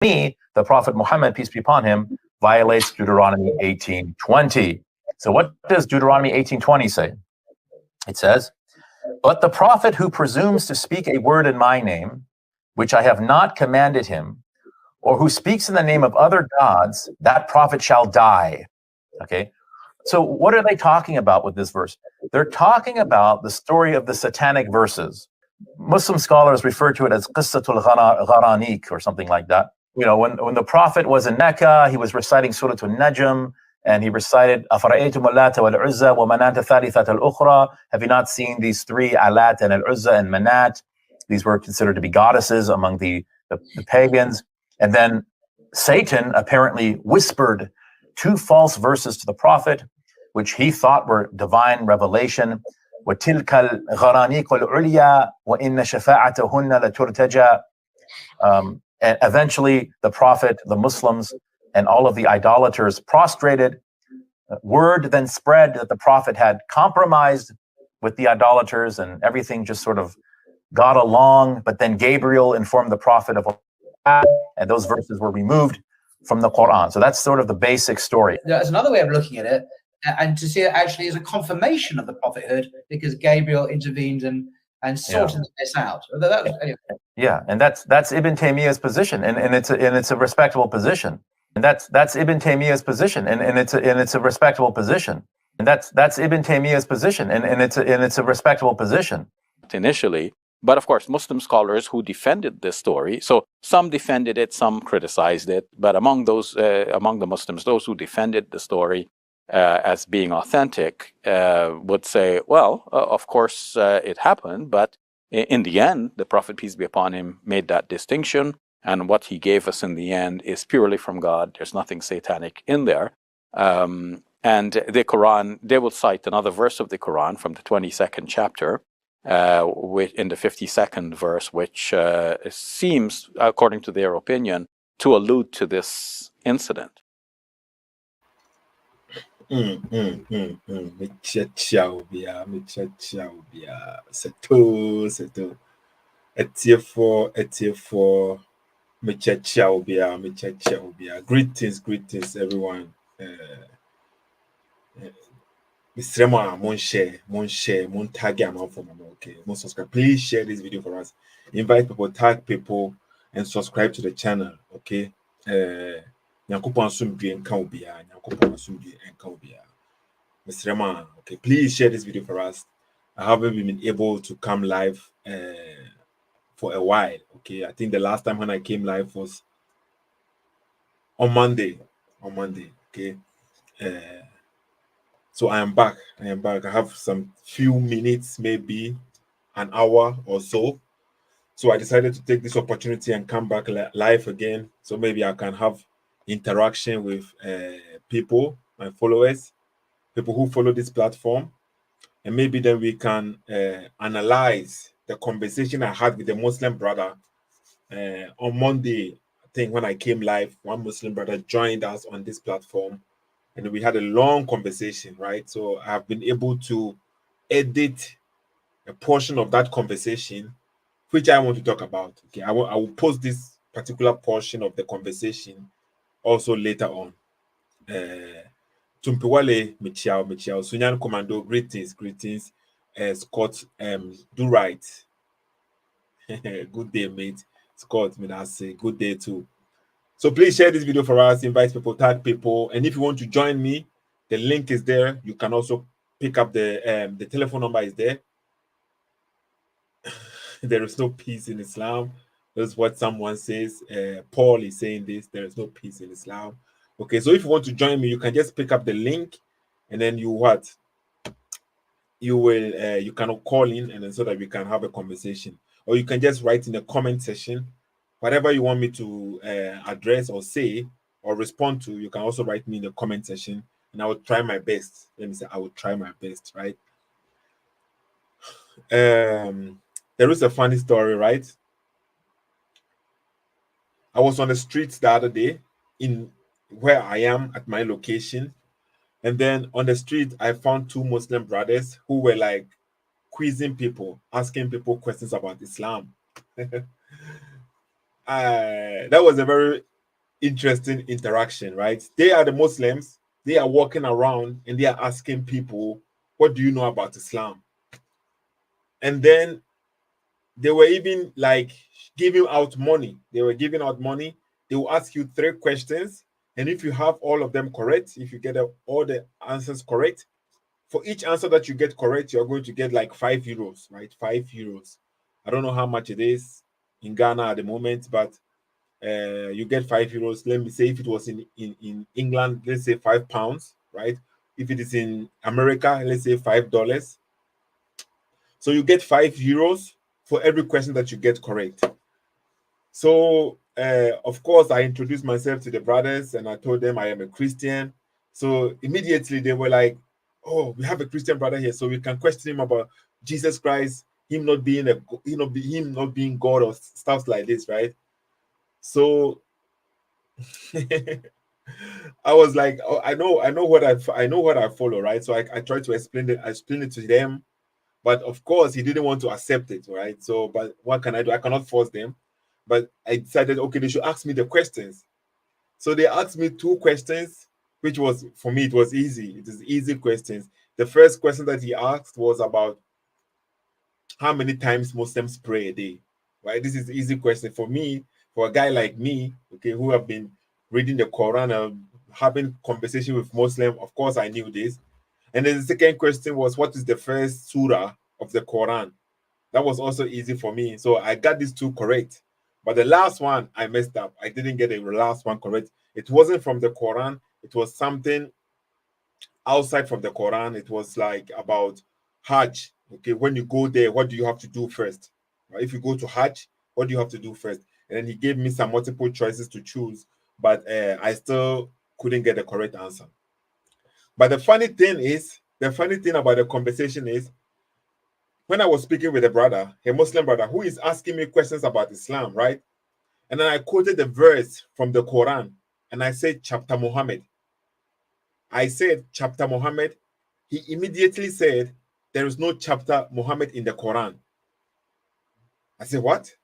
me, the Prophet Muhammad, peace be upon him, violates Deuteronomy 18:20. So what does Deuteronomy 18:20 say? It says, "But the prophet who presumes to speak a word in my name, which I have not commanded him, or who speaks in the name of other gods, that prophet shall die." Okay. So what are they talking about with this verse? They're talking about the story of the satanic verses. Muslim scholars refer to it as Qissatul Gharanik or something like that. You know, when the prophet was in Mecca, he was reciting Surah Al-Najm, and he recited أَفَرَأَيْتُمُ اللَّاتَ وَالْعُزَّى وَمَنَاةَ الثَّالِثَةَ الْأُخْرَى. Have you not seen these three, Alat and Al-Uzza and Manat? These were considered to be goddesses among the pagans. And then Satan apparently whispered two false verses to the prophet, which he thought were divine revelation. وَتِلْكَ الْغَرَانِيقُ الْعُلْيَا وَإِنَّ شَفَاعَتَهُنَّ لَتُرْتَجَى. And eventually the prophet, the Muslims, and all of the idolaters prostrated. Word then spread that the prophet had compromised with the idolaters and everything just sort of got along. But then Gabriel informed the prophet of Allah, and those verses were removed from the Quran. So that's sort of the basic story. There's another way of looking at it, and to see it actually as a confirmation of the prophethood, because Gabriel intervened and sorted this out. Anyway. Yeah, and that's Ibn Taymiyyah's position, and it's a respectable position. And that's Ibn Taymiyyah's position, and it's a respectable position. And that's Ibn Taymiyyah's position, and it's a respectable position. Initially, but of course, Muslim scholars who defended this story, so some defended it, some criticized it, but among the Muslims, those who defended the story as being authentic would say, well, of course it happened, but in the end, the Prophet, peace be upon him, made that distinction, and what he gave us in the end is purely from God. There's nothing satanic in there. And the Quran, they will cite another verse of the Quran from the 22nd chapter, in the 52nd verse, which seems, according to their opinion, to allude to this incident. Greetings, everyone. Mr. Mon share, mon tag okay. Mon subscribe. Please share this video for us. Invite people, tag people, and subscribe to the channel. Okay. Mr. Mon, okay. Please share this video for us. I haven't been able to come live for a while. Okay. I think the last time when I came live was on Monday. Okay. So I am back. I have some few minutes, maybe an hour or so. So I decided to take this opportunity and come back live again. So maybe I can have interaction with people, my followers, people who follow this platform. And maybe then we can analyze the conversation I had with the Muslim brother on Monday. I think when I came live, one Muslim brother joined us on this platform. And we had a long conversation, right? So I have been able to edit a portion of that conversation, which I want to talk about. Okay, I will post this particular portion of the conversation also later on. Tumpiwale Michiao, Sunyan Commando, greetings. Scott, do right. Good day, mate. Scott, I say good day too. So please share this video for us, invite people, tag people. And if you want to join me, the link is there. You can also pick up the telephone number is there. There is no peace in Islam. That's what someone says. Paul is saying this. There is no peace in Islam. Okay, so if you want to join me, you can just pick up the link, and then you can call in, and then so that we can have a conversation. Or you can just write in the comment section. Whatever you want me to address or say or respond to, you can also write me in the comment section, and I will try my best. Let me say, I will try my best, right? There is a funny story, right? I was on the streets the other day in where I am at my location, and then on the street I found two Muslim brothers who were like quizzing people, asking people questions about Islam. that was a very interesting interaction, right? They are the Muslims. They are walking around and they are asking people, "What do you know about Islam?" And then they were even like giving out money. They were giving out money. They will ask you 3 questions, and if you have all of them correct, if you get all the answers correct, for each answer that you get correct, you're going to get like €5, right? €5. I don't know how much it is in Ghana at the moment, but you get €5. Let me say if it was in England, let's say £5, right? If it is in America, let's say $5. So you get €5 for every question that you get correct. So of course, I introduced myself to the brothers and I told them I am a Christian. So immediately they were like, "Oh, we have a Christian brother here, so we can question him about Jesus Christ, him not being him not being God or stuff like this, right?" So I was like, "Oh, I know what I follow, right?" So I tried to explain it to them, but of course he didn't want to accept it, right? So, but what can I do? I cannot force them. But I decided, okay, they should ask me the questions. So they asked me 2 questions, which was, for me, it was easy. It is easy questions. The first question that he asked was about how many times Muslims pray a day, right? This is an easy question for me, for a guy like me, okay, who have been reading the Quran and having conversation with Muslim. Of course, I knew this. And then the second question was, what is the first surah of the Quran? That was also easy for me. So I got these 2 correct. But the last one, I messed up. I didn't get the last one correct. It wasn't from the Quran. It was something outside from the Quran. It was like about Hajj. Okay, when you go there, what do you have to do first? Right? If you go to Hajj, what do you have to do first? And then he gave me some multiple choices to choose, but I still couldn't get the correct answer. But the funny thing about the conversation is, when I was speaking with a brother, a Muslim brother, who is asking me questions about Islam, right? And then I quoted the verse from the Quran and I said, chapter Muhammad. I said, chapter Muhammad. He immediately said, there is no chapter Muhammad in the Quran. I said, what?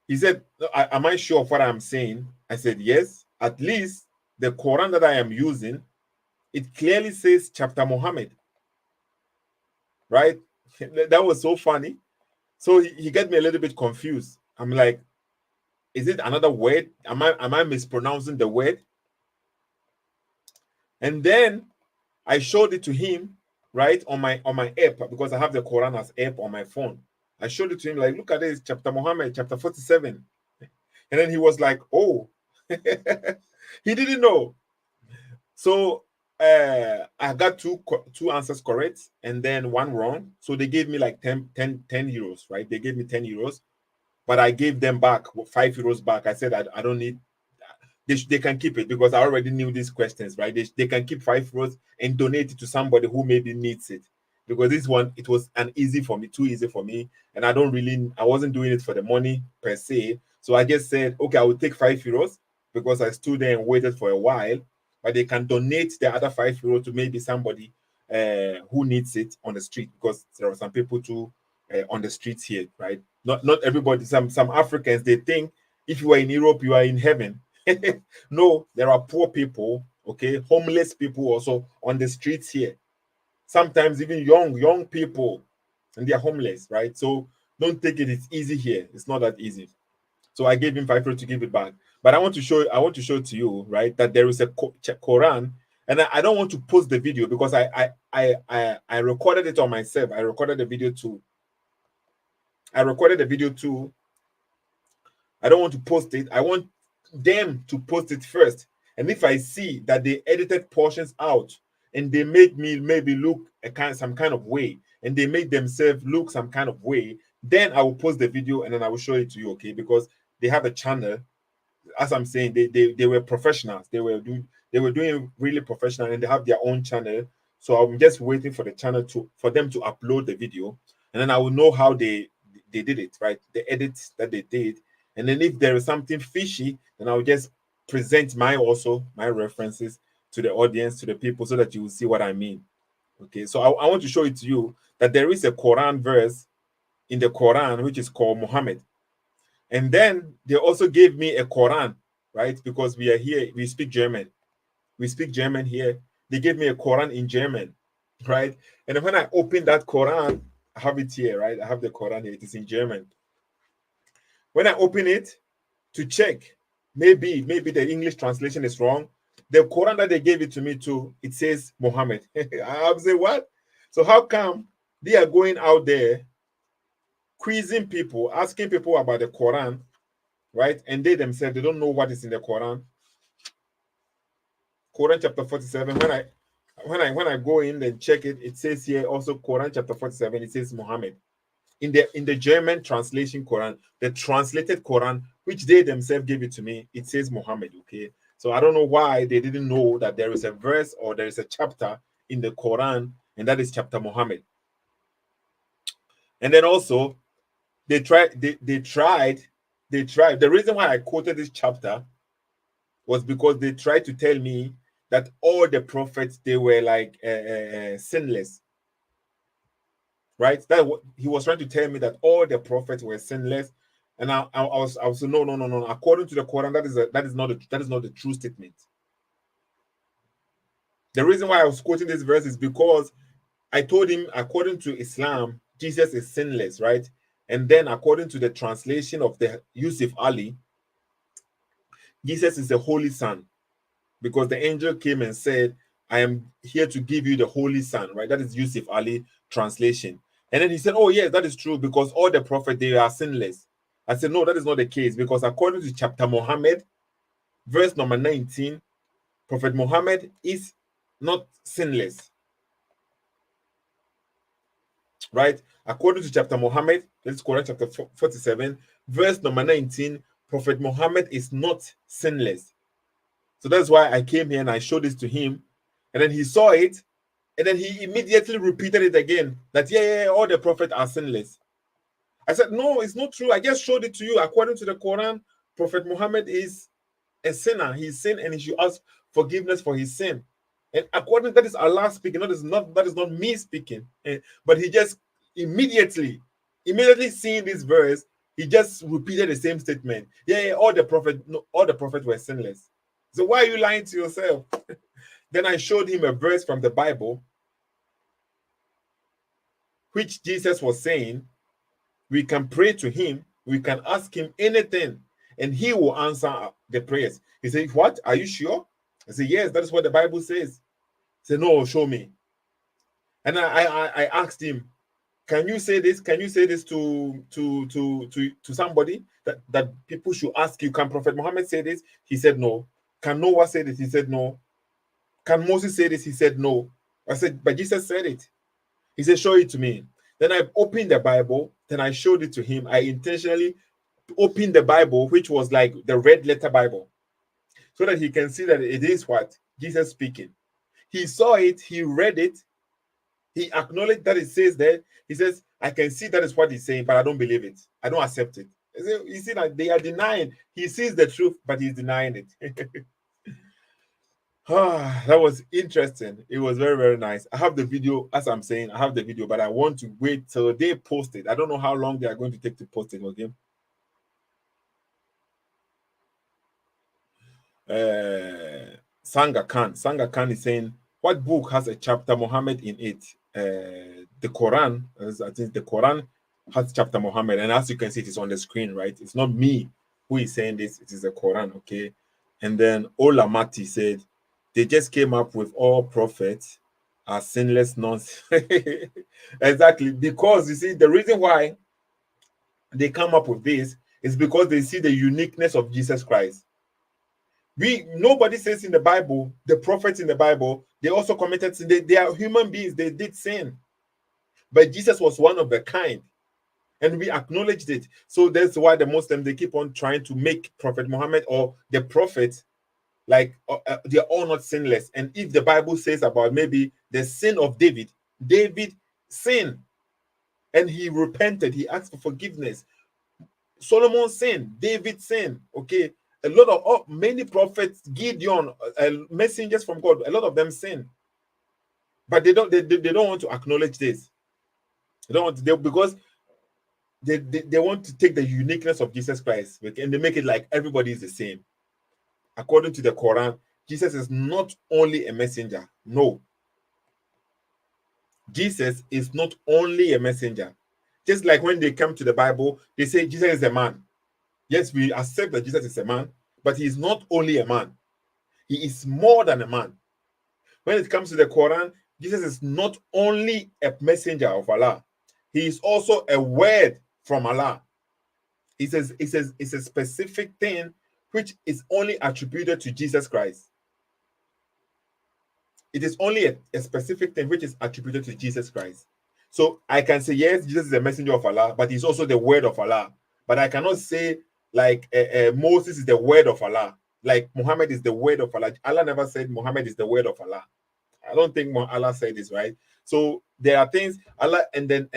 He said, am I sure of what I'm saying? I said, yes. At least the Quran that I am using, it clearly says chapter Muhammad. Right? That was so funny. So he got me a little bit confused. I'm like, is it another word? Am I mispronouncing the word? And then I showed it to him, right, on my app, because I have the Quran as app on my phone. I showed it to him, like, look at this, chapter Muhammad, chapter 47. And then he was like, oh, he didn't know. So I got two answers correct and then 1 wrong. So they gave me like 10 euros, right? They gave me 10 euros, but I gave them back 5 euros back. I said, I don't need, they can keep it because I already knew these questions, right? They can keep 5 euros and donate it to somebody who maybe needs it. Because this one, it was too easy for me. And I wasn't doing it for the money per se. So I just said, okay, I will take 5 euros because I stood there and waited for a while. But they can donate the other 5 euros to maybe somebody who needs it on the street, because there are some people too on the streets here, right? Not everybody. Some Africans, they think if you are in Europe, you are in heaven. No, there are poor people, okay, homeless people also on the streets here. Sometimes even young people, and they are homeless, right? So don't take it. It's easy here. It's not that easy. So I gave him 5 euros to give it back. But I want to show it to you, right, that there is a Quran, and I don't want to post the video because I recorded it on myself. I recorded the video too. I don't want to post it. I want them to post it first. And if I see that they edited portions out and they make me maybe look some kind of way, and they make themselves look some kind of way, then I will post the video and then I will show it to you, okay? Because they have a channel. As I'm saying, they were professionals. They were doing really professional, and they have their own channel. So I'm just waiting for the channel for them to upload the video, and then I will know how they did it, right? The edits that they did. And then if there is something fishy, then I'll just present my references to the audience, to the people, so that you will see what I mean. Okay, so I want to show it to you that there is a Quran verse in the Quran which is called Muhammad. And then they also gave me a Quran, right? Because we are here, we speak German. We speak German here. They gave me a Quran in German, right? And when I open that Quran, I have it here, right? I have the Quran here. It is in German. When I open it to check, maybe the English translation is wrong. The Quran that they gave it to me to, it says Muhammad. I say, what? So how come they are going out there quizzing people, asking people about the Quran, right? And they themselves, they don't know what is in the Quran. Quran chapter 47. When I go in and check it, it says here also Quran chapter 47. It says Muhammad. In the German translation Quran, the translated Quran, which they themselves gave it to me, it says Muhammad. Okay, so I don't know why they didn't know that there is a verse or there is a chapter in the Quran, and that is chapter Muhammad. And then also they tried. The reason why I quoted this chapter was because they tried to tell me that all the prophets, they were like sinless, right? That he was trying to tell me, that all the prophets were sinless, and I was no. According to the Quran, that is not the true statement. The reason why I was quoting this verse is because I told him, according to Islam, Jesus is sinless, right? And then according to the translation of the Yusuf Ali, Jesus is the Holy Son, because the angel came and said, I am here to give you the Holy Son, right? That is Yusuf Ali translation. And then he said, oh, yes, that is true, because all the prophets, they are sinless. I said, no, that is not the case, because according to chapter Muhammad, verse number 19, Prophet Muhammad is not sinless, right? According to chapter Muhammad, let's Quran chapter 47, verse number 19, Prophet Muhammad is not sinless. So that's why I came here and I showed this to him, and then he saw it, and then he immediately repeated it again, that yeah, all the prophets are sinless. I said, no, it's not true. I just showed it to you. According to the Quran, Prophet Muhammad is a sinner. He sinned and he should ask forgiveness for his sin. And according to that is Allah speaking. That is not me speaking. But he just immediately seeing this verse, he just repeated the same statement. Yeah, all the prophets were sinless. So why are you lying to yourself? Then I showed him a verse from the Bible, which Jesus was saying, we can pray to him, we can ask him anything, and he will answer the prayers. He said, what? Are you sure? I said, yes, that is what the Bible says. He said, no, show me. And I asked him, can you say this? Can you say this to somebody that people should ask you? Can Prophet Muhammad say this? He said no. Can Noah say this? He said no. Can Moses say this? He said no. I said, but Jesus said it. He said, show it to me. Then I opened the Bible, then I showed it to him. I intentionally opened the Bible, which was like the red letter Bible, so that he can see that it is what? Jesus speaking. He saw it, he read it, he acknowledged that it says there. He says, I can see that is what he's saying, but I don't believe it. I don't accept it. You see that they are denying. He sees the truth, but he's denying it. That was interesting. It was very, very nice. I have the video, as I'm saying, I have the video, but I want to wait till they post it. I don't know how long they are going to take to post it, okay? Sanga Khan is saying, what book has a chapter Muhammad in it? The Quran. I think the Quran has chapter Muhammad, and as you can see, it is on the screen, right? It's not me who is saying this, it is the Quran, okay? And then Olamati said, they just came up with all prophets are sinless nonsense. Exactly, because you see, the reason why they come up with this is because they see the uniqueness of Jesus Christ. Nobody says in the Bible, the prophets in the Bible, they also committed sin. They are human beings, they did sin. But Jesus was one of a kind, and we acknowledged it. So that's why the Muslims, they keep on trying to make Prophet Muhammad or the prophets like they are all not sinless. And if the Bible says about maybe the sin of David sinned and he repented, he asked for forgiveness. Solomon sinned, David sinned. Okay, a lot of many prophets, Gideon, messengers from God, a lot of them sin, but they don't want to acknowledge this. They don't want to, because they want to take the uniqueness of Jesus Christ and they make it like everybody is the same. According to the Quran, Jesus is not only a messenger. No. Jesus is not only a messenger. Just like when they come to the Bible, they say Jesus is a man. Yes, we accept that Jesus is a man, but he is not only a man. He is more than a man. When it comes to the Quran, Jesus is not only a messenger of Allah. He is also a word from Allah. It's a specific thing which is only attributed to Jesus Christ. It is only a specific thing which is attributed to Jesus Christ. So I can say, yes, Jesus is a messenger of Allah, but he's also the word of Allah. But I cannot say like Moses is the word of Allah, like Muhammad is the word of Allah. Allah never said Muhammad is the word of Allah. I don't think Allah said this, right? So there are things Allah, and then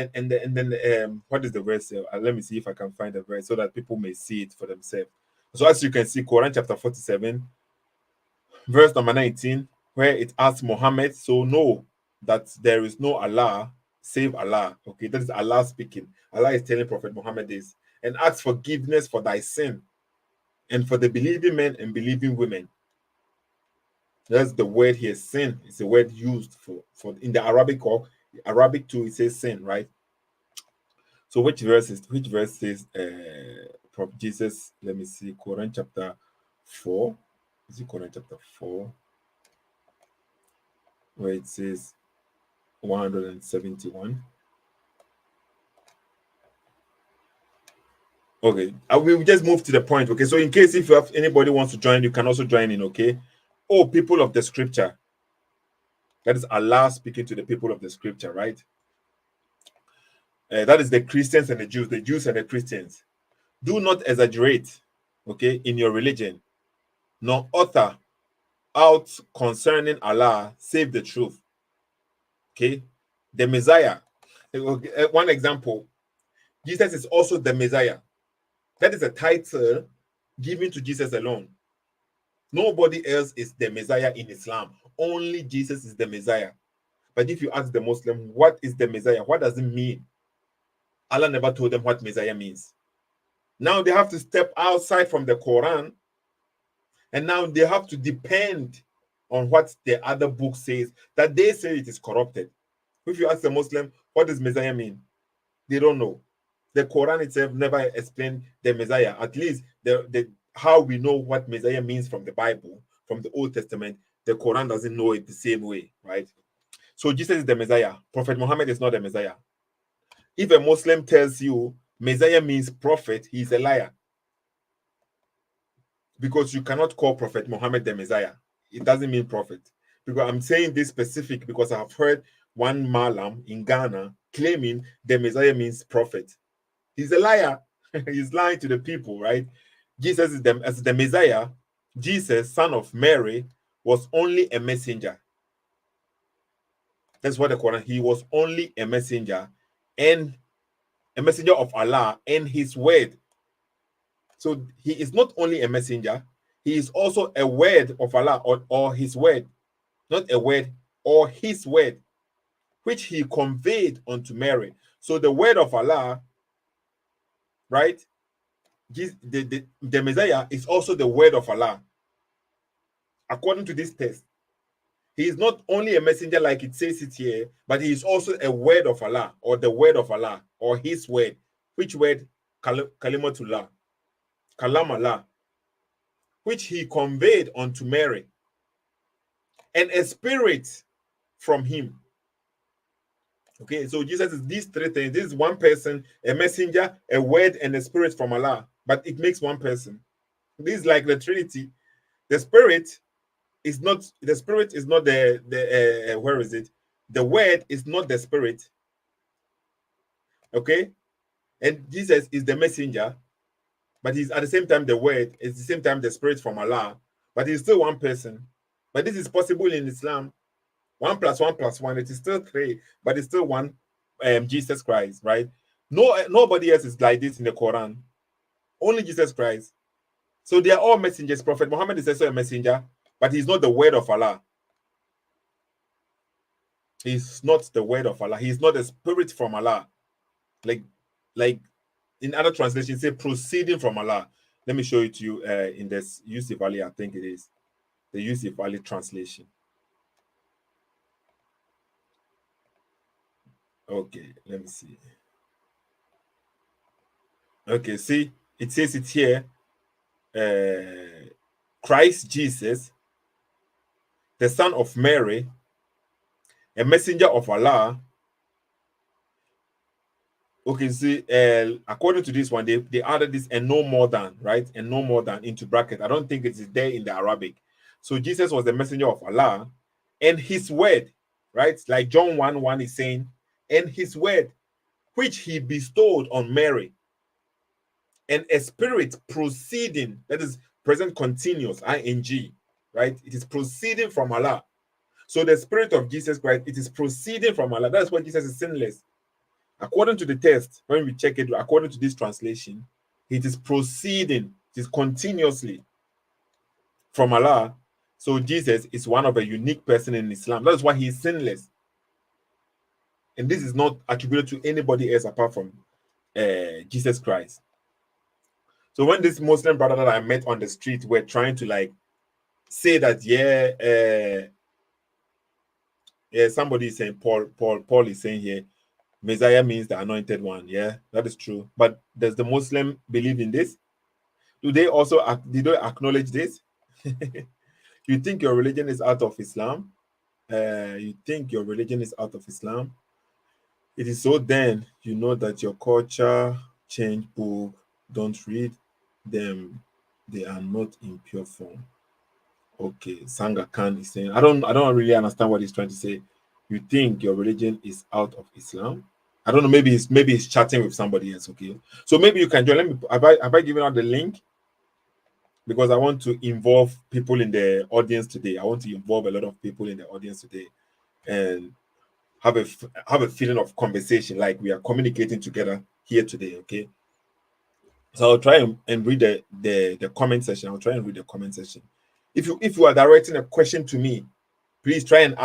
what is the verse? Let me see if I can find the verse so that people may see it for themselves. So as you can see, Quran chapter 47, verse number 19, where it asks Muhammad, so know that there is no Allah save Allah. Okay, that is Allah speaking. Allah is telling Prophet Muhammad this, and ask forgiveness for thy sin and for the believing men and believing women. That's the word here, sin. It's a word used for in the Arabic, or Arabic too, it says sin, right? So which verse says Jesus? Let me see, Quran chapter 4. Is it Quran chapter 4? Where it says 171. Okay, I will just move to the point. Okay, so in case if you have anybody wants to join, you can also join in. Okay, oh, people of the scripture, that is Allah speaking to the people of the scripture, right? That is the Christians and the Jews and the Christians. Do not exaggerate, okay, in your religion, nor utter out concerning Allah save the truth. Okay, the Messiah. One example, Jesus is also the Messiah. That is a title given to Jesus alone. Nobody else is the Messiah in Islam. Only Jesus is the Messiah. But if you ask the Muslim, what is the Messiah? What does it mean? Allah never told them what Messiah means. Now they have to step outside from the Quran, and now they have to depend on what the other book says, that they say it is corrupted. If you ask the Muslim, what does Messiah mean? They don't know. The Quran itself never explained the Messiah. At least how we know what Messiah means from the Bible, from the Old Testament, the Quran doesn't know it the same way, right? So Jesus is the Messiah. Prophet Muhammad is not the Messiah. If a Muslim tells you Messiah means prophet, he is a liar. Because you cannot call Prophet Muhammad the Messiah. It doesn't mean prophet. Because I'm saying this specific because I have heard one Malam in Ghana claiming the Messiah means prophet. He's a liar. He's lying to the people, right? Jesus is as the Messiah. Jesus, son of Mary, was only a messenger. That's what the Quran. He was only a messenger, and a messenger of Allah and his word. So he is not only a messenger, he is also a word of Allah, or his word, not a word, or his word, which he conveyed unto Mary. So the word of Allah, right? The Messiah is also the word of Allah. According to this text, he is not only a messenger like it says it here, but he is also a word of Allah, or the word of Allah, or his word. Which word? Kalimatullah. Kalam Allah, which he conveyed unto Mary, and a spirit from him. Okay, so Jesus is these three things. This is one person, a messenger, a word, and a spirit from Allah, but it makes one person. This is like the Trinity. The spirit is not the where is it? The word is not the spirit. Okay, and Jesus is the messenger, but he's at the same time the word, it's the same time the spirit from Allah, but he's still one person. But this is possible in Islam. 1 + 1 + 1, it is still 3, but it's still one, Jesus Christ, right? Nobody else is like this in the Quran. Only Jesus Christ. So they are all messengers. Prophet Muhammad is also a messenger, but he's not the word of Allah. He's not the word of Allah. He's not a spirit from Allah. Like in other translations, say proceeding from Allah. Let me show it to you in this Yusuf Ali, I think it is. The Yusuf Ali translation. Okay, let me see. Okay, see, it says it here. Christ Jesus, the son of Mary, a messenger of Allah. Okay, see, according to this one, they added this and no more than, right? And no more than into bracket. I don't think it is there in the Arabic. So Jesus was the messenger of Allah, and his word, right? Like John 1:1 is saying, and his word, which he bestowed on Mary, and a spirit proceeding, that is present continuous, ing, right? It is proceeding from Allah. So the spirit of Jesus Christ, it is proceeding from Allah. That's why Jesus is sinless. According to the text, when we check it, according to this translation, it is proceeding, it is continuously from Allah. So Jesus is one of a unique person in Islam. That's why he is sinless. And this is not attributed to anybody else apart from Jesus Christ. So when this Muslim brother that I met on the street were trying to like say that, somebody is saying Paul is saying here, Messiah means the anointed one. Yeah, that is true. But does the Muslim believe in this? Do they acknowledge this? You think your religion is out of Islam? You think your religion is out of Islam? It is so then you know that your culture change book. Don't read them. They are not in pure form. Okay, Sanga Khan is saying, I don't really understand what he's trying to say. You think your religion is out of Islam? I don't know. Maybe he's chatting with somebody else. Okay, so maybe you can join. Let me. Have I given out the link? Because I want to involve people in the audience today. I want to involve a lot of people in the audience today, and have a feeling of conversation, like we are communicating together here today. Okay. So I'll try and read the comment section. I'll try and read the comment section. If you are directing a question to me, please try and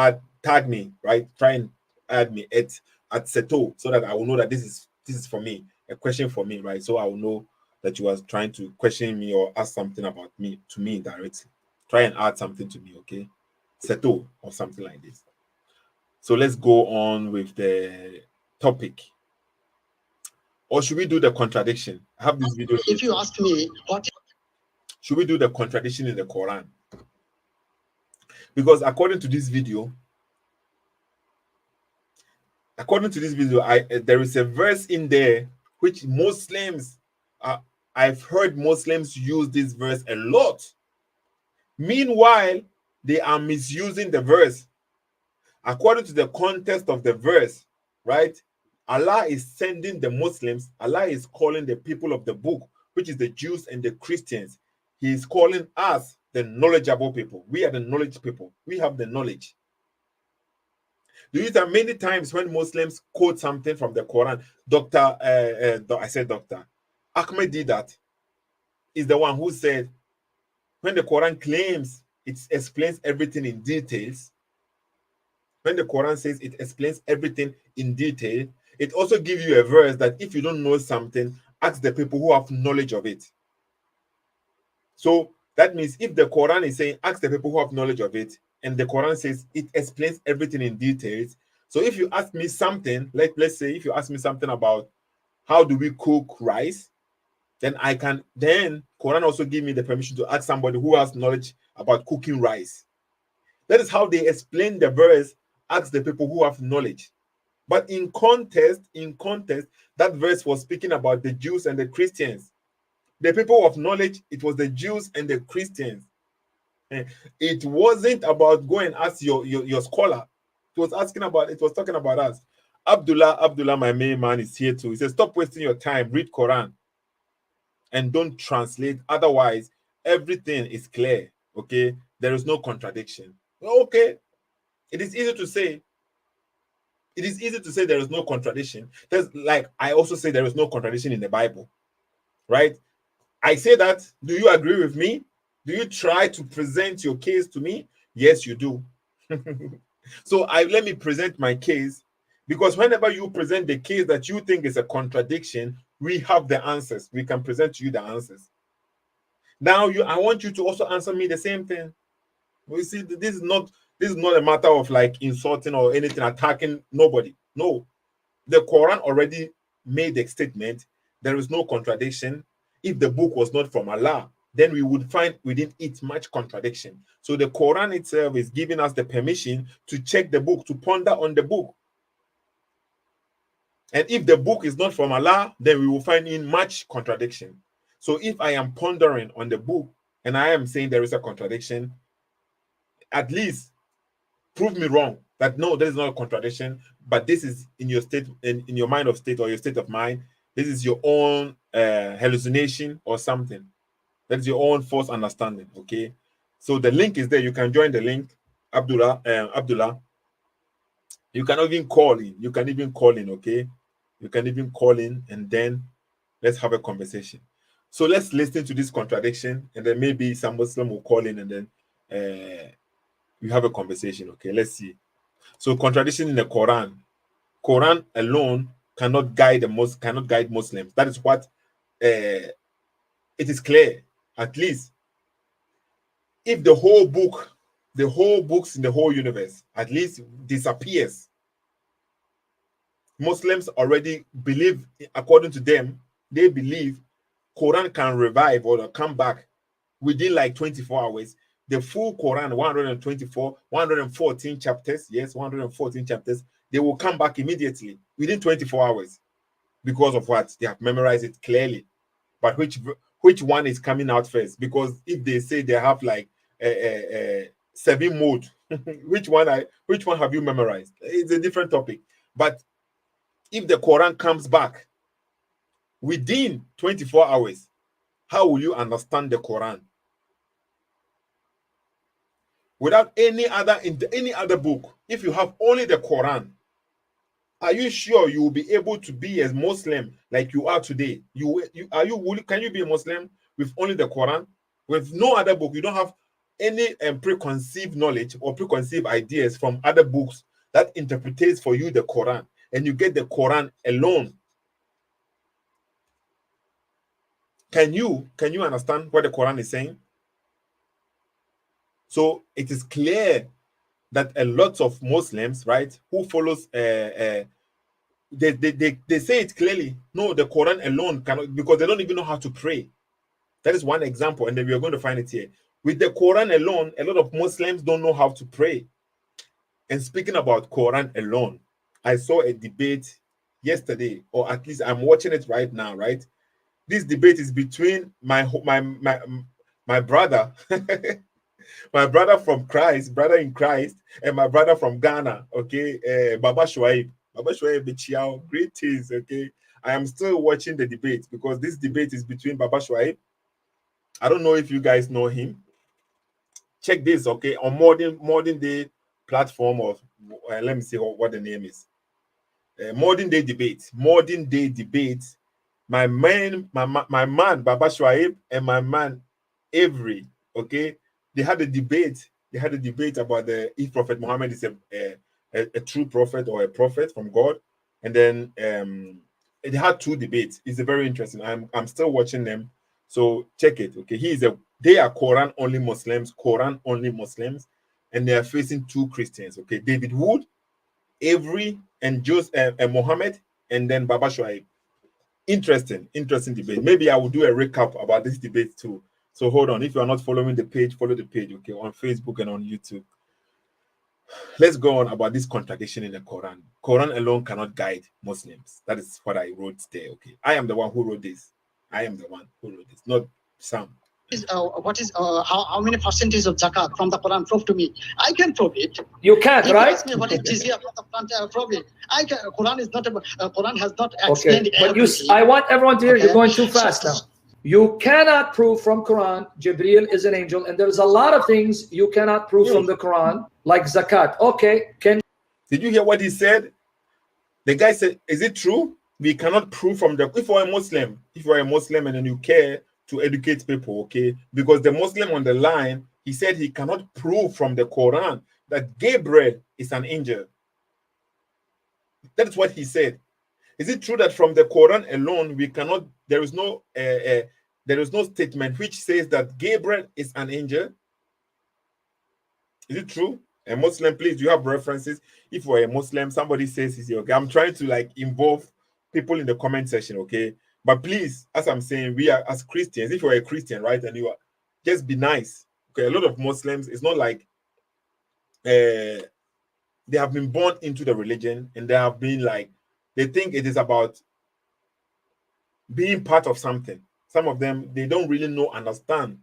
tag me, right? Try and add me at Seto, so that I will know that this is for me, a question for me, right? So I will know that you are trying to question me or ask something about me to me directly. Try and add something to me, okay? Seto or something like this. So let's go on with the topic. Or should we do the contradiction? I have this video. If you ask me, should we do the contradiction in the Quran? Because according to this video, there is a verse in there which Muslims, I've heard Muslims use this verse a lot. Meanwhile, they are misusing the verse. According to the context of the verse, right? Allah is sending the Muslims, Allah is calling the people of the book, which is the Jews and the Christians. He is calling us the knowledgeable people. We are the knowledge people. We have the knowledge. Do you know many times when Muslims quote something from the Quran, Ahmed Deedat is the one who said, when the Quran claims it explains everything in details, when the Quran says it explains everything in detail, it also gives you a verse that if you don't know something, ask the people who have knowledge of it. So that means if the Quran is saying, ask the people who have knowledge of it, and the Quran says it explains everything in details. So if you ask me something, let's say if you ask me something about how do we cook rice, then Quran also give me the permission to ask somebody who has knowledge about cooking rice. That is how they explain the verse, ask the people who have knowledge. But in context, that verse was speaking about the Jews and the Christians. The people of knowledge, it was the Jews and the Christians. It wasn't about go and ask your scholar. It was talking about us. Abdullah, my main man, is here too. He says, stop wasting your time, read Quran. And don't translate. Otherwise, everything is clear. Okay? There is no contradiction. Okay. It is easy to say. It is easy to say there is no contradiction. There's like I also say there is no contradiction in the Bible. Right? I say that. Do you agree with me? Do you try to present your case to me? Yes, you do. So let me present my case, because whenever you present the case that you think is a contradiction, We have the answers. We can present to you the answers. Now, I want you to also answer me the same thing. We see, this is not a matter of like insulting or anything, attacking nobody. No, the Quran already made the statement. There is no contradiction. If the book was not from Allah, then we would find within it much contradiction. So the Quran itself is giving us the permission to check the book, to ponder on the book. And if the book is not from Allah, then we will find in much contradiction. So if I am pondering on the book and I am saying there is a contradiction, at least prove me wrong that no, there is not a contradiction, but this is in your state, in your mind of state or your state of mind. This is your own hallucination or something. That's your own false understanding. Okay. So the link is there. You can join the link, Abdullah. You can even call in. You can even call in. Okay. You can even call in and then let's have a conversation. So let's listen to this contradiction, and then maybe some Muslim will call in, and then we have a conversation. Okay, let's see. So contradiction in the Quran. Quran alone cannot guide Muslims. That is what it is clear. At least if the whole books in the whole universe at least disappears, Muslims already believe, according to them, they believe Quran can revive or come back within like 24 hours. The full Quran, 114 chapters, yes, 114 chapters, they will come back immediately within 24 hours. Because of what? They have memorized it clearly. But which one is coming out first? Because if they say they have like 7 mode, which one have you memorized? It's a different topic. But if the Quran comes back within 24 hours, how will you understand the Quran? Without any other book, if you have only the Quran, are you sure you will be able to be a Muslim like you are today? Can you be a Muslim with only the Quran, with no other book? You don't have any preconceived knowledge or preconceived ideas from other books that interprets for you the Quran, and you get the Quran alone. Can you understand what the Quran is saying? So it is clear that a lot of Muslims, right, who follows they say it clearly. No, the Quran alone cannot, because they don't even know how to pray. That is one example, and then we are going to find it here. With the Quran alone, a lot of Muslims don't know how to pray. And speaking about Quran alone, I saw a debate yesterday, or at least I'm watching it right now, right? This debate is between my brother, my brother from Christ, brother in Christ, and my brother from Ghana, okay, Baba Shuaib. Baba Shuaib Bichiao, greetings, okay? I am still watching the debate because this debate is between Baba Shuaib. I don't know if you guys know him. Check this, okay, on modern day platform of, let me see what the name is. Modern day debate. My man, Baba Shuaib, and my man Avery, okay, they had a debate. About if Prophet Muhammad is a true prophet or a prophet from God, and then they had 2 debates. It's very interesting. I'm still watching them, so check it. Okay, they are Quran only Muslims, and they are facing 2 Christians. Okay, David Wood, Avery, and Joseph and Muhammad, and then Baba Shuaib. Interesting debate. Maybe I will do a recap about this debate too. So hold on. If you are not following the page, follow the page, okay, on Facebook and on YouTube. Let's go on about this contradiction in the Quran. Quran alone cannot guide Muslims. That is what I wrote there, okay. I am the one who wrote this. Not Sam. How many percentage of zakat from the Quran? Prove to me. I can prove it. You can't, right? Ask me what is jizya from the Quran? Prove it. I can. Quran is not. Quran has not Okay, explained but everything. I want everyone to hear. Okay. You're going too fast now. You cannot prove from Quran Jibreel is an angel, and there's a lot of things you cannot prove from the Quran, like zakat. Okay, did you hear what he said? The guy said, "Is it true? We cannot prove from the if you're a Muslim, and then you care to educate people, okay? Because the Muslim on the line, he said he cannot prove from the Quran that Gabriel is an angel. That's what he said. Is it true that from the Quran alone we cannot? There is no statement which says that Gabriel is an angel. Is it true? A Muslim, please. Do you have references? If you're a Muslim, somebody says it's okay. I'm trying to like involve people in the comment section, okay? But please, as I'm saying, we are as Christians. If you're a Christian, right, and you are, just be nice. Okay, a lot of Muslims, it's not like they have been born into the religion and they have been like, they think it is about being part of something. Some of them, they don't really understand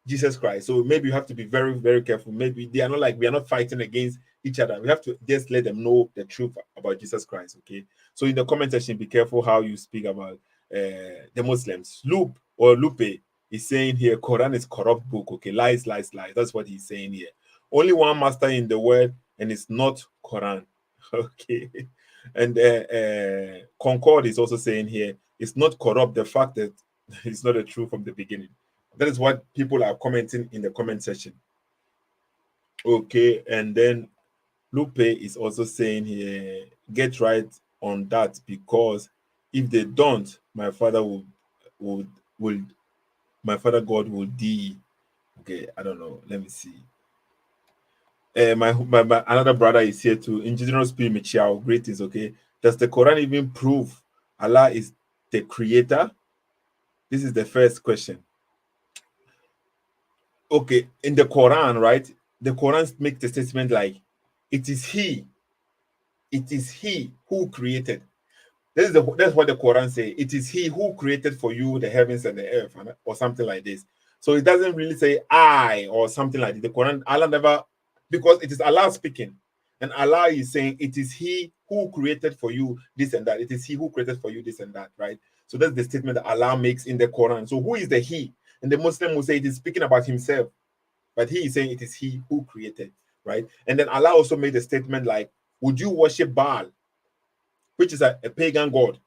Jesus Christ. So maybe you have to be very, very careful. Maybe they are not like, we are not fighting against each other. We have to just let them know the truth about Jesus Christ, okay? So in the comment section, be careful how you speak about the Muslims. Lupe is saying here, Quran is corrupt book, okay? Lies, lies, lies. That's what he's saying here. Only one master in the world, and it's not Quran, okay? And Concord is also saying here, it's not corrupt, the fact that it's not the truth from the beginning. That is what people are commenting in the comment section. Okay, and then Lupe is also saying here, get right on that, because if they don't, my father my father God will die. Okay, I don't know. Let me see. My another brother is here too. Indigenous Spirit Michiao, greetings. Okay, does the Quran even prove Allah is the creator? This is the first question. Okay, in the Quran, right? The Quran makes the statement like, it is He who created. That's what the Quran says. It is He who created for you the heavens and the earth, or something like this. So it doesn't really say I or something like that. The Quran, Allah never, because it is Allah speaking, and Allah is saying it is He who created for you this and that. It is He who created for you this and that, right? So that's the statement that Allah makes in the Quran. So who is the He? And the Muslim will say it is speaking about himself, but he is saying it is He who created, right? And then Allah also made a statement like, would you worship Baal, which is a pagan god?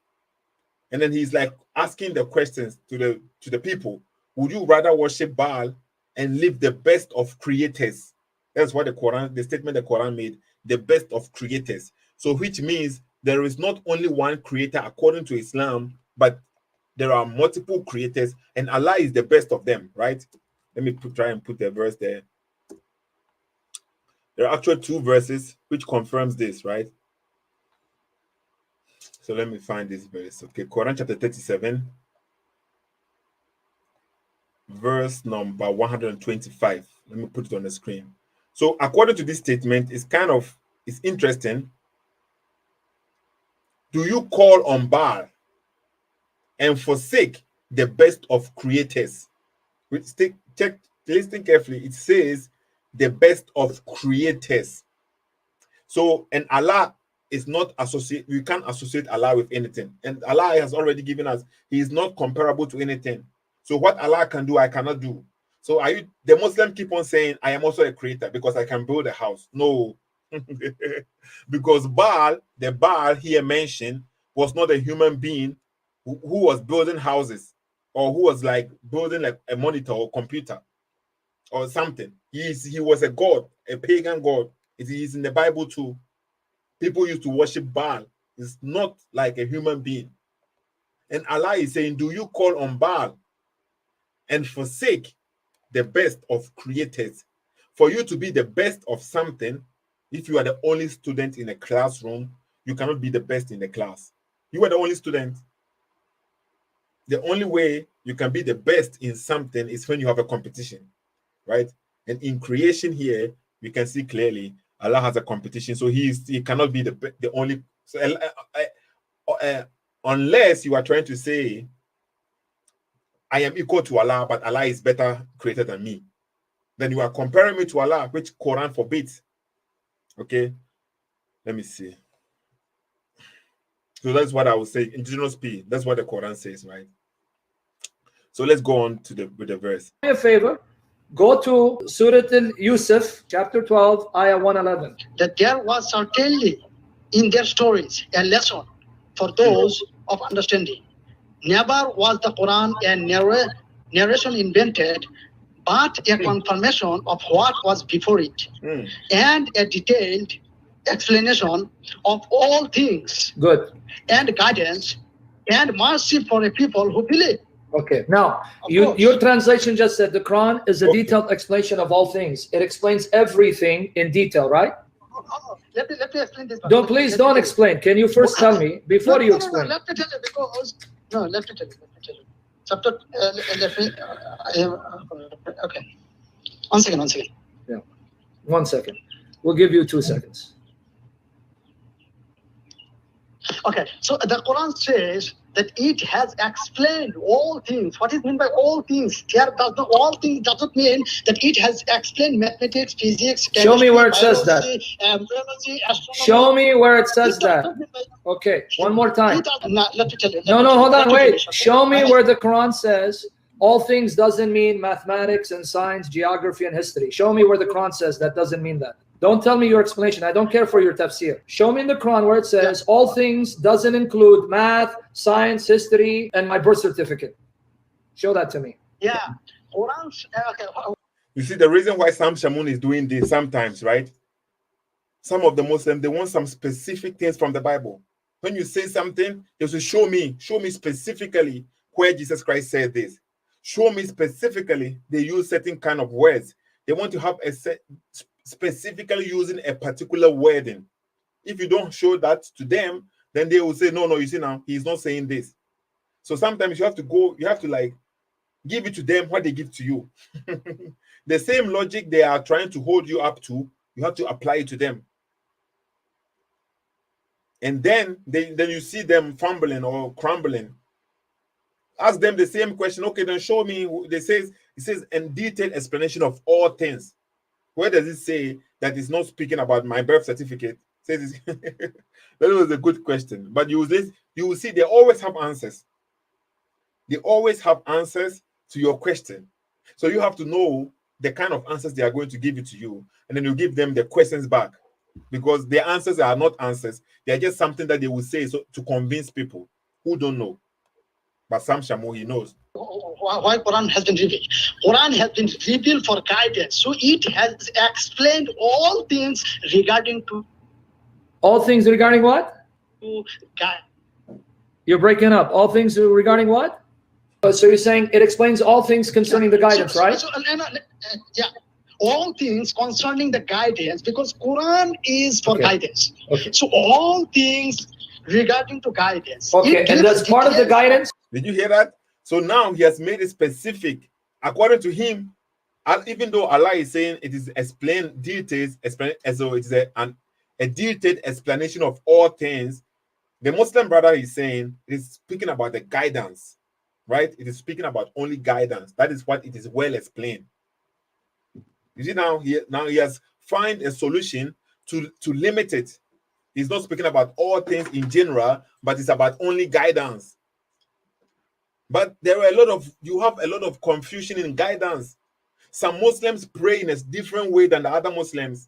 And then he's like asking the questions to the people, would you rather worship Baal and live the best of creators? That's what the statement the Quran made, the best of creators. So which means there is not only one creator according to Islam, but there are multiple creators, and Allah is the best of them, right? Let me try and put the verse there. There are actually two verses which confirms this, right? So let me find this verse. Okay, Quran chapter 37, verse number 125. Let me put it on the screen. So according to this statement, it's interesting. Do you call on Baal and forsake the best of creators? Listen carefully. It says the best of creators. So, and Allah is not associated. You can't associate Allah with anything. And Allah has already given us, He is not comparable to anything. So what Allah can do, I cannot do. So the Muslim keep on saying, I am also a creator because I can build a house. No. Because the Baal here mentioned was not a human being who was building houses, or who was like building like a monitor or computer or something. He was a god, a pagan god. It is in the Bible too. People used to worship Baal. It's not like a human being. And Allah is saying, do you call on Baal and forsake the best of creators? For you to be the best of something, if you are the only student in a classroom, you cannot be the best in the class. You are the only student. The only way you can be the best in something is when you have a competition, right? And in creation here, we can see clearly Allah has a competition, so he cannot be the only. So, unless you are trying to say, I am equal to Allah, but Allah is better created than me, then you are comparing me to Allah, which Quran forbids. Okay, let me see. So that's what I would say. Indigenous P. That's what the Quran says, right? So let's go on with the verse. Do me a favor. Go to Surah Al-Yusuf, chapter 12, ayah 111. That there was certainly in their stories a lesson for those of understanding. Never was the Quran a narration invented, but a confirmation of what was before it, and a detailed explanation of all things Good. and guidance and mercy for a people who believe. Okay. Now, Of your course. translation just said the Quran is a Okay. detailed explanation of all things. It explains everything in detail, right? Let me explain this. Don't please don't explain. Can you first tell me before you explain? Let me tell you because let me tell you. Chapter. Let me. Okay. One second. 1 second. We'll give you 2 seconds. Okay. So the Quran says that it has explained all things. What is meant by all things? Here does not all things doesn't mean that it has explained mathematics, physics, Show me where it says that. biology, biology, astronomy. Show me where it says It that. doesn't mean by- Okay, one more time. It doesn't- no, let me tell you. No, hold on, wait. Show me where. where the Quran says all things doesn't mean mathematics and science, geography and history. Show me where the Quran says that doesn't mean that. Don't tell me your explanation. I don't care for your tafsir. Show me in the Quran where it says all things doesn't include math, science, history, and my birth certificate. Show that to me. Yeah. Quran. Okay. You see, the reason why Sam Shamoun is doing this sometimes, right? Some of the Muslims, they want some specific things from the Bible. When you say something, they say, show me specifically where Jesus Christ said this. Show me specifically, they use certain kind of words. They want to have a specifically using a particular wording. If you don't show that to them, then they will say, no, you see now, he's not saying this. So sometimes you have to like give it to them what they give to you. The same logic they are trying to hold you up to, you have to apply it to them. And then you see them fumbling or crumbling. Ask them the same question. Okay, then show me. It says in detailed explanation of all things. Where does it say that it's not speaking about my birth certificate? It says that was a good question. But you will see they always have answers. They always have answers to your question. So you have to know the kind of answers they are going to give it to you, and then you give them the questions back, because the answers are not answers. They are just something that they will say so to convince people who don't know. But Sam Shamoun, he knows. Why Quran has been revealed? Quran has been revealed for guidance. So it has explained all things regarding to All things regarding what? guide. You're breaking up. All things regarding what? So you're saying it explains all things concerning the guidance, right? Yeah. All things concerning the guidance, because Quran is for Okay. guidance. Okay. So all things regarding to guidance. Okay, It and gives that's part of the details. guidance. Did you hear that? So now he has made it specific. According to him, even though Allah is saying it is explained details, as though it's a detailed explanation of all things, the Muslim brother is saying it is speaking about the guidance, right? It is speaking about only guidance. That is what it is well explained. You see, now he has found a solution to limit it. He's not speaking about all things in general, but it's about only guidance. But you have a lot of confusion in guidance. Some Muslims pray in a different way than the other Muslims.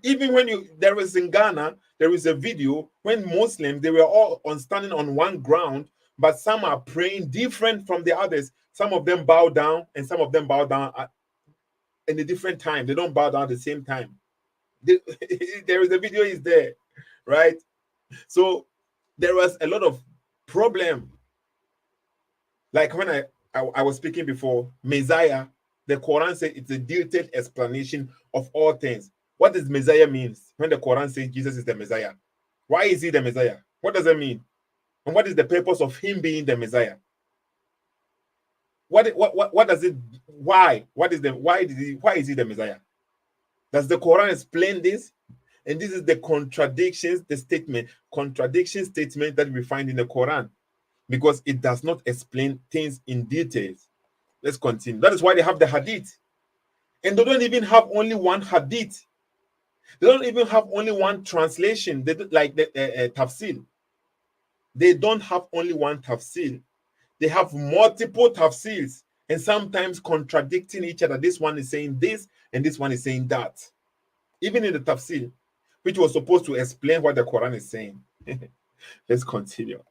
Even when there is in Ghana, there is a video when Muslims, they were all standing on one ground, but some are praying different from the others. Some of them bow down, and some of them bow down in a different time. They don't bow down at the same time. There is a video is there, right? So there was a lot of problem. Like when I was speaking before, Messiah, the Quran said it's a detailed explanation of all things. What does Messiah means when the Quran says Jesus is the Messiah? Why is he the Messiah? What does that mean? And what is the purpose of him being the Messiah? What does it? Why? Why is he the Messiah? Does the Quran explain this? And this is the contradiction statement that we find in the Quran, because it does not explain things in details. Let's continue. That is why they have the hadith. And they don't even have only one hadith. They don't even have only one translation. They don't, like the tafsir. They don't have only one tafsir. They have multiple tafsirs, and sometimes contradicting each other. This one is saying this, and this one is saying that. Even in the tafsir, which was supposed to explain what the Quran is saying. Let's continue.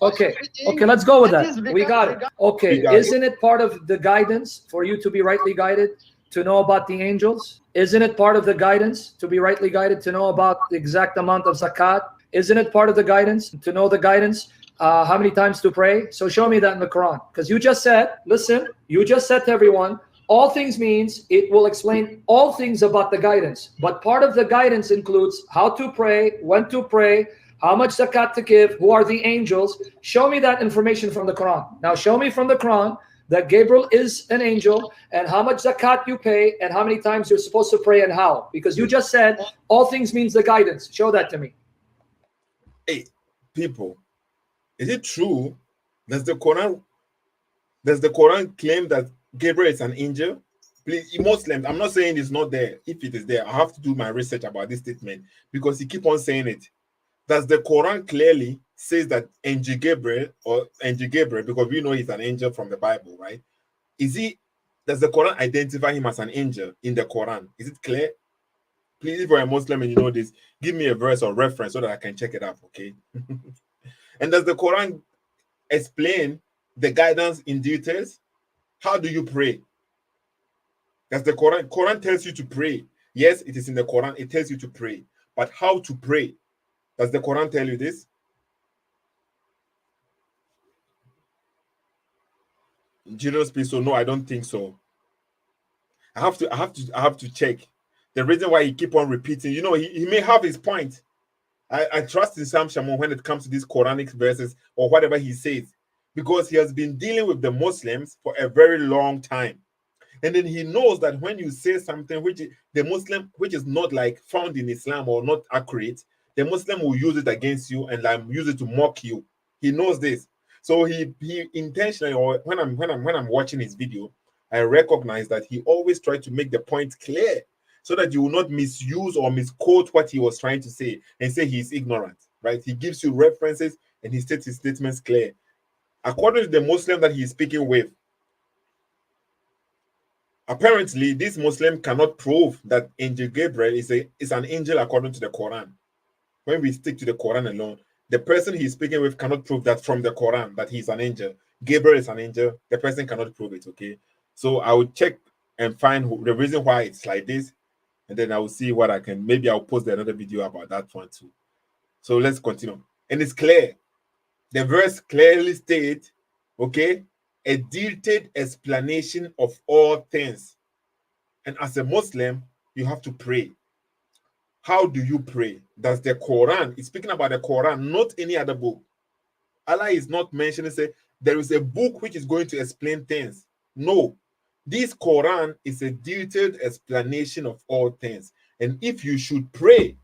Okay, let's go with That is that. We got it. Okay, We got it. isn't it part of the guidance for you to be rightly guided to know about the angels? Isn't it part of the guidance to be rightly guided, to know about the exact amount of zakat? Isn't it part of the guidance to know the guidance, how many times to pray? So show me that in the Quran. Because you just said, listen, you just said to everyone, all things means it will explain all things about the guidance. But part of the guidance includes how to pray, when to pray, how much zakat to give, who are the angels. Show me that information from the Quran. Now show me from the Quran that Gabriel is an angel, and how much zakat you pay, and how many times you're supposed to pray, and how. Because you just said all things means the guidance. Show that to me. Hey, people, is it true? Does the Quran claim that Gabriel is an angel? Please, Muslims, I'm not saying it's not there. If it is there, I have to do my research about this statement because he keep on saying it. Does the Quran clearly says that angel Gabriel, because we know he's an angel from the Bible, right? Does the Quran identify him as an angel in the Quran? Is it clear? Please, if you're a Muslim and you know this, give me a verse or reference so that I can check it up, okay? And does the Quran explain the guidance in details? How do you pray? Does the Quran tells you to pray? Yes, it is in the Quran. It tells you to pray. But how to pray? Does the Quran tell you this? General speak, so no, I don't think so. I have to check. The reason why he keep on repeating, he may have his point. I trust in Sam Shamoun when it comes to these Quranic verses or whatever he says, because he has been dealing with the Muslims for a very long time. And then he knows that when you say something which is not like found in Islam or not accurate, the Muslim will use it against you and use it to mock you. He knows this. So he intentionally, or when I'm watching his video, I recognize that he always tries to make the point clear so that you will not misuse or misquote what he was trying to say and say he's ignorant, right? He gives you references and he states his statements clear. According to the Muslim that he's speaking with, apparently this Muslim cannot prove that Angel Gabriel is an angel according to the Quran. When we stick to the Quran alone, the person he's speaking with cannot prove that from the Quran that he's an angel. Gabriel is an angel. The person cannot prove it, okay? So I will check and find the reason why it's like this, and then I will see what I can. Maybe I'll post another video about that one too. So let's continue. And it's clear. The verse clearly states, okay, a detailed explanation of all things. And as a Muslim, you have to pray. How do you pray? Does the Quran, it's speaking about the Quran, not any other book. Allah is not mentioning, say, there is a book which is going to explain things. No. This Quran is a detailed explanation of all things. And if you should pray,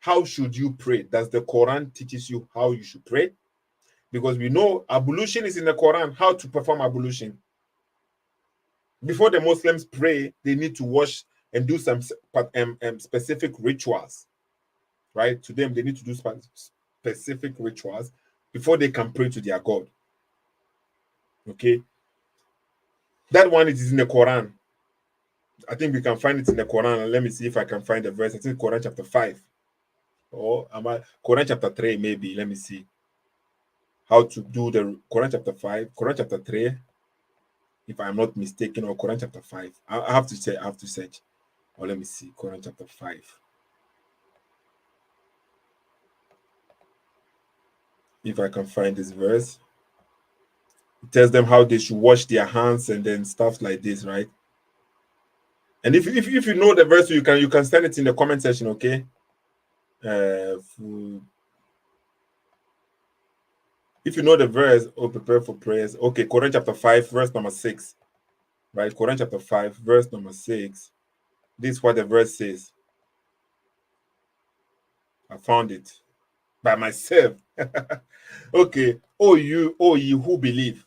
how should you pray? Does the Quran teaches you how you should pray? Because we know ablution is in the Quran, how to perform ablution. Before the Muslims pray, they need to wash and do some specific rituals, right? To them, they need to do specific rituals before they can pray to their God. Okay? That one is in the Quran. I think we can find it in the Quran. Let me see if I can find the verse. I think Quran chapter 5. Or Quran chapter 3, maybe. Let me see. How to do the Quran chapter 5, Quran chapter 3, if I'm not mistaken, or Quran chapter 5. I have to say, I have to search. Or let me see, Quran chapter 5. If I can find this verse. It tells them how they should wash their hands and then stuff like this, right? And if you know the verse, you can send it in the comment section, okay? If you know the verse, or prepare for prayers. Okay, Quran chapter 5, verse number 6. Right? Quran chapter 5, verse number 6. This is what the verse says. I found it by myself. Okay. Oh, you who believe.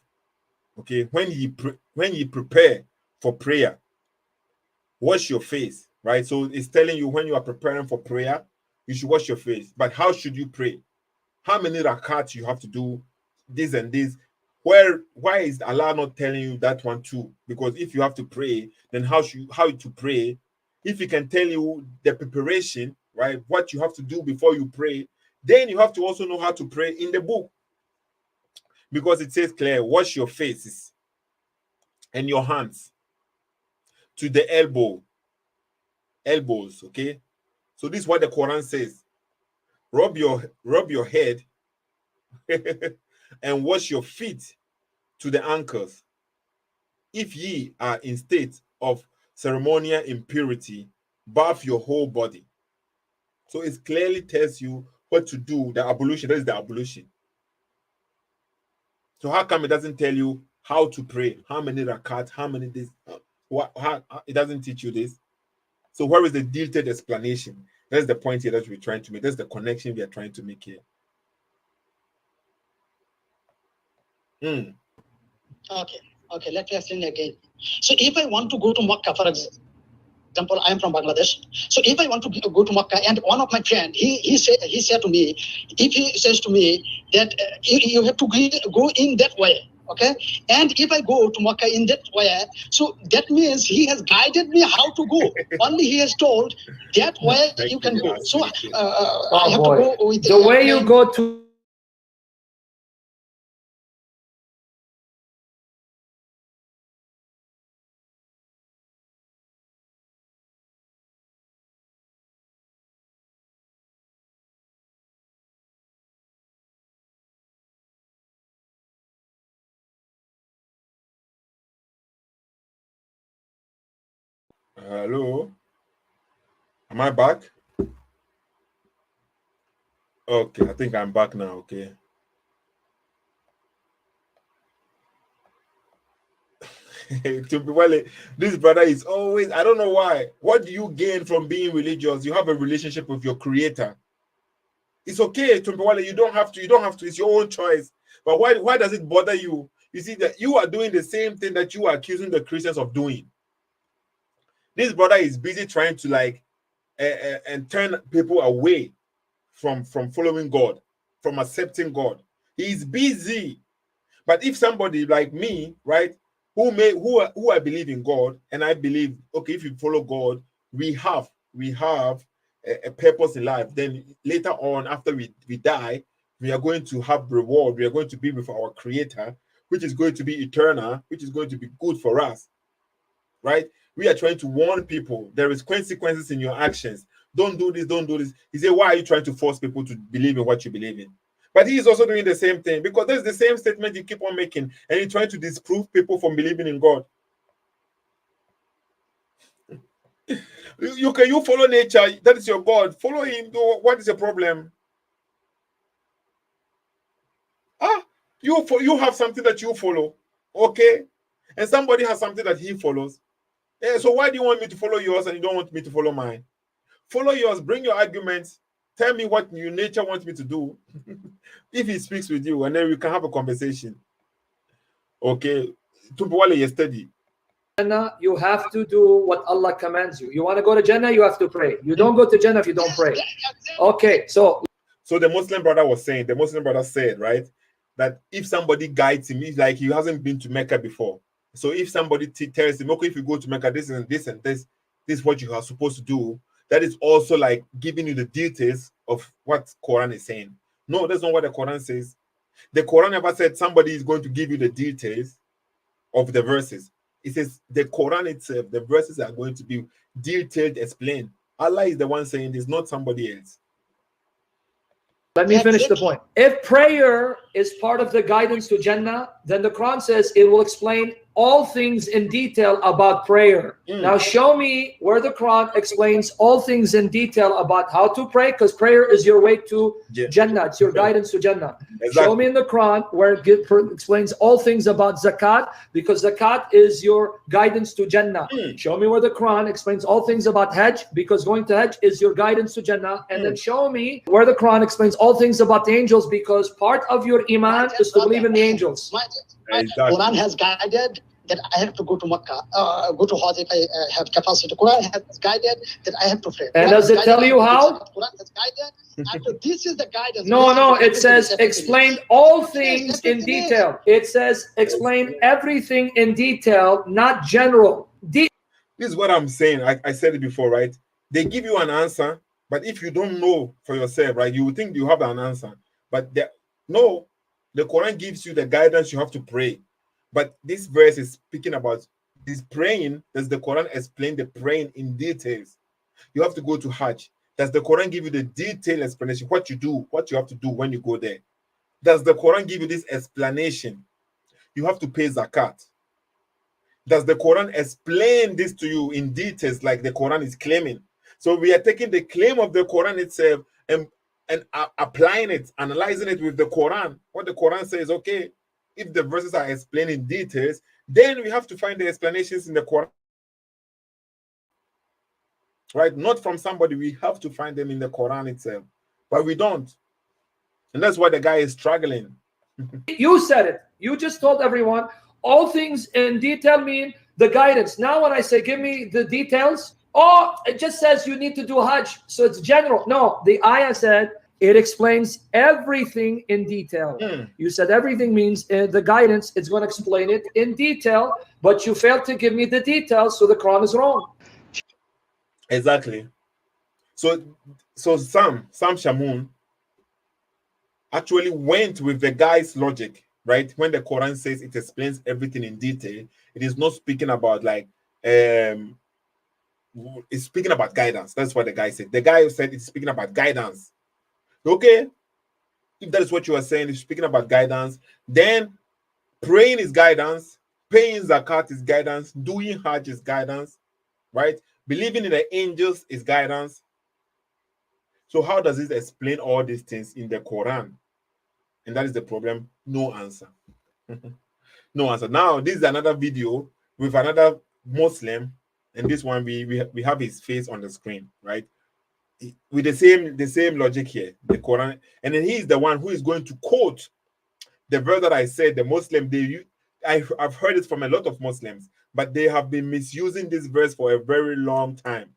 Okay, when you prepare for prayer, wash your face, right? So it's telling you when you are preparing for prayer, you should wash your face. But how should you pray? How many rakats you have to do? This and this. Why is Allah not telling you that one too? Because if you have to pray, then how to pray? If He can tell you the preparation, right? What you have to do before you pray, then you have to also know how to pray in the book. Because it says clear, wash your faces and your hands. to the elbows. Okay, so this is what the Quran says. Rub your head and wash your feet to the ankles, if ye are in state of ceremonial impurity, bath your whole body. So it clearly tells you what to do. The ablution, that is the ablution. So how come it doesn't tell you how to pray? How many rakat? How many this? It doesn't teach you this. So where is the detailed explanation? That's the point here that we're trying to make. That's the connection we are trying to make here. Okay, let me explain again. So if I want to go to Makkah, for example, I am from Bangladesh. So if I want to go to Makkah, and one of my friend, he said to me, if he says to me that you have to go in that way, okay? And if I go to Makkah in that way, so that means he has guided me how to go. Only he has told that way you can go. So I have to go with the way you go to. Hello, am I back? Okay, I think I'm back now. Okay. To be well, this brother is always, I don't know why. What do you gain from being religious? You have a relationship with your creator. It's okay, Tumpiwale, you don't have to, it's your own choice. But why does it bother you? You see that you are doing the same thing that you are accusing the Christians of doing. This brother is busy trying to like and turn people away from following God, from accepting God. He's busy. But if somebody like me, right, who I believe in God, and I believe, okay, if you follow God, we have a purpose in life. Then later on, after we die, we are going to have reward. We are going to be with our Creator, which is going to be eternal, which is going to be good for us, right? We are trying to warn people. There is consequences in your actions. Don't do this, don't do this. He said, why are you trying to force people to believe in what you believe in? But he is also doing the same thing, because there's the same statement you keep on making, and you're trying to disprove people from believing in God. You follow nature, that is your God. Follow him. What is the problem? You have something that you follow, okay? And somebody has something that he follows. So why do you want me to follow yours and you don't want me to follow mine? Follow yours, bring your arguments, tell me what your nature wants me to do. If he speaks with you, and then we can have a conversation. Okay. Tumpiwale, you study. Jannah, you have to do what Allah commands you. You want to go to Jannah, you have to pray. You don't go to Jannah if you don't pray. Okay, so the Muslim brother said, right, that if somebody guides him, he's like he hasn't been to Mecca before. So if somebody tells him, okay, if you go to Mecca, this and this and this is what you are supposed to do, that is also like giving you the details of what Quran is saying. No, that's not what the Quran says. The Quran never said somebody is going to give you the details of the verses. It says the Quran itself, the verses are going to be detailed, explained. Allah is the one saying this, not somebody else. let me finish the point. If prayer is part of the guidance to Jannah, then the Quran says it will explain all things in detail about prayer. Now show me where the Quran explains all things in detail about how to pray, because prayer is your way to Jannah. It's your guidance to Jannah. Exactly. Show me in the Quran where it explains all things about zakat, because zakat is your guidance to Jannah. Show me where the Quran explains all things about Hajj, because going to Hajj is your guidance to Jannah. And then show me where the Quran explains all things about the angels, because part of your iman is to believe in the angels. Exactly. Quran has guided that I have to go to Makkah, go to Hajj if I have capacity. Quran has guided that I have to pray. And does it tell you how? Quran has guided. After this is the guidance. No, it says explain all things in detail. It says explain everything in detail, not general. This is what I'm saying. I said it before, right? They give you an answer, but if you don't know for yourself, right, you would think you have an answer. But the Quran gives you the guidance you have to pray. But this verse is speaking about This praying, does the Quran explain the praying in details? You have to go to Hajj. Does the Quran give you the detailed explanation? What you do, what you have to do when you go there? Does the Quran give you this explanation? You have to pay zakat. Does the Quran explain this to you in details like the Quran is claiming? So we are taking the claim of the Quran itself and applying it, analyzing it with the Quran. What the Quran says, okay, if the verses are explained in details, then we have to find the explanations in the Quran. Right? Not from somebody. We have to find them in the Quran itself. But we don't. And that's why the guy is struggling. You said it. You just told everyone all things in detail mean the guidance. Now when I say give me the details, oh, it just says you need to do Hajj. So it's general. No, the ayah said it explains everything in detail. You said everything means the guidance. It's going to explain it in detail, but you failed to give me the details, so the Quran is wrong. Exactly. So Sam Shamoun actually went with the guy's logic, right? When the Quran says it explains everything in detail, it is not speaking about like it's speaking about guidance. That's what the guy said. The guy said it's speaking about guidance. Okay, if that is what you are saying, it's speaking about guidance, then praying is guidance, paying zakat is guidance, doing Hajj is guidance, right? Believing in the angels is guidance. So how does this explain all these things in the Quran? And that is the problem. No answer. No answer. Now, this is another video with another Muslim, and this one we have his face on the screen, right? With the same logic here, the Quran, and then he is the one who is going to quote the verse that I said. The Muslim, I've heard it from a lot of Muslims, but they have been misusing this verse for a very long time.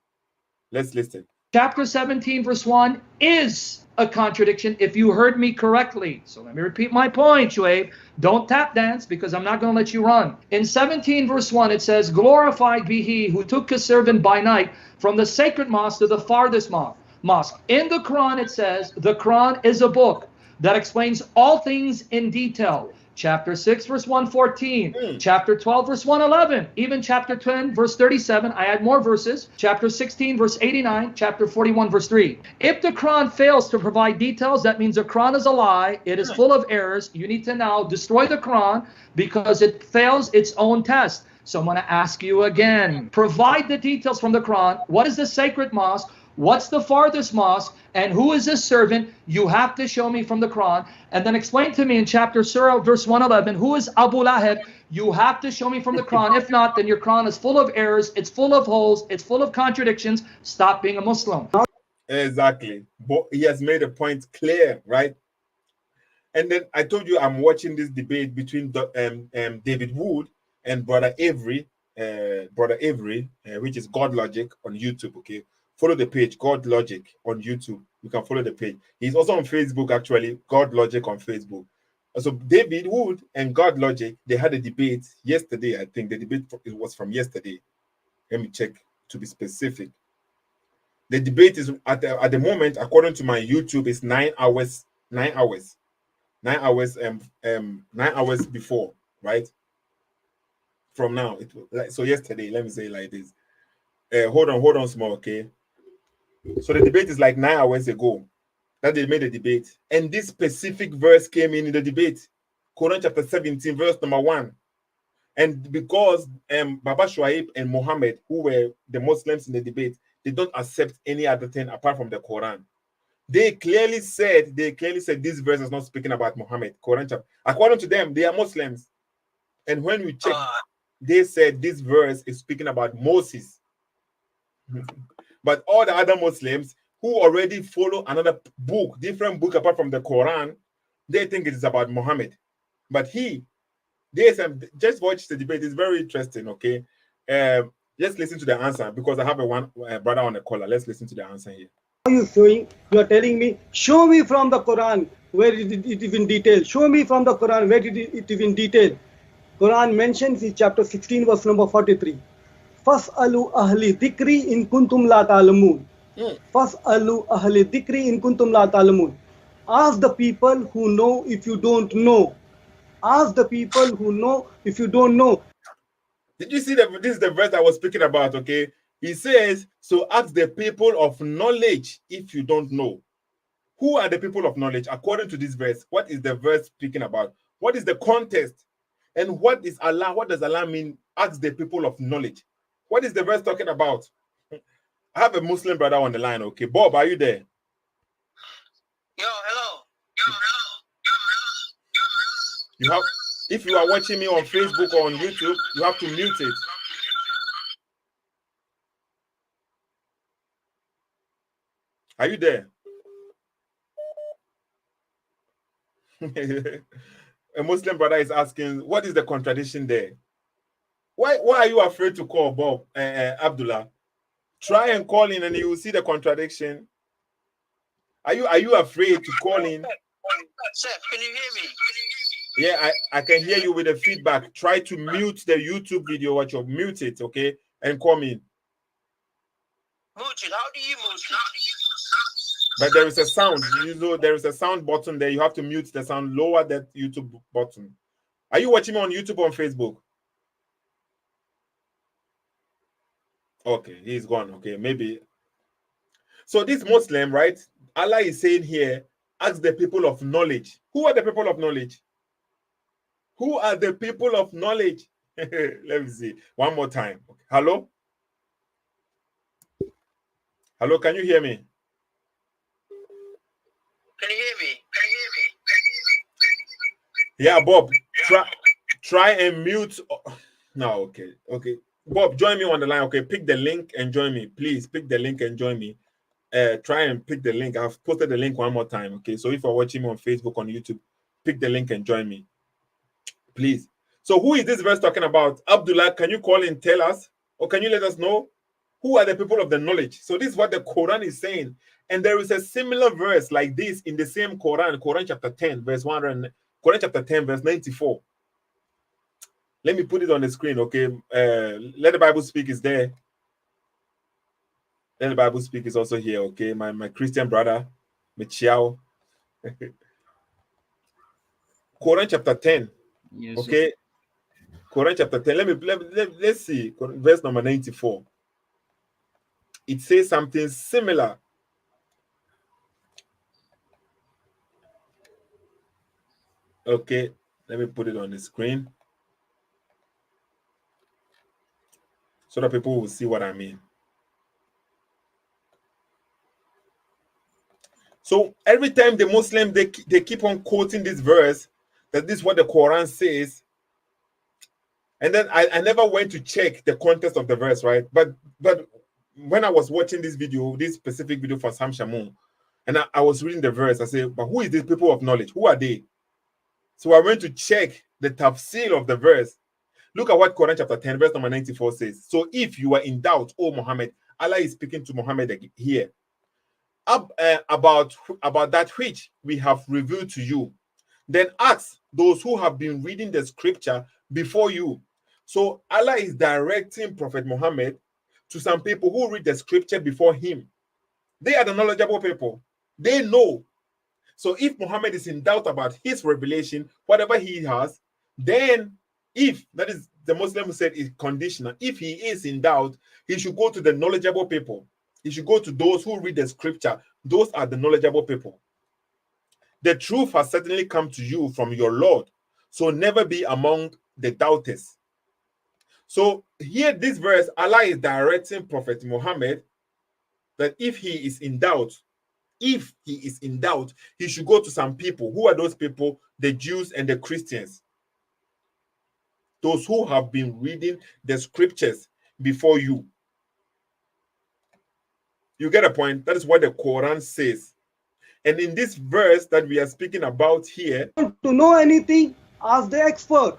Let's listen. Chapter 17, verse 1 is a contradiction if you heard me correctly. So let me repeat my point, Shuaib. Don't tap dance because I'm not going to let you run. In 17, verse 1, it says, glorified be he who took a servant by night from the sacred mosque to the farthest mosque. In the Quran, it says, the Quran is a book that explains all things in detail. Chapter 6, verse 114, chapter 12, verse 111, even chapter 10, verse 37, I add more verses, chapter 16, verse 89, chapter 41, verse 3. If the Quran fails to provide details, that means the Quran is a lie, it is full of errors. You need to now destroy the Quran because it fails its own test. So I'm going to ask you again, provide the details from the Quran. What is the sacred mosque? What's the farthest mosque? And who is this servant? You have to show me from the Quran. And then explain to me in chapter Surah, verse 111, who is Abu Lahab? You have to show me from the Quran. If not, then your Quran is full of errors. It's full of holes. It's full of contradictions. Stop being a Muslim. Exactly. But he has made a point clear, right? And then I told you I'm watching this debate between David Wood and Brother Avery, which is God Logic on YouTube, okay? Follow the page, God Logic on YouTube. You can follow the page. He's also on Facebook, actually, God Logic on Facebook. So David Wood and God Logic, they had a debate yesterday. I think the debate was from yesterday. Let me check to be specific. The debate is at the moment, according to my YouTube, is 9 hours. 9 hours. 9 hours. 9 hours before, right? From now, so yesterday. Let me say it like this. Hold on, small, okay. So the debate is like 9 hours ago that they made a debate, and this specific verse came in the debate, Quran chapter 17, verse number 1. And because Baba Shuaib and Muhammad, who were the Muslims in the debate, they don't accept any other thing apart from the Quran. They clearly said this verse is not speaking about Muhammad. Quran chapter, according to them, they are Muslims, and when we check, they said this verse is speaking about Moses. But all the other Muslims who already follow another book, different book apart from the Quran, they think it is about Muhammad. But just watch the debate. It's very interesting, okay? Let's listen to the answer because I have a brother on the caller. Let's listen to the answer here. You are telling me, show me from the Quran where it is in detail. Show me from the Quran where it is in detail. Quran mentions in chapter 16, verse number 43. Fas'alu ahli dhikri in kuntum la ta'lamun. Fas'alu ahli dhikri in kuntum la ta'lamun. Ask the people who know if you don't know. Ask the people who know if you don't know. Did you see that? This is the verse I was speaking about, okay? He says, so ask the people of knowledge if you don't know. Who are the people of knowledge? According to this verse, what is the verse speaking about? What is the context? And what is Allah? What does Allah mean? Ask the people of knowledge. What is the verse talking about? I have a Muslim brother on the line, okay? Bob, are you there? Yo, hello. You have, if you are watching me on Facebook or on YouTube, you have to mute it. Are you there? A Muslim brother is asking, what is the contradiction there? Why are you afraid to call Bob, Abdullah? Try and call in and you will see the contradiction. Are you afraid to call in? Sir, can you hear me? Yeah, I can hear you with the feedback. Try to mute the YouTube video, what you mute it, okay? And call me. Mute it. How do you mute it? But there is a sound. You know, there is a sound button there. You have to mute the sound. Lower that YouTube button. Are you watching me on YouTube or on Facebook? Okay, he's gone. Okay, maybe. So this Muslim, right? Allah is saying here, ask the people of knowledge. Who are the people of knowledge? Who are the people of knowledge? Let me see. One more time. Okay. Hello? Hello, can you hear me? Can you hear me? Yeah, Bob, try and mute. No, okay. Bob, join me on the line. Okay, pick the link and join me. Please pick the link and join me. Try and pick the link. I've posted the link one more time. Okay, so if you're watching me on Facebook, on YouTube, pick the link and join me. Please. So who is this verse talking about? Abdullah, can you call and tell us? Or can you let us know? Who are the people of the knowledge? So this is what the Quran is saying. And there is a similar verse like this in the same Quran, Quran chapter 10, verse 100, Quran chapter 10, verse 94. Let me put it on the screen, okay? Let the Bible speak is there. Let the Bible speak is also here, okay? My Christian brother, Michiao. Quran chapter 10, Yes, okay? Quran chapter 10. Let's see, verse number 94. It says something similar. Okay, let me put it on the screen so that people will see what I mean. So every time the Muslim they keep on quoting this verse, that this is what the Quran says, and then I never went to check the context of the verse, right? But when I was watching this video, this specific video for Sam Shamoun, and I was reading the verse, I said, but who is these people of knowledge? Who are they? So I went to check the tafsir of the verse. Look at what Quran chapter 10, verse number 94 says. So if you are in doubt, O Muhammad, Allah is speaking to Muhammad here about that which we have revealed to you. Then ask those who have been reading the scripture before you. So Allah is directing Prophet Muhammad to some people who read the scripture before him. They are the knowledgeable people. They know. So if Muhammad is in doubt about his revelation, whatever he has, then if, that is the Muslim who said is conditional, if he is in doubt, he should go to the knowledgeable people. He should go to those who read the scripture. Those are the knowledgeable people. The truth has certainly come to you from your Lord. So never be among the doubters. So here, this verse, Allah is directing Prophet Muhammad that if he is in doubt, he should go to some people. Who are those people? The Jews and the Christians. Those who have been reading the scriptures before you. You get a point? That is what the Quran says. And in this verse that we are speaking about here, To know anything, ask the expert.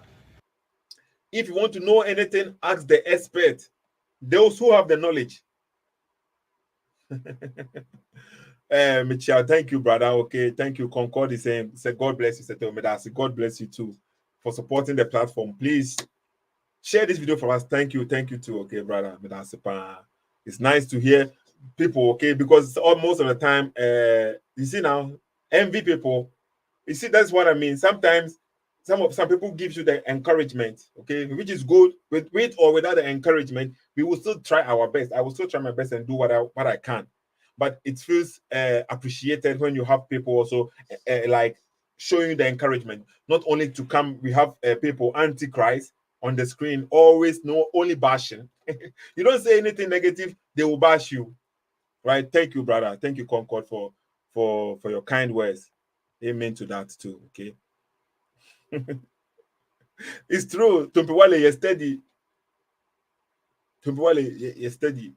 if you want to know anything, ask the expert. Those who have the knowledge. Michelle, thank you, brother. Okay, thank you. Concord is saying, God bless you, Seto Medasi. God bless you too for supporting the platform. Please share this video for us. Thank you too. Okay, brother Medasi. It's nice to hear people, okay, because most of the time, you see now, envy people. You see, that's what I mean. Sometimes some people gives you the encouragement, okay, which is good. With or without the encouragement, we will still try our best. I will still try my best and do what I can. But it feels appreciated when you have people also like showing you the encouragement, not only to come. We have people antichrist on the screen, always only bashing. You don't say anything negative, they will bash you, right? Thank you, brother. Thank you, Concord, for your kind words. Amen to that too. Okay. It's true. Tumpiwale, you're steady. Tumpiwale, you're steady.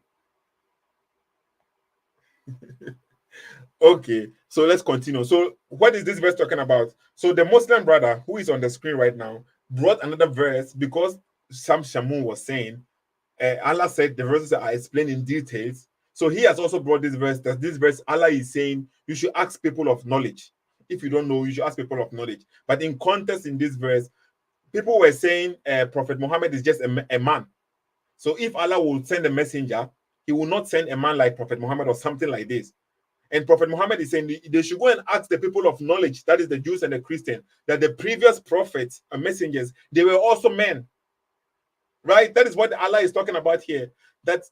Okay, so let's continue. So, what is this verse talking about? So, the Muslim brother who is on the screen right now brought another verse because Sam Shamoun was saying, Allah said the verses are explained in details. So, he has also brought this verse. That this verse, Allah is saying you should ask people of knowledge. If you don't know, you should ask people of knowledge. But in context, in this verse, people were saying Prophet Muhammad is just a man. So, if Allah will send a messenger, he will not send a man like Prophet Muhammad or something like this. And Prophet Muhammad is saying they should go and ask the people of knowledge, that is the Jews and the Christians, that the previous prophets and messengers, they were also men. Right? That is what Allah is talking about here. That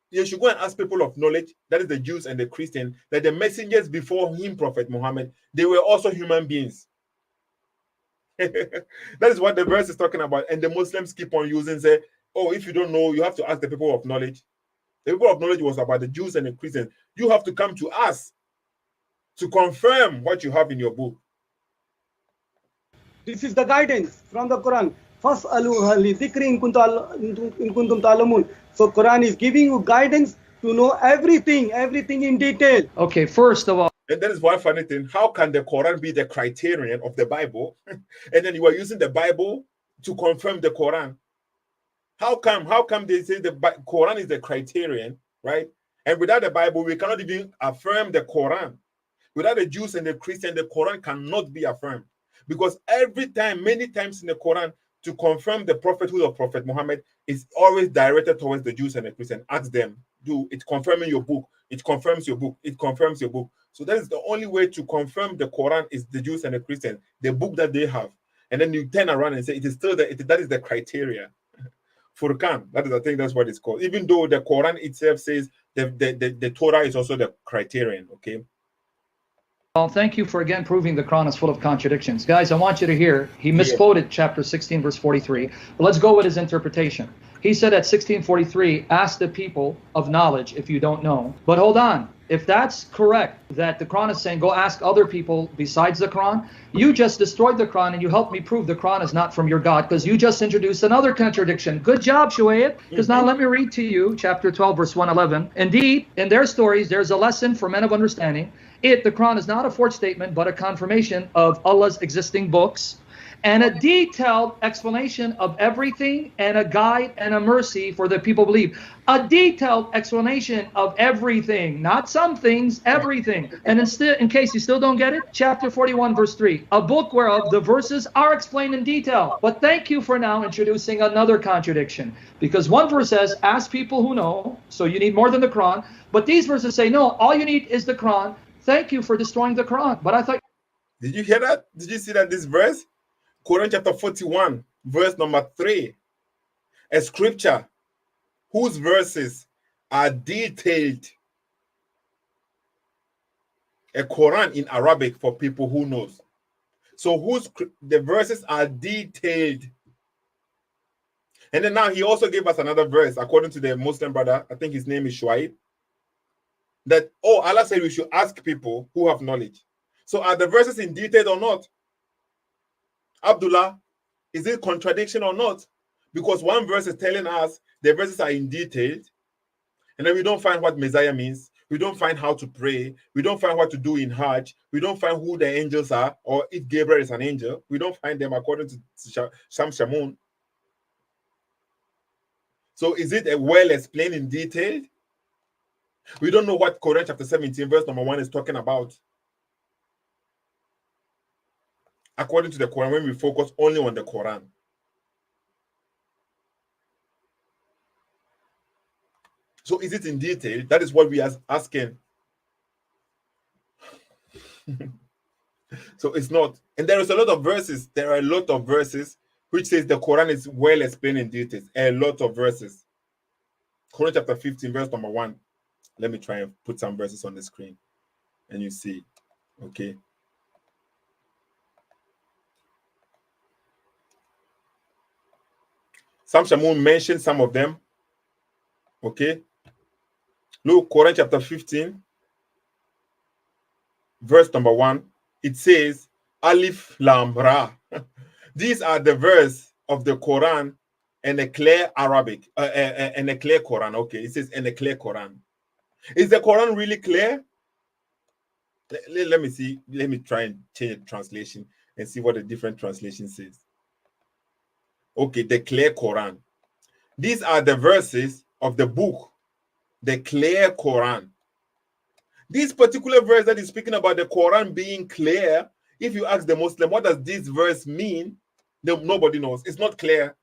you should go and ask people of knowledge, that is the Jews and the Christians, that the messengers before him, Prophet Muhammad, they were also human beings. That is what the verse is talking about. And the Muslims keep on using, say, oh, if you don't know, you have to ask the people of knowledge. The people of knowledge was about the Jews and the Christians. You have to come to us to confirm what you have in your book. This is the guidance from the Quran. So Quran is giving you guidance to know everything in detail. Okay, first of all, and that is one funny thing. How can the Quran be the criterion of the Bible? And then you are using the Bible to confirm the Quran. How come they say the Quran is the criterion, right? And without the Bible, we cannot even affirm the Quran. Without the Jews and the Christians, the Quran cannot be affirmed. Because every time, many times in the Quran, to confirm the prophethood of Prophet Muhammad is always directed towards the Jews and the Christians. Ask them, do it confirming your book. It confirms your book. It confirms your book. So that is the only way to confirm the Quran is the Jews and the Christians, the book that they have. And then you turn around and say, it is still that is the criteria. Furqan, that is, I think that's what it's called. Even though the Quran itself says the Torah is also the criterion, okay? well, thank you for again proving the Quran is full of contradictions. Guys, I want you to hear, he misquoted chapter 16, verse 43. But let's go with his interpretation. He said at 16:43, ask the people of knowledge if you don't know. But hold on. If that's correct, that the Quran is saying go ask other people besides the Quran, you just destroyed the Quran and you helped me prove the Quran is not from your God because you just introduced another contradiction. Good job, Shuaib. Because now let me read to you chapter 12, verse 111. Indeed, in their stories, there's a lesson for men of understanding. The Quran is not a forged statement, but a confirmation of Allah's existing books and a detailed explanation of everything and a guide and a mercy for the people believe. A detailed explanation of everything, not some things, everything. And instead, in case you still don't get it, chapter 41, verse 3, a book whereof the verses are explained in detail. But thank you for now introducing another contradiction. Because one verse says, ask people who know, so you need more than the Quran. But these verses say, no, all you need is the Quran. Thank you for destroying the Quran. But I thought... Did you hear that? Did you see that this verse? Quran chapter 41, verse number 3. A scripture whose verses are detailed. A Quran in Arabic for people who knows. So the verses are detailed. And then now he also gave us another verse, according to the Muslim brother, I think his name is Shuaib, that, oh, Allah said we should ask people who have knowledge. So are the verses in detail or not? Abdullah, is it contradiction or not? Because one verse is telling us the verses are in detail, and then we don't find what Messiah means. We don't find how to pray. We don't find what to do in Hajj. We don't find who the angels are, or if Gabriel is an angel. We don't find them according to Sam Shamoun. So is it a well explained in detail? We don't know what Quran chapter 17, verse number 1 is talking about. According to the Quran, when we focus only on the Quran. So is it in detail? That is what we are asking. So it's not. And there is a lot of verses. There are a lot of verses which says the Quran is well explained in details. A lot of verses. Quran chapter 15, verse number 1. Let me try and put some verses on the screen. And you see. Okay. Sam Shamoun mentioned some of them. Okay. Look, Quran chapter 15, verse number 1. It says, Alif Lam Ra. These are the verse of the Quran and a clear Arabic, and a clear Quran. Okay, it says, and a clear Quran. Is the Quran really clear? Let me see. Let me try and change the translation and see what the different translation says. Okay, the clear Quran. These are the verses of the book, the clear Quran. This particular verse that is speaking about the Quran being clear, if you ask the Muslim, what does this verse mean? Nobody knows. It's not clear.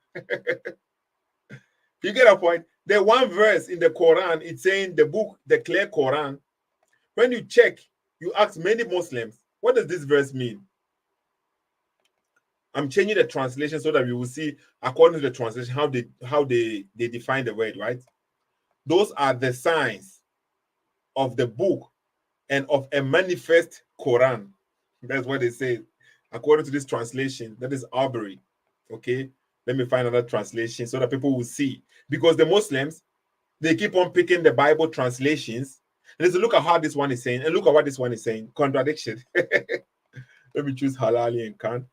You get a point? The one verse in the Quran, it's saying the book, the clear Quran. When you check, you ask many Muslims, what does this verse mean? I'm changing the translation so that we will see, according to the translation, how they define the word, right? Those are the signs of the book and of a manifest Quran. That's what they say. According to this translation, that is Arbery. Okay, let me find another translation so that people will see. Because the Muslims, they keep on picking the Bible translations. And let's look at how this one is saying, and look at what this one is saying. Contradiction. Let me choose Halali and Khan.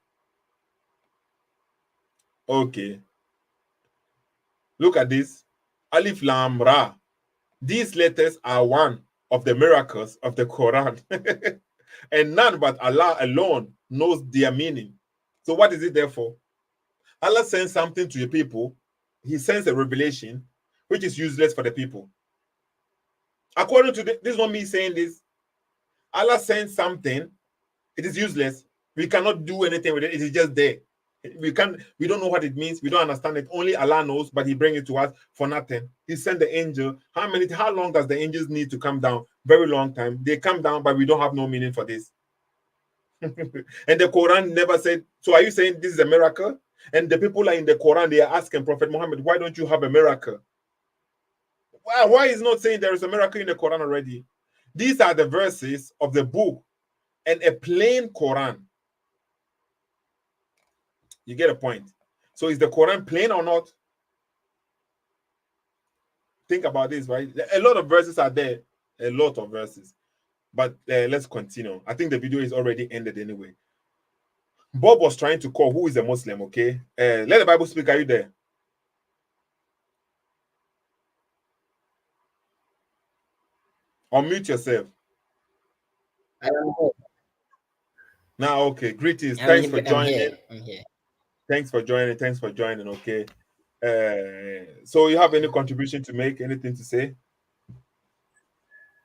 Okay. Look at this. Alif Lam Ra. These letters are one of the miracles of the Quran. And none but Allah alone knows their meaning. So what is it there for? Allah sends something to the people. He sends a revelation which is useless for the people. According to this is not me saying this. Allah sends something, it is useless. We cannot do anything with it. It is just there. We don't know what it means. We don't understand it. Only Allah knows, but He brings it to us for nothing. He sent the angel. How long does the angels need to come down? Very long time. They come down, but we don't have no meaning for this. And the Quran never said, so are you saying this is a miracle? And the people are in the Quran, they are asking Prophet Muhammad, why don't you have a miracle? Why is not saying there is a miracle in the Quran already? These are the verses of the book and a plain Quran. You get a point. So is the Quran plain or not? Think about this, right? A lot of verses are there. A lot of verses. But let's continue. I think the video is already ended anyway. Bob was trying to call who is a Muslim, okay? Let the Bible speak. Are you there? Unmute yourself. I am here. Now, okay. Greetings. I'm Thanks here. for joining. I'm here. Thanks for joining. Thanks for joining. Okay. So you have any contribution to make? Anything to say?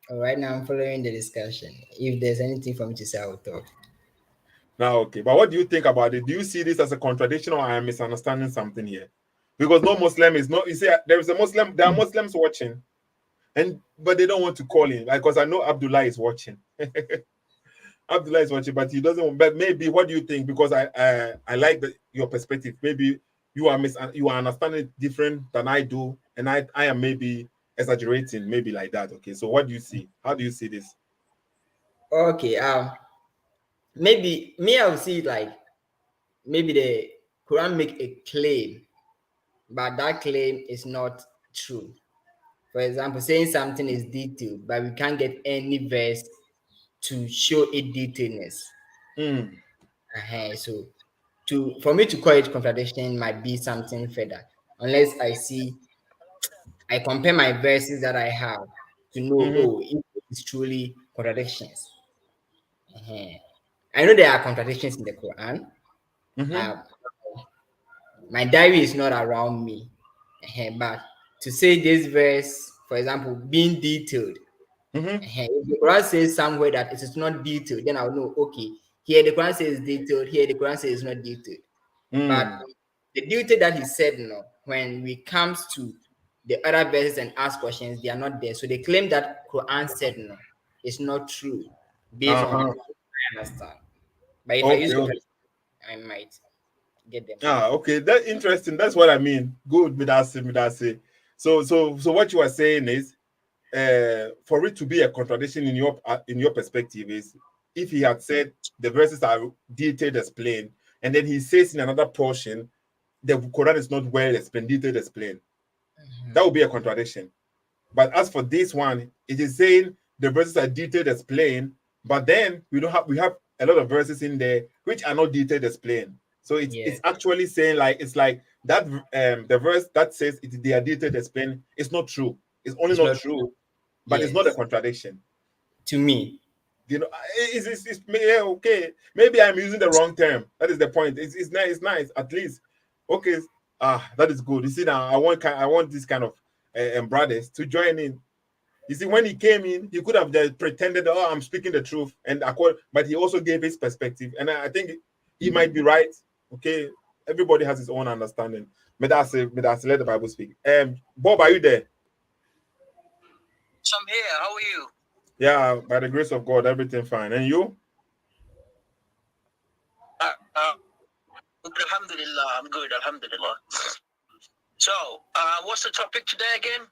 Right now, I'm following the discussion. If there's anything for me to say, I will talk. Now, okay. But what do you think about it? Do you see this as a contradiction, or I am misunderstanding something here? Because no Muslim is not. You see, there is a Muslim. There are Muslims watching, but they don't want to call in. Because I know Abdullah is watching. Abdullah is watching, but he doesn't. But maybe, what do you think? Because I like your perspective. Maybe you are understanding it different than I do, and I am maybe exaggerating, maybe like that. Okay, so what do you see? How do you see this? Okay. Maybe me, I will see it like maybe the Quran make a claim, but that claim is not true. For example, saying something is detailed, but we can't get any verse to show it detailedness. So for me to call it contradiction might be something further, unless I compare my verses that I have to know if it's truly contradictions. I know there are contradictions in the Quran. My diary is not around me, but to say this verse, for example, being detailed, if the Quran says somewhere that it is not detailed, then I'll know, okay, here the Quran says detailed, here the Quran says it's not detailed. But the detail that he said, when we comes to the other verses and ask questions, they are not there. So they claim that Quran said no, it's not true based on what I understand. But if I use Quran, I might get them. Okay, that's interesting. That's what I mean. Good, Midasi. So what you are saying is, for it to be a contradiction in your perspective is if he had said the verses are detailed explained, and then he says in another portion the Quran is not well explained, detailed explained. That would be a contradiction. But as for this one, it is saying the verses are detailed explained, but then we have a lot of verses in there which are not detailed explained. So it's actually saying it's like that the verse that says they are detailed explained, it's not true. It's only not true, but it's not a contradiction. To me. You know, okay. Maybe I'm using the wrong term. That is the point. It's nice. It's nice. At least, okay. That is good. You see now, I want this kind of brothers to join in. You see, when he came in, he could have just pretended, "Oh, I'm speaking the truth," but he also gave his perspective, and I think he might be right. Okay, everybody has his own understanding. But that's let the Bible speak. Bob, are you there? So I'm here. How are you? Yeah, by the grace of God, everything fine. And you? Alhamdulillah, I'm good. Alhamdulillah. So, what's the topic today again?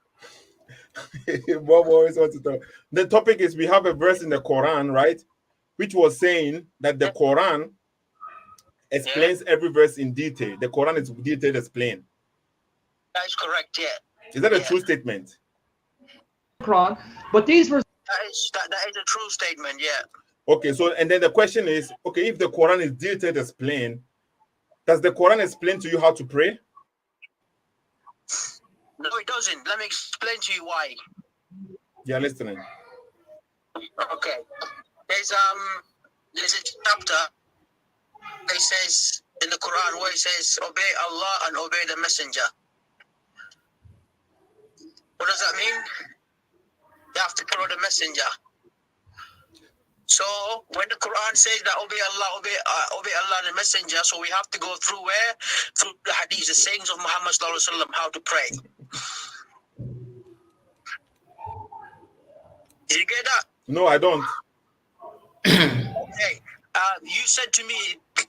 Bob always wants to talk. The topic is we have a verse in the Quran, right? Which was saying that the Quran explains every verse in detail. The Quran is detailed explained. That is correct, yeah. Is that a true statement? Quran, but these verses. That is a true statement, yeah. Okay, so and then the question is, okay, if the Quran is detailed explained, does the Quran explain to you how to pray? No, it doesn't. Let me explain to you why. Yeah, listening. Okay. There's a chapter that says in the Quran where it says obey Allah and obey the messenger. What does that mean? You have to follow the messenger. So when the Quran says that obey Allah, obey Allah and the messenger, so we have to go through where? Through the hadith, the sayings of Muhammad sallallahu alaihi wasallam, how to pray. Did you get that? No, I don't. Okay. You said to me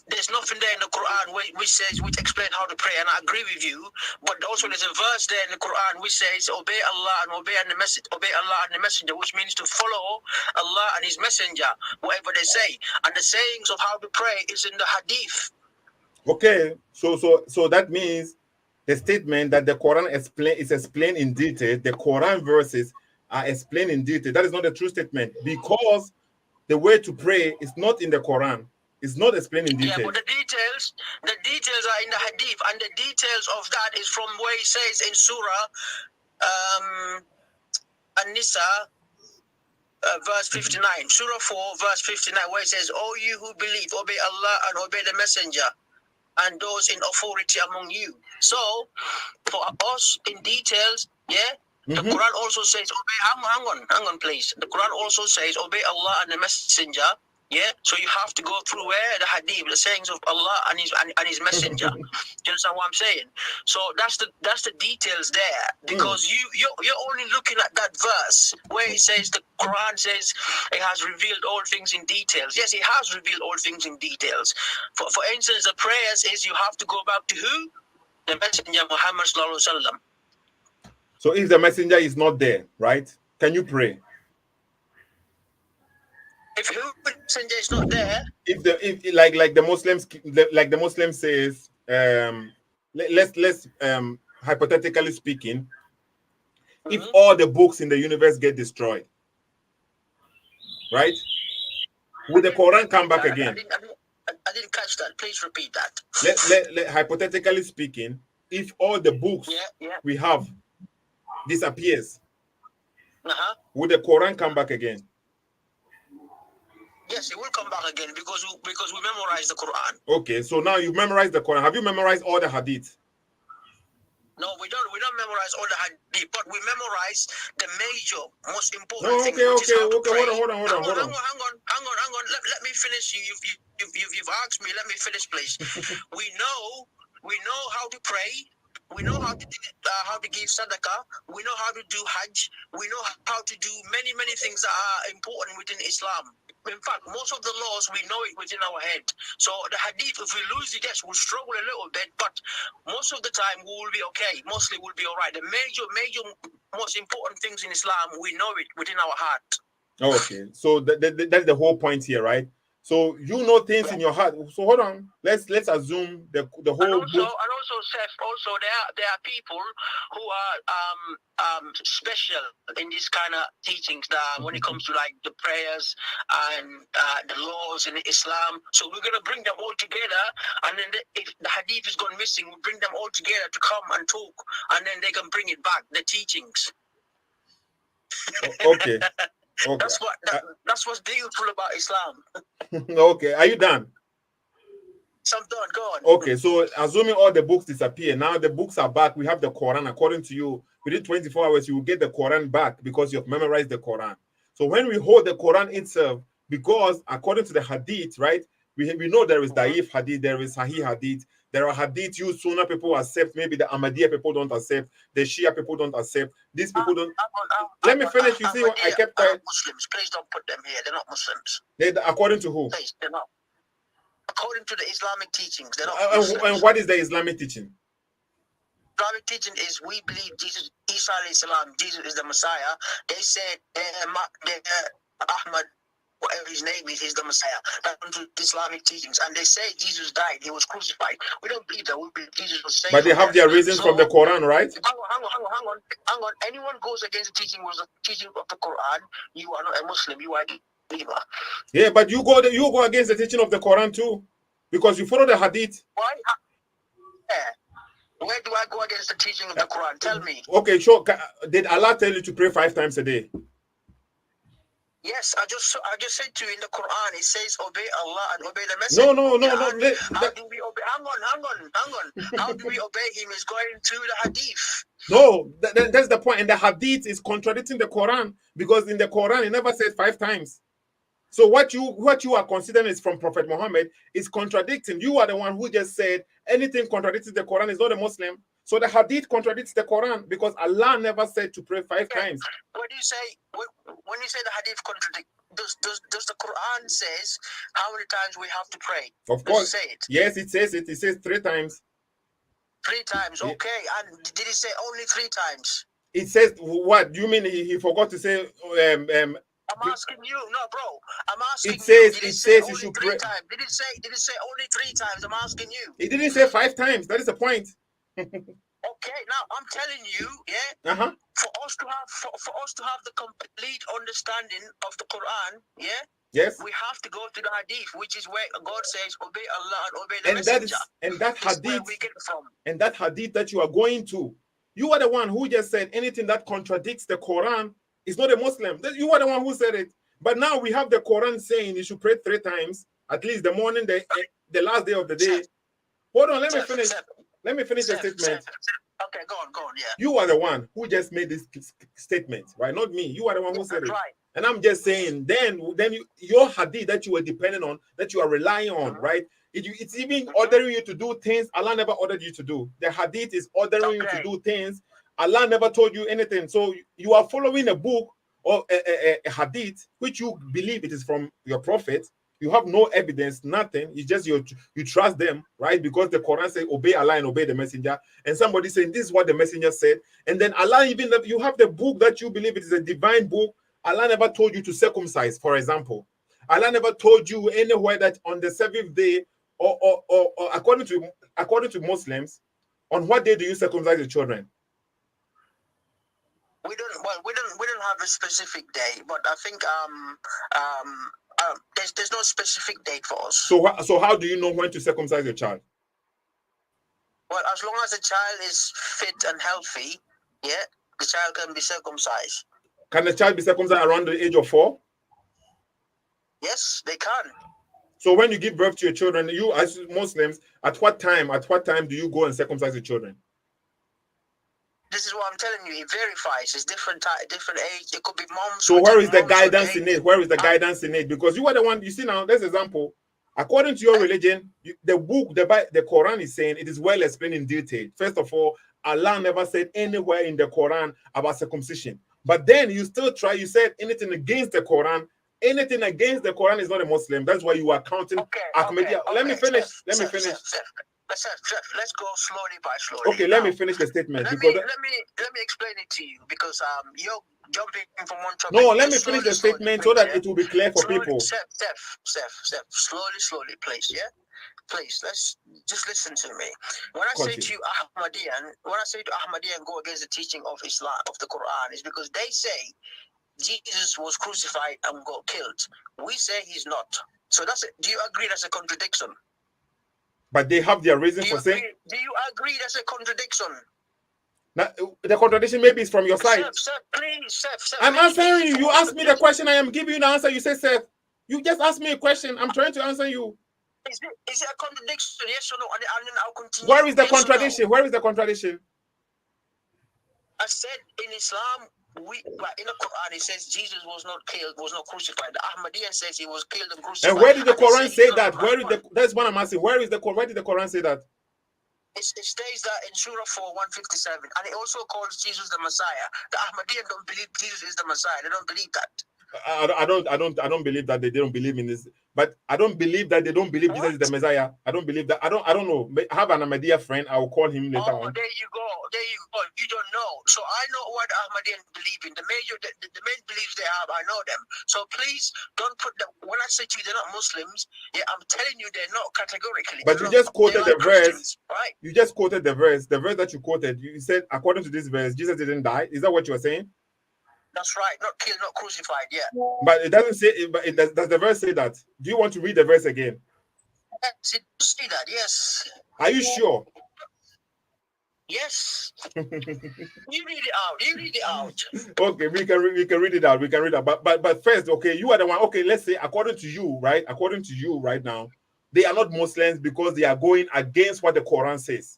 there's nothing there in the Quran which explain how to pray, and I agree with you. But also there's a verse there in the Quran which says obey Allah and obey Allah and the messenger, which means to follow Allah and His messenger, whatever they say. And the sayings of how to pray is in the hadith. Okay, so that means the statement that the Quran is explained in detail. The Quran verses are explained in detail. That is not a true statement, because the way to pray is not in the Quran. It's not explained in detail. Yeah, but the details are in the hadith, and the details of that is from where he says in Surah An-Nisa, verse 59, Surah 4, verse 59, where it says, "O you who believe, obey Allah and obey the messenger and those in authority among you." So, for us in details, the Quran also says, hang on, please. The Quran also says, obey Allah and the messenger. Yeah, so you have to go through where the hadith, the sayings of Allah and His messenger. Do you understand what I'm saying? So that's the details there, because you're only looking at that verse where it says the Quran says it has revealed all things in details. Yes, it has revealed all things in details. For instance, the prayers is you have to go back to who? The messenger Muhammad sallallahu alaihi wasallam. So if the messenger is not there, right? Can you pray? If the messenger is not there, if like the Muslims says, let's hypothetically speaking, if all the books in the universe get destroyed, right? Will the Quran come back again? I didn't catch that. Please repeat that. Let hypothetically speaking, if all the books we have disappears, will the Quran come back again? Yes, it will come back again because we memorize the Quran. Okay, so now you've memorized the Quran. Have you memorized all the hadith? No, we don't memorize all the hadith, but we memorize the major, most important thing. Okay. Hold on. Hang on. Let me finish. You've asked me. Let me finish, please. we know how to pray We know how to give sadaqah. We know how to do hajj. We know how to do many things that are important within Islam. In fact, most of the laws we know it within our head. So the hadith, if we lose it, yes, we'll struggle a little bit, but most of the time we will be okay. Mostly we'll be all right. The major, most important things in Islam, we know it within our heart. Okay, so that's the whole point here, right? So you know things in your heart. So hold on, let's assume the whole book. And also, Seth, there are people who are special in this kind of teachings. That when it comes to like the prayers and the laws in Islam, so we're gonna bring them all together, and then if the hadith is gone missing, we bring them all together to come and talk, and then they can bring it back, the teachings. Okay. Okay. That's what's beautiful about Islam. Okay, are you done? So I'm done. Go on. Okay, so assuming all the books disappear, now the books are back. We have the Quran. According to you, within 24 hours, you will get the Quran back because you have memorized the Quran. So when we hold the Quran itself, because according to the Hadith, right, we know there is Da'if Hadith, there is Sahih Hadith. There are hadith you Sunnah people accept, maybe the Ahmadiyya people don't accept, the Shia people don't accept, these people don't. Let me finish. You see what I kept quiet. Muslims, please don't put them here. They're not Muslims. According to who? Please, they're not. According to the Islamic teachings, they're not Muslims. And what is the Islamic teaching? Islamic teaching is we believe Jesus, Isa alayhi salam, Jesus is the Messiah. They said Ahmad, whatever his name is, he's the Messiah. That's the Islamic teachings. And they say Jesus died, he was crucified. We don't believe that. We believe Jesus was saved. But they have their reasons from the Quran, right? Hang on. Anyone goes against the teaching of the Quran, you are not a Muslim, you are a believer. Yeah, but you go against the teaching of the Quran too. Because you follow the hadith. Why? Yeah. Where do I go against the teaching of the Quran? Tell me. Okay, sure. Did Allah tell you to pray 5 times a day? Yes, I just said to you in the Quran, it says obey Allah and obey the Messenger. No. How do we obey? Hang on. How do we obey him is going through the hadith. No, that's the point. And the hadith is contradicting the Quran because in the Quran it never says 5 times. So what you are considering is from Prophet Muhammad is contradicting. You are the one who just said anything contradicting the Quran is not a Muslim. So the hadith contradicts the Quran because Allah never said to pray 5 times. When you say the hadith contradict, does the Quran says how many times we have to pray? Of course. Does it say it? Yes, it says it. It says 3 times. 3 times, okay. And did it say only 3 times? It says what? You mean he forgot to say? I'm asking you, no, bro. I'm asking it says, you. It says you should pray. Times? Did it say only 3 times? I'm asking you. It didn't say 5 times. That is the point. Okay, now I'm telling you, yeah. For us to have the complete understanding of the Quran, yeah. Yes. We have to go to the hadith, which is where God says, "Obey Allah and obey the Messenger." That hadith, where we get it from. And that hadith that you are going to, you are the one who just said anything that contradicts the Quran is not a Muslim. You are the one who said it. But now we have the Quran saying you should pray 3 times, at least the morning, the last day of the day. Hold on, let me finish. Let me finish the statement. Okay, go on, yeah. You are the one who just made this statement, right? Not me. You are the one who said it. Right. And I'm just saying, then your hadith that you were depending on, that you are relying on, right? It's even ordering you to do things Allah never ordered you to do. The hadith is ordering you to do things Allah never told you anything. So you are following a book or a hadith which you believe it is from your prophet. You have no evidence, nothing. It's just you trust them, right? Because the Quran says obey Allah and obey the messenger. And somebody saying this is what the messenger said. And then Allah, even you have the book that you believe it is a divine book. Allah never told you to circumcise, for example. Allah never told you anywhere that on the 7th day, or according to Muslims, on what day do you circumcise your children? We don't have a specific day, but I think there's no specific date for us. So how do you know when to circumcise your child? Well, as long as the child is fit and healthy, yeah, the child can be circumcised. Can the child be circumcised around the age of 4? Yes, they can. So when you give birth to your children, you as Muslims, at what time do you go and circumcise your children? This is what I'm telling you. It verifies. It's different age. It could be moms. So where is the guidance in it? Where is the guidance in it? Because you are the one. You see now. This example, According to your religion, the book, the Quran is saying it is well explained in detail. First of all, Allah never said anywhere in the Quran about circumcision. But then you still try, you said anything against the Quran. Anything against the Quran is not a Muslim. That's why you are counting Ahmadiyya. Let me finish. Let me finish. Let's go slowly by slowly. Okay, let me finish the statement. Let me explain it to you because you're jumping from one topic. No, let me finish the statement so that it will be clear for people. Steph, slowly, please, yeah? Please, let's just listen to me. When I say to you Ahmadiyya and go against the teaching of Islam, of the Quran, is because they say Jesus was crucified and got killed. We say he's not. So that's it. Do you agree that's a contradiction? But they have their reason for saying. Do you agree that's a contradiction? Now, the contradiction maybe is from your side. Seth, please. I'm answering you. You asked me the question. I am giving you the answer. You say, Seth. You just asked me a question. I'm trying to answer you. Is it a contradiction? Yes or no? And then I'll continue. Where is the contradiction? No? Where is the contradiction? I said in Islam, in the Quran, it says Jesus was not killed, was not crucified. The Ahmadiyya says he was killed and crucified. And where did the Quran say that? That's what I'm asking. Where did the Quran say that? It states that in Surah 4, 157, and it also calls Jesus the Messiah. The Ahmadiyya don't believe Jesus is the Messiah. They don't believe that. I don't believe that they don't believe in this, but I don't believe that they don't believe Jesus is the Messiah. I don't believe that. I don't know. I have an Ahmadiyya friend. I will call him later on. There you go. You don't know. So I know what Ahmadiyya believe in. The main beliefs they have, I know them. So please don't put them. When I say to you they're not Muslims, I'm telling you they're not categorically. But you just quoted the verse, right? You just quoted the verse. The verse that you quoted, you said according to this verse, Jesus didn't die. Is that what you were saying? That's right, not killed, not crucified, yeah. But it doesn't say, does the verse say that? Do you want to read the verse again? Yes, it does say that, yes. Are you sure? Yes. You read it out. Okay, we can read it out. But first, okay, you are the one. Okay, let's say according to you right now, they are not Muslims because they are going against what the Quran says.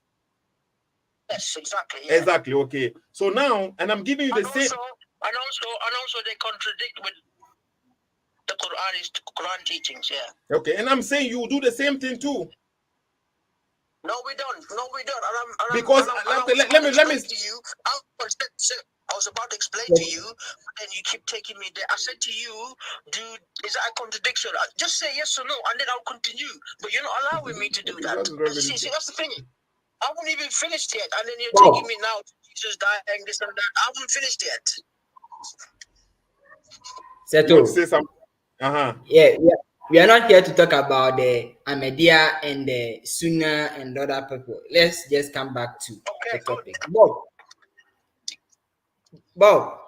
Yes, exactly. Yeah. Exactly, okay. So now, and I'm giving you the same. And also they contradict with the Quran teachings, yeah. Okay, and I'm saying you do the same thing too. No, we don't. Because let me. To you, I was about to explain to you, and you keep taking me there. I said to you, dude, is that a contradiction? Just say yes or no, and then I'll continue. But you're not allowing me to do that. See, that's the thing. I haven't even finished yet, and then you're taking me now to Jesus dying, this and that. I haven't finished yet. Settle. Say something. Yeah. We are not here to talk about the Ahmadiyya and the Sunnah and other people. Let's just come back to the topic. Bob.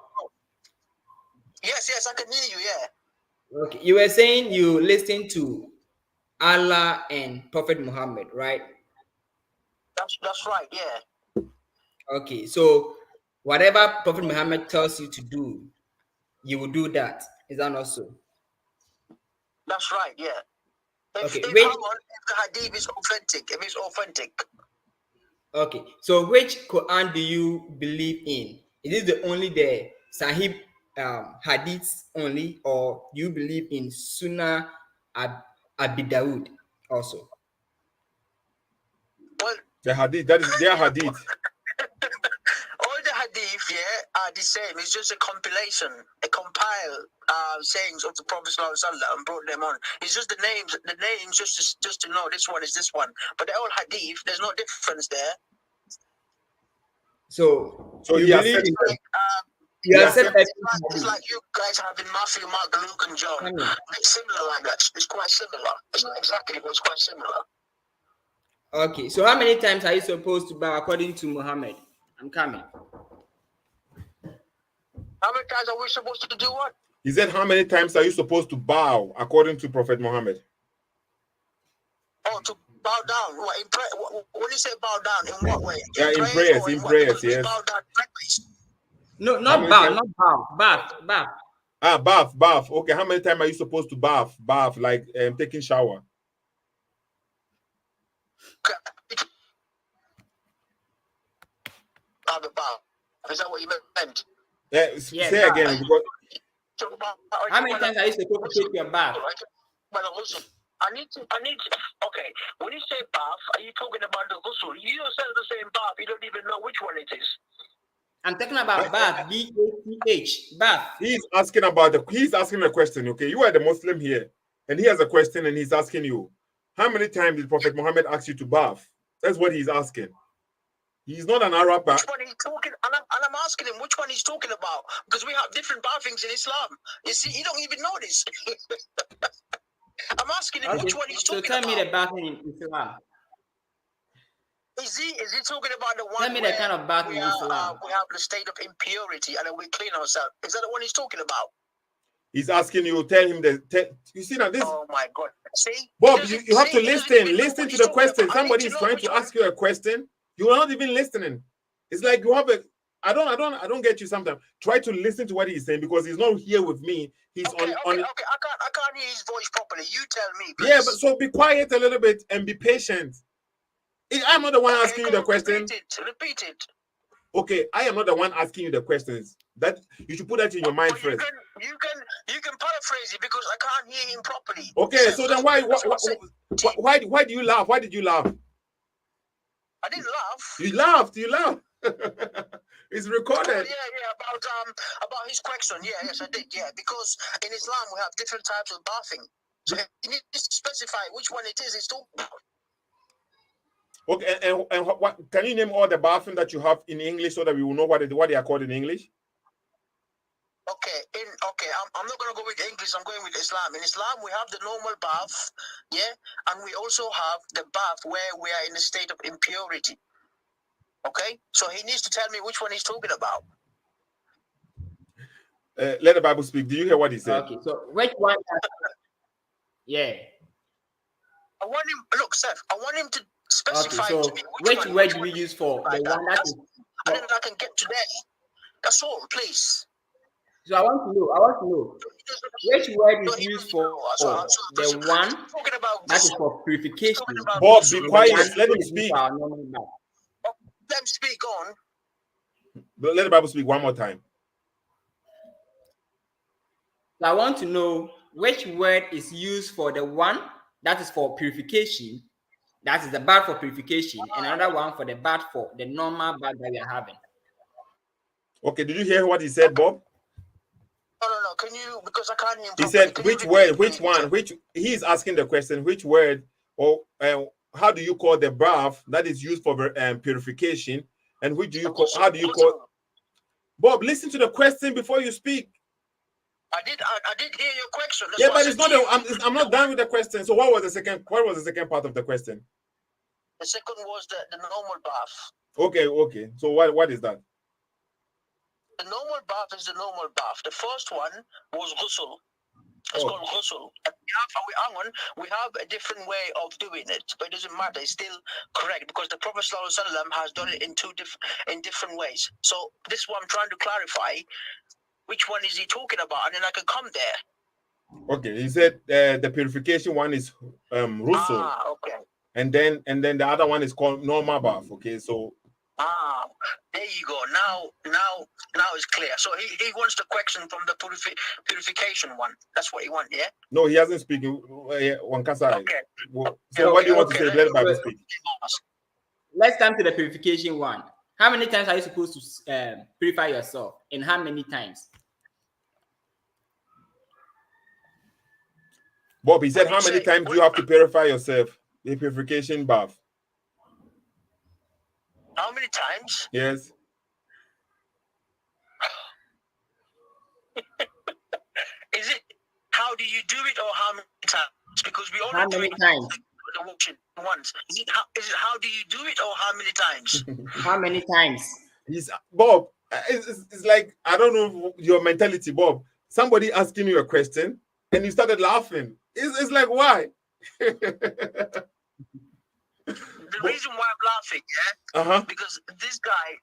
Yes, I can hear you, yeah. Okay, you were saying you listened to Allah and Prophet Muhammad, right? That's right, yeah. Okay, so whatever Prophet Muhammad tells you to do, you will do that. Is that not so? That's right, yeah. If the hadith is authentic, if it's authentic. Okay, so which Quran do you believe in? Is it only the Sahih hadiths only, or do you believe in Sunnah Abi Dawud also? Well, the hadith, that is their hadith. All the hadith, are the same. It's just a compilation, a compile sayings of the Prophet ﷺ and brought them on. It's just the names just to know this one is this one. But the old hadith, there's no difference there. So you believe in it's like you guys having Matthew, Mark, Luke, and John. It's similar like that. It's quite similar. It's not exactly, but it's quite similar. Okay, so how many times are you supposed to bow according to Muhammad? I'm coming. How many times are we supposed to do what? He said, how many times are you supposed to bow according to Prophet Muhammad? Oh, to bow down. What, when you say bow down, in what way? In prayers, yes. Bow down practice. No, not bow, bath. Bath. Okay, how many times are you supposed to bath? Bath, like taking shower. Is that what you meant? Say again. Because... How many times are you supposed to take your bath? I need to. Okay, when you say bath, are you talking about the ghusl? You yourself the same bath. You don't even know which one it is. I'm talking about bath, B-A-T-H, bath. He's asking about he's asking a question. Okay, you are the Muslim here, and he has a question, and he's asking you, how many times did Prophet Muhammad ask you to bath? That's what he's asking. He's not an Arab. Which one he's talking? And I'm asking him which one he's talking about, because we have different bathings in Islam. You see, you don't even know this. I'm asking him which one he's talking about. So tell me the bathing in Islam. Is he talking about the one? Tell me the kind of bath in Islam. We have the state of impurity and then we clean ourselves. Is that the one he's talking about? He's asking you, tell him you see now this. Oh my God! See, Bob, you have to listen to the question. Somebody is trying to ask you a question. You are not even listening. It's like you have a. I don't get you sometimes. Try to listen to what he's saying, because he's not here with me. He's on. Okay. I can't hear his voice properly. You tell me, please. Yeah, but so be quiet a little bit and be patient. I'm not the one asking you the question. Repeat it. Okay, I am not the one asking you the questions. That you should put that in your mind first. You can paraphrase it, because I can't hear him properly. Okay, so then why do you laugh? Why did you laugh? I didn't laugh. You laughed. You laughed. It's recorded. Oh, yeah, about his question. Yeah, yes, I did. Yeah, because in Islam we have different types of bathing. So you need to specify which one it is he's talking about. Okay, and what can you name all the bathroom that you have in English, so that we will know what they are called in English? Okay, I'm not gonna go with English. I'm going with Islam. In Islam, we have the normal bath, yeah, and we also have the bath where we are in a state of impurity. Okay, so he needs to tell me which one he's talking about. Let the Bible speak. Do you hear what he said? Okay, so which one? Yeah. I want him. Look, Seth. I want him to specify to me which word do we use for the one that is. And then I can get to that. That's all, please. So I want to know which word is used for the one that is for purification. Bob, be quiet. Let him speak. Let him speak on. But let the Bible speak one more time. So I want to know which word is used for the one that is for purification. That is the bath for purification, and another one for the bath for the normal bath that we are having. Okay, did you hear what he said, Bob? No. Can you, because I can't hear him. He said which word, which one, which he's asking the question, which word, or how do you call the bath that is used for purification, and which do you call? How do you call? Bob, listen to the question before you speak. I did hear your question. Yeah, but it's not. I'm not done with the question. So what was the second? What was the second part of the question? The second was the normal bath. Okay. So what is that? The normal bath is the normal bath. The first one was ghusl. It's called ghusl. And we have a different way of doing it, but it doesn't matter. It's still correct, because the Prophet ﷺ has done it in different ways. So this is what I'm trying to clarify. Which one is he talking about? And then I can come there. Okay, he said the purification one is ghusl. Okay. And then the other one is called normal bath. Okay, so. There you go. Now it's clear. So he wants the question from the purification one. That's what he wants, yeah? No, he hasn't spoken. Okay. So what do you want to say? Let the Bible speak. Let's come to the purification one. How many times are you supposed to purify yourself? And how many times? Bob, he said, how many times do you have to purify yourself? The purification bath. How many times? Yes. Is it how do you do it, or how many times? Because we only how many times? The watching once. Is it how do you do it, or how many times? How many times? Bob, it's like, I don't know your mentality, Bob. Somebody asking you a question and you started laughing. It's like, why? The reason why I'm laughing, yeah, because this guy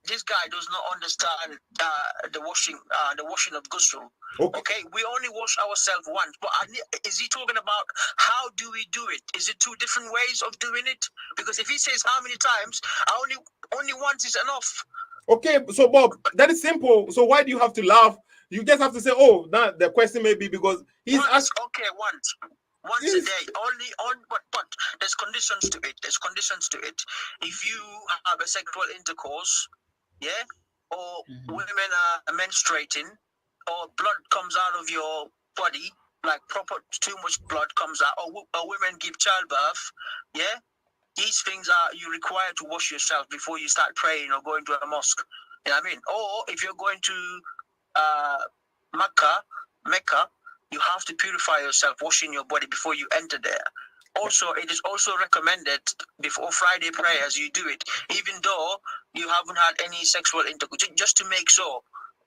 does not understand the washing of ghusl. Okay, we only wash ourselves once, but is he talking about how do we do it? Is it two different ways of doing it? Because if he says how many times, only once is enough. Okay, so Bob, that is simple. So why do you have to laugh? You just have to say, oh, the question may be because he's asking. Okay, once. Once a day, only on, but there's conditions to it. There's conditions to it. If you have a sexual intercourse, yeah, or women are menstruating, or blood comes out of your body, like proper too much blood comes out, or women give childbirth, yeah, these things are you require to wash yourself before you start praying or going to a mosque. You know what I mean? Or if you're going to Mecca, you have to purify yourself, washing your body before you enter there. Also, it is also recommended before Friday prayers you do it, even though you haven't had any sexual intercourse, just to make sure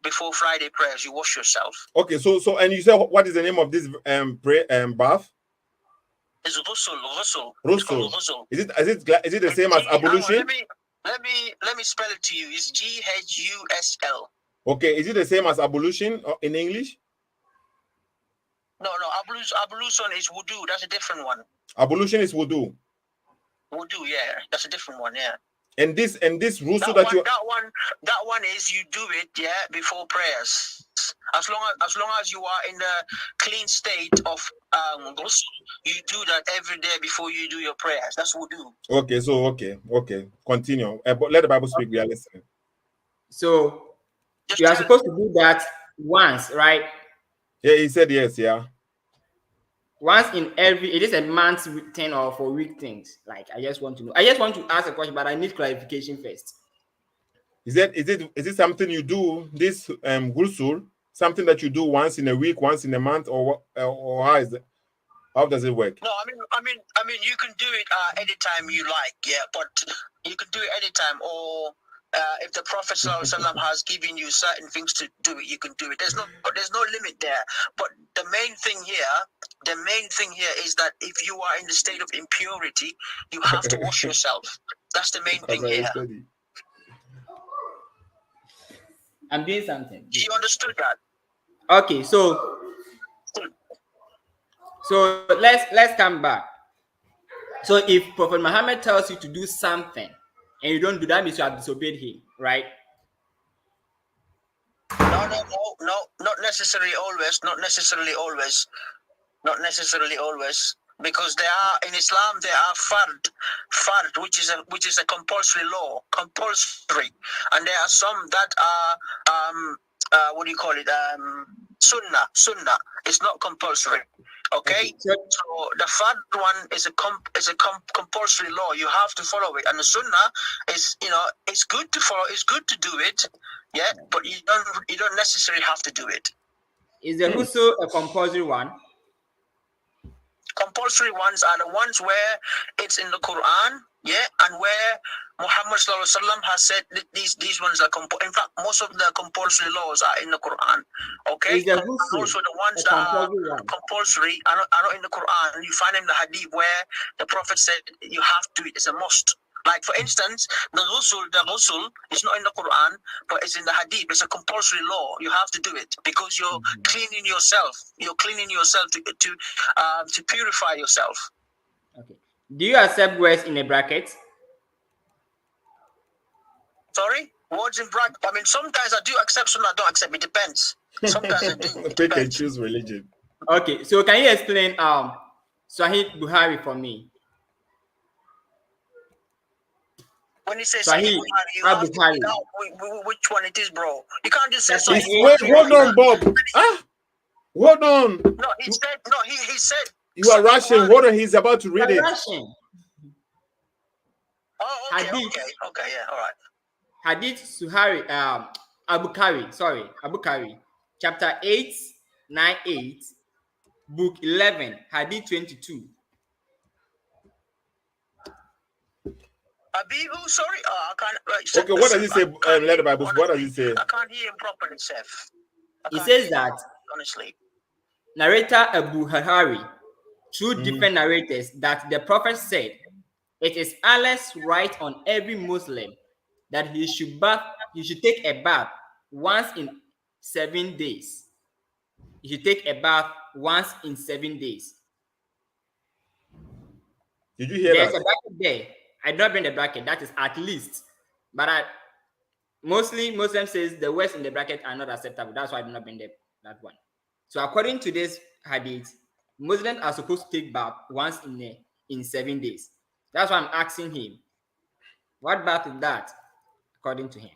before Friday prayers you wash yourself. Okay, so and you said what is the name of this bath? It's ghusl. Ghusl. Is it the same as ablution? Let me spell it to you. It's GHUSL. Okay, is it the same as ablution in English? No, ablution is wudu. That's a different one. Ablution is wudu. Wudu, yeah, that's a different one, yeah. And this ghusl that one is you do it, yeah, before prayers. As long as you are in the clean state of ghusl, you do that every day before you do your prayers. That's wudu. Okay, so okay, continue. But let the Bible speak. We are listening. So you are supposed to do that once, right? Yeah, he said yes. Yeah. Once in every, it is a month thing or for week things. Like I just want to know. I just want to ask a question, but I need clarification first. Is it something you do this ghusl? Something that you do once in a week, once in a month, or how is it? How does it work? No, I mean, you can do it anytime you like, yeah. But you can do it anytime, or if the Prophet ﷺ has given you certain things to do it, you can do it. There's no limit there. But the main thing here is that if you are in the state of impurity, you have to wash yourself. That's the main thing here. I'm doing something. You understood that? Okay, so let's come back. So if Prophet Muhammad tells you to do something and you don't do that, means you have disobeyed him, right? No, not necessarily always. Not necessarily always. Because there are in Islam there are fard, which is a compulsory law, and there are some that are what do you call it? Sunnah. It's not compulsory. Okay, so the fard one is a compulsory law. You have to follow it, and the sunnah is it's good to follow. It's good to do it, yeah, but you don't necessarily have to do it. Is the ghusl a compulsory one? Compulsory ones are the ones where it's in the Quran, yeah, and where Muhammad ﷺ has said that these ones are in fact, most of the compulsory laws are in the Quran. Okay, and also the ones that are compulsory are not in the Quran. You find in the Hadith where the Prophet said you have to. It's a must. Like for instance, the ghusl is not in the Quran, but it's in the Hadith. It's a compulsory law. You have to do it because you're cleaning yourself. You're cleaning yourself to purify yourself. Okay. Do you accept words in a bracket? Sorry, words in bracket. I mean, sometimes I do accept, sometimes I don't accept. It depends. Sometimes I do. Pick and choose religion. Okay, so can you explain Sahih Bukhari for me? When you say Sahih Bukhari, you have to figure out which one it is, bro. You can't just say Sahih. Wait, hold on, Bob. Hold on. No, he said. You are rushing. Hold on, he's about to read it. Rushing. Oh, okay, yeah, all right. Hadith Suhari, Abu Kari, chapter 898, book 11, Hadith 22. Abihu, sorry, I can't. Okay, what does it say? Let the Bible. What does it say? I can't hear him properly, Seth. It says that honestly, narrator Abu Hurayra, two different narrators, that the Prophet said, "It is Allah's right on every Muslim that he should take a bath once in 7 days. You should take a bath once in 7 days." Did you hear There's that? a bracket there. I did not bring the bracket. That is at least. But mostly Muslim says the words in the bracket are not acceptable. That's why I did not bring that one. So according to this hadith, Muslims are supposed to take bath once in 7 days. That's why I'm asking him, what bath is that, according to him?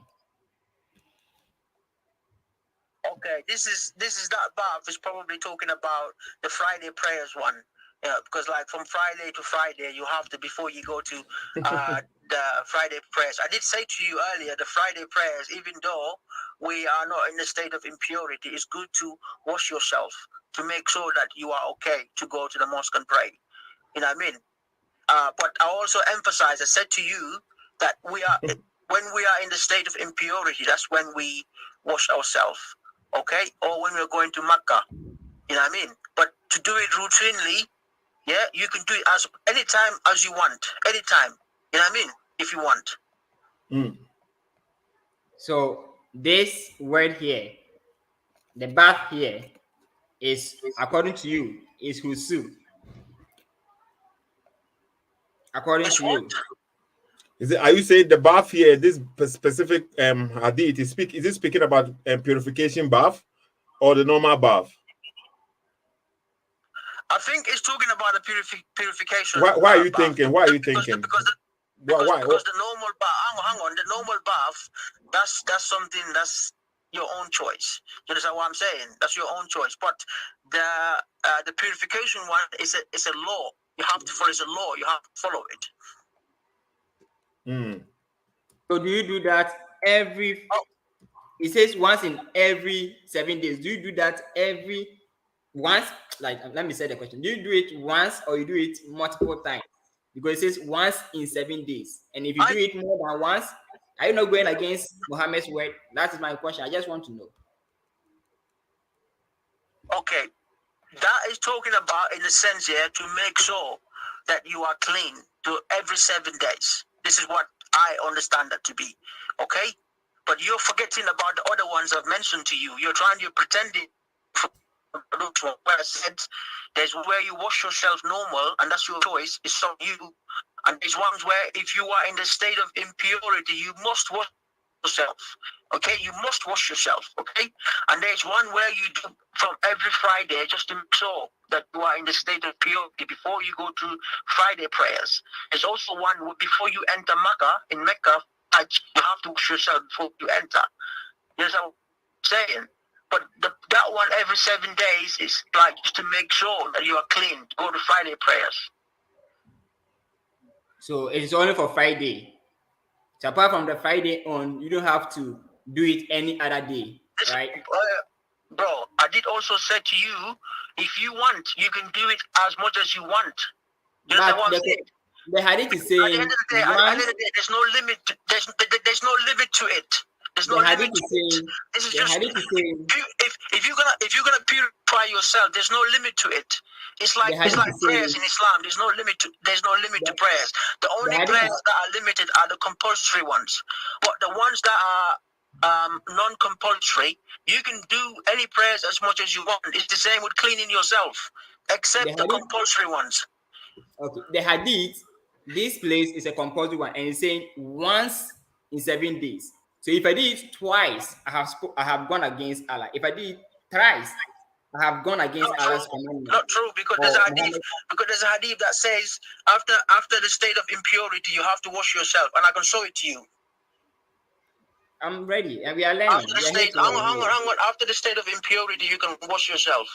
Okay, this is that bath is probably talking about the Friday prayers one. Yeah, because like from Friday to Friday, you have to, before you go to the Friday prayers. I did say to you earlier, the Friday prayers, even though we are not in a state of impurity, it's good to wash yourself to make sure that you are okay to go to the mosque and pray. You know what I mean? But I also emphasize, I said to you that when we are in the state of impurity, that's when we wash ourselves, okay? Or when we're going to Mecca, you know what I mean? But to do it routinely, yeah, you can do it as anytime as you want, anytime, you know what I mean? If you want. Mm. So this word here, the bath here, is, according to you, is husu. According It's to what? you. Are you saying the bath here, this specific hadith, is it speaking about purification bath or the normal bath? I think it's talking about the purification. Why are you bath. thinking? Why are you Because thinking? Because the normal bath, hang on, the normal bath, that's something that's your own choice. You understand what I'm saying? That's your own choice. But the purification one is a law. You have to follow. It's a law. You have to follow it. Mm. So do you do that every? It says once in every 7 days. Do you do that every once? Like, let me say the question. Do you do it once or you do it multiple times? Because it says once in 7 days. And if you do it more than once, are you not going against Muhammad's word? That is my question. I just want to know. Okay. That is talking about, in the sense here, to make sure that you are clean to every 7 days. This is what I understand that to be. Okay? But you're forgetting about the other ones I've mentioned to you. You're pretending where I said there's where you wash yourself normal, and that's your choice. It's on you. And there's ones where if you are in the state of impurity, you must wash yourself. Okay, you must wash yourself. Okay, and there's one where you do from every Friday just to make sure that you are in the state of purity before you go to Friday prayers. There's also one before you enter Mecca. In Mecca, you have to wash yourself before you enter. You know what I'm saying? But that one every 7 days is like just to make sure that you are clean to go to Friday prayers. So it's only for Friday. So apart from the Friday on, you don't have to do it any other day, right? Bro, I did also say to you, if you want, you can do it as much as you want. You know what I'm saying? The hadith is saying, at the end of the day, there's no limit. There's no limit to it. There's no limit to it. This is just if you're gonna purify yourself, there's no limit to it. It's like prayers in Islam. There's no limit to prayers. The only prayers that are limited are the compulsory ones. But the ones that are non-compulsory, you can do any prayers as much as you want. It's the same with cleaning yourself, except the compulsory ones. Okay, the hadith, this place is a compulsory one, and it's saying once in 7 days. So if I did it twice, I have gone against Allah. If I did it thrice, I have gone against Allah's commandment. Not true, because there's a hadith that says after the state of impurity, you have to wash yourself, and I can show it to you. I'm ready, and we are learning. After the state of impurity, you can wash yourself.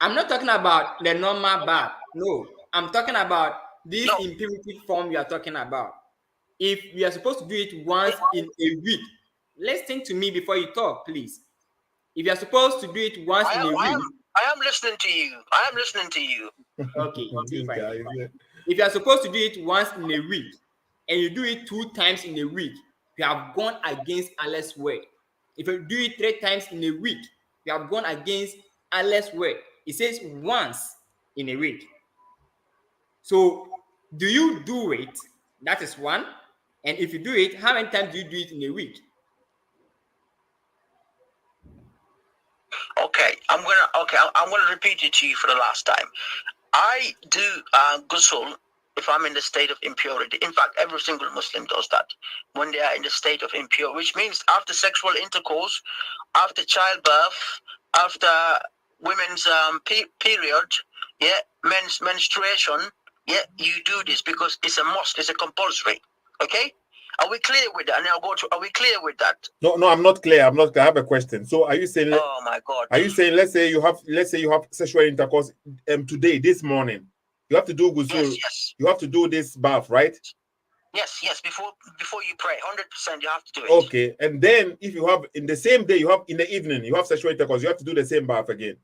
I'm not talking about the normal bath. No, I'm talking about this impurity form you are talking about. If we are supposed to do it once in a week, listen to me before you talk, please. If you are supposed to do it once in a week, I am listening to you. Okay. If you are supposed to do it once in a week, and you do it 2 times in a week, you have gone against Allah's word. If you do it 3 times in a week, you have gone against Allah's word. It says once in a week. So, do you do it? That is one. And if you do it, how many times do you do it in a week? Okay, I'm gonna repeat it to you for the last time. I do ghusl if I'm in the state of impurity. In fact, every single Muslim does that when they are in the state of impurity, which means after sexual intercourse, after childbirth, after women's period, yeah, men's menstruation, yeah, you do this because it's a must, it's a compulsory. Okay? Are we clear with that? And I'll go to, are we clear with that? No, I'm not clear. I'm not clear. I have a question. So are you saying Oh my God. Are you saying let's say you have sexual intercourse today, this morning? You have to do ghusl. Yes. You have to do this bath, right? Yes. Before you pray, 100% you have to do it. Okay. And then if you have in the same day, you have in the evening, you have sexual intercourse, you have to do the same bath again.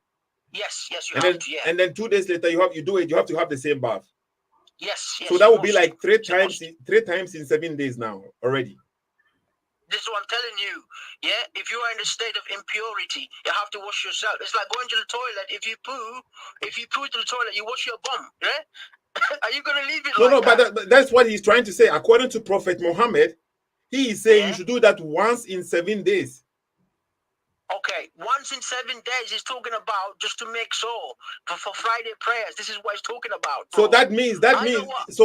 Yes, you and have then, to, yeah. And then 2 days later, you have to have the same bath. Yes. So that would be like three times in 7 days now already. This is what I'm telling you. Yeah, if you are in a state of impurity, you have to wash yourself. It's like going to the toilet. If you poo to the toilet, you wash your bum. Yeah, are you gonna leave it? No, but that's what he's trying to say. According to Prophet Muhammad, he is saying you should do that once in 7 days. Okay, once in 7 days, he's talking about just to make sure for Friday prayers. This is what he's talking about. Bro. So that means so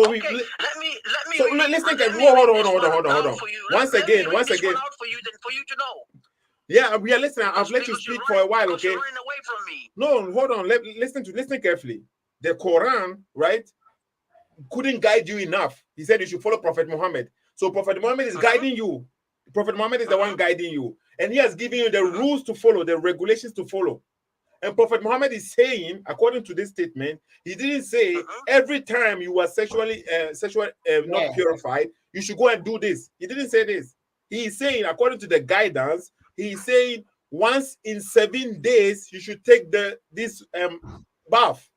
okay, let me so listen. Hold on. Once again, out for you, then for you to know. Yeah, we are listening. I've let you speak for a while, okay? You're running away from me. No, hold on. Listen carefully. The Quran, right, couldn't guide you enough. He said you should follow Prophet Muhammad. So Prophet Muhammad is guiding you. Prophet Muhammad is the one guiding you. And he has given you the rules to follow, the regulations to follow. And Prophet Muhammad is saying, according to this statement, he didn't say every time you are sexually not purified, you should go and do this. He didn't say this. He is saying, according to the guidance, he is saying once in 7 days you should take this bath.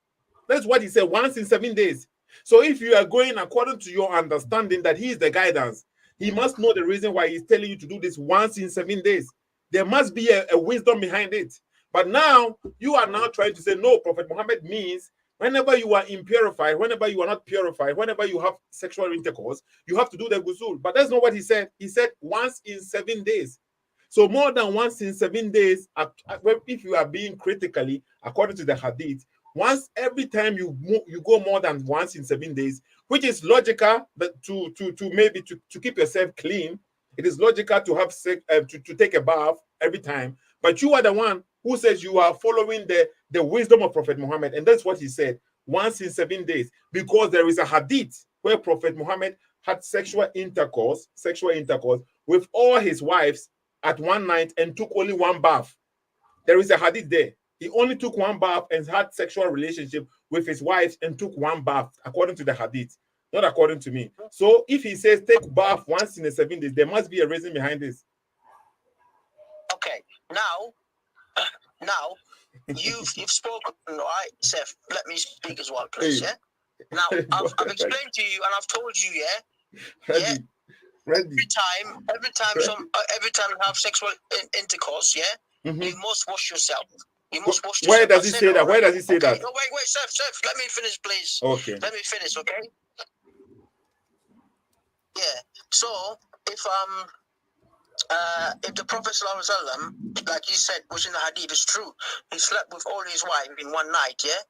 That's what he said, once in 7 days. So if you are going according to your understanding that he is the guidance, he must know the reason why he's telling you to do this once in 7 days. There must be a wisdom behind it. But now you are now trying to say, no, Prophet Muhammad means whenever you are impurified, whenever you are not purified, whenever you have sexual intercourse, you have to do the ghusl. But that's not what he said. He said once in 7 days. So more than once in 7 days, if you are being critically, according to the hadith, once every time you go more than once in 7 days, which is logical, but to keep yourself clean, it is logical to have to take a bath every time. But you are the one who says you are following the wisdom of Prophet Muhammad, and that's what he said, once in 7 days, because there is a hadith where Prophet Muhammad had sexual intercourse with all his wives at one night and took only one bath. There is a hadith there. He only took one bath and had sexual relationship with his wives and took one bath, according to the hadith, not according to me. So if he says take bath once in 7 days, there must be a reason behind this. Okay, now you've spoken, right, Seth? Let me speak as well, please. Yeah. Now I've explained to you and I've told you, yeah. Every time you have sexual intercourse, yeah, you must wash yourself. You must wash yourself. Where does he say that? Where does he say that? No, wait, Seth, let me finish, please. Okay. Let me finish, okay? Yeah. So if the Prophet ﷺ, like you said, was in the hadith, is true. He slept with all his wives in one night, yeah?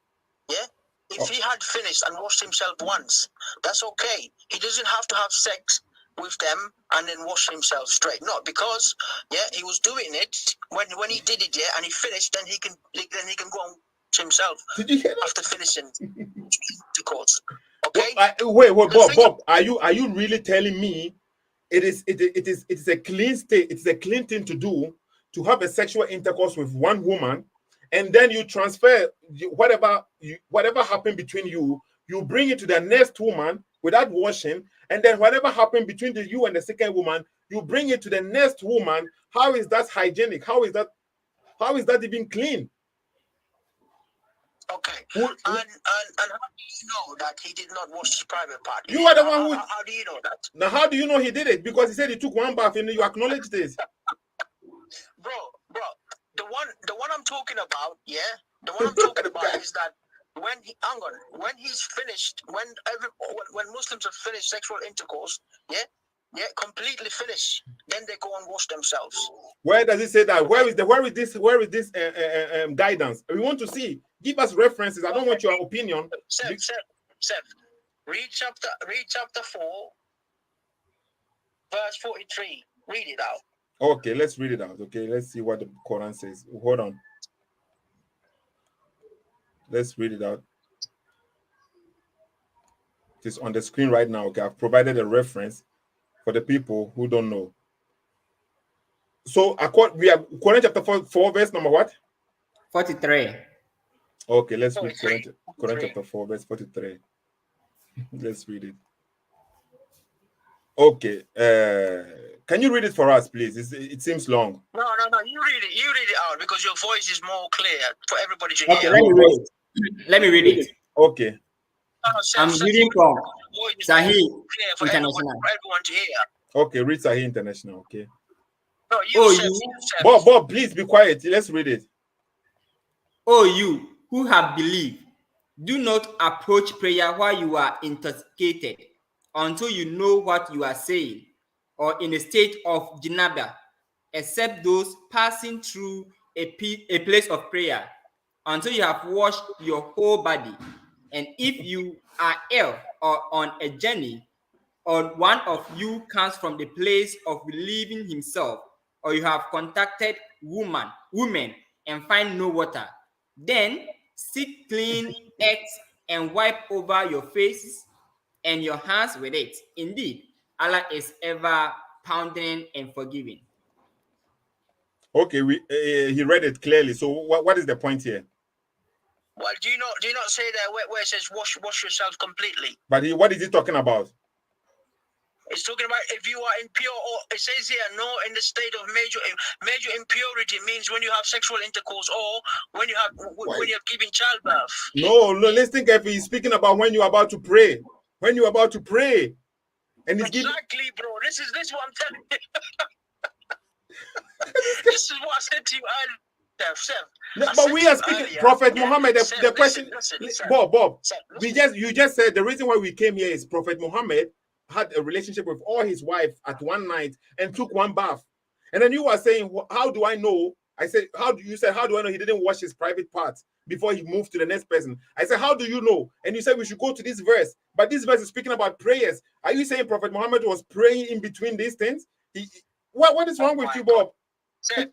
If he had finished and washed himself once, that's okay. He doesn't have to have sex with them and then wash himself straight. No, because he was doing it when he did it, and he finished, then he can go on to himself. Did you hear that? After finishing the course. Okay. Wait, Bob. Are you really telling me it is a clean state? It's a clean thing to do to have a sexual intercourse with one woman, and then you transfer whatever happened between you bring it to the next woman without washing, and then whatever happened between you and the second woman, you bring it to the next woman. How is that hygienic? How is that even clean? Okay. And how do you know that he did not wash his private part? You are the one who. How do you know that? Now, how do you know he did it? Because he said he took one bath, and you acknowledge this. Bro, the one I'm talking about, the one I'm talking about is that when he's finished, when Muslims have finished sexual intercourse, completely finished, then they go and wash themselves. Where does it say that? Where is this guidance? We want to see. Give us references. I don't want your opinion. Seth, read chapter 4, verse 43. Read it out. Okay, let's read it out. Okay, let's see what the Quran says. Hold on. Let's read it out. It is on the screen right now. Okay, I've provided a reference for the people who don't know. So we are Quran chapter 4 verse number what? 43. Okay, let's read Quran chapter 4 verse 43. Let's read it. Okay, can you read it for us, please? It seems long. No. You read it. You read it out because your voice is more clear for everybody to Okay, hear. let me read it. Let me read it. Okay. I'm reading from Sahih for International. everyone to hear. Okay, read Sahih International. Okay. No, Bob, please be quiet. Let's read it. Oh, you who have believed, do not approach prayer while you are intoxicated until you know what you are saying, or in a state of janaba, except those passing through a place of prayer, until you have washed your whole body. And if you are ill or on a journey, or one of you comes from the place of relieving himself, or you have contacted women and find no water, then seek clean earth and wipe over your faces and your hands with it. Indeed, Allah is ever pardoning and forgiving. Okay, he read it clearly. So what is the point here? Well, do you not say that where it says wash yourself completely? But what is he talking about? It's talking about if you are impure, or it says here, no, in the state of major impurity means when you have sexual intercourse or when you're giving childbirth. No, let's think if he's speaking about when you're about to pray. When you're about to pray. And exactly, bro. This is what I'm telling you. This is what I said to you earlier, Seth. No, but we are speaking earlier, Prophet Muhammad. The question, listen, Bob. Seth, you just said the reason why we came here is Prophet Muhammad had a relationship with all his wives at one night and took one bath. And then you were saying, how do I know? I said, how do I know he didn't wash his private parts before he moved to the next person? I said, how do you know? And you said we should go to this verse. But this verse is speaking about prayers. Are you saying Prophet Muhammad was praying in between these things? What is wrong with you, Bob? Seth.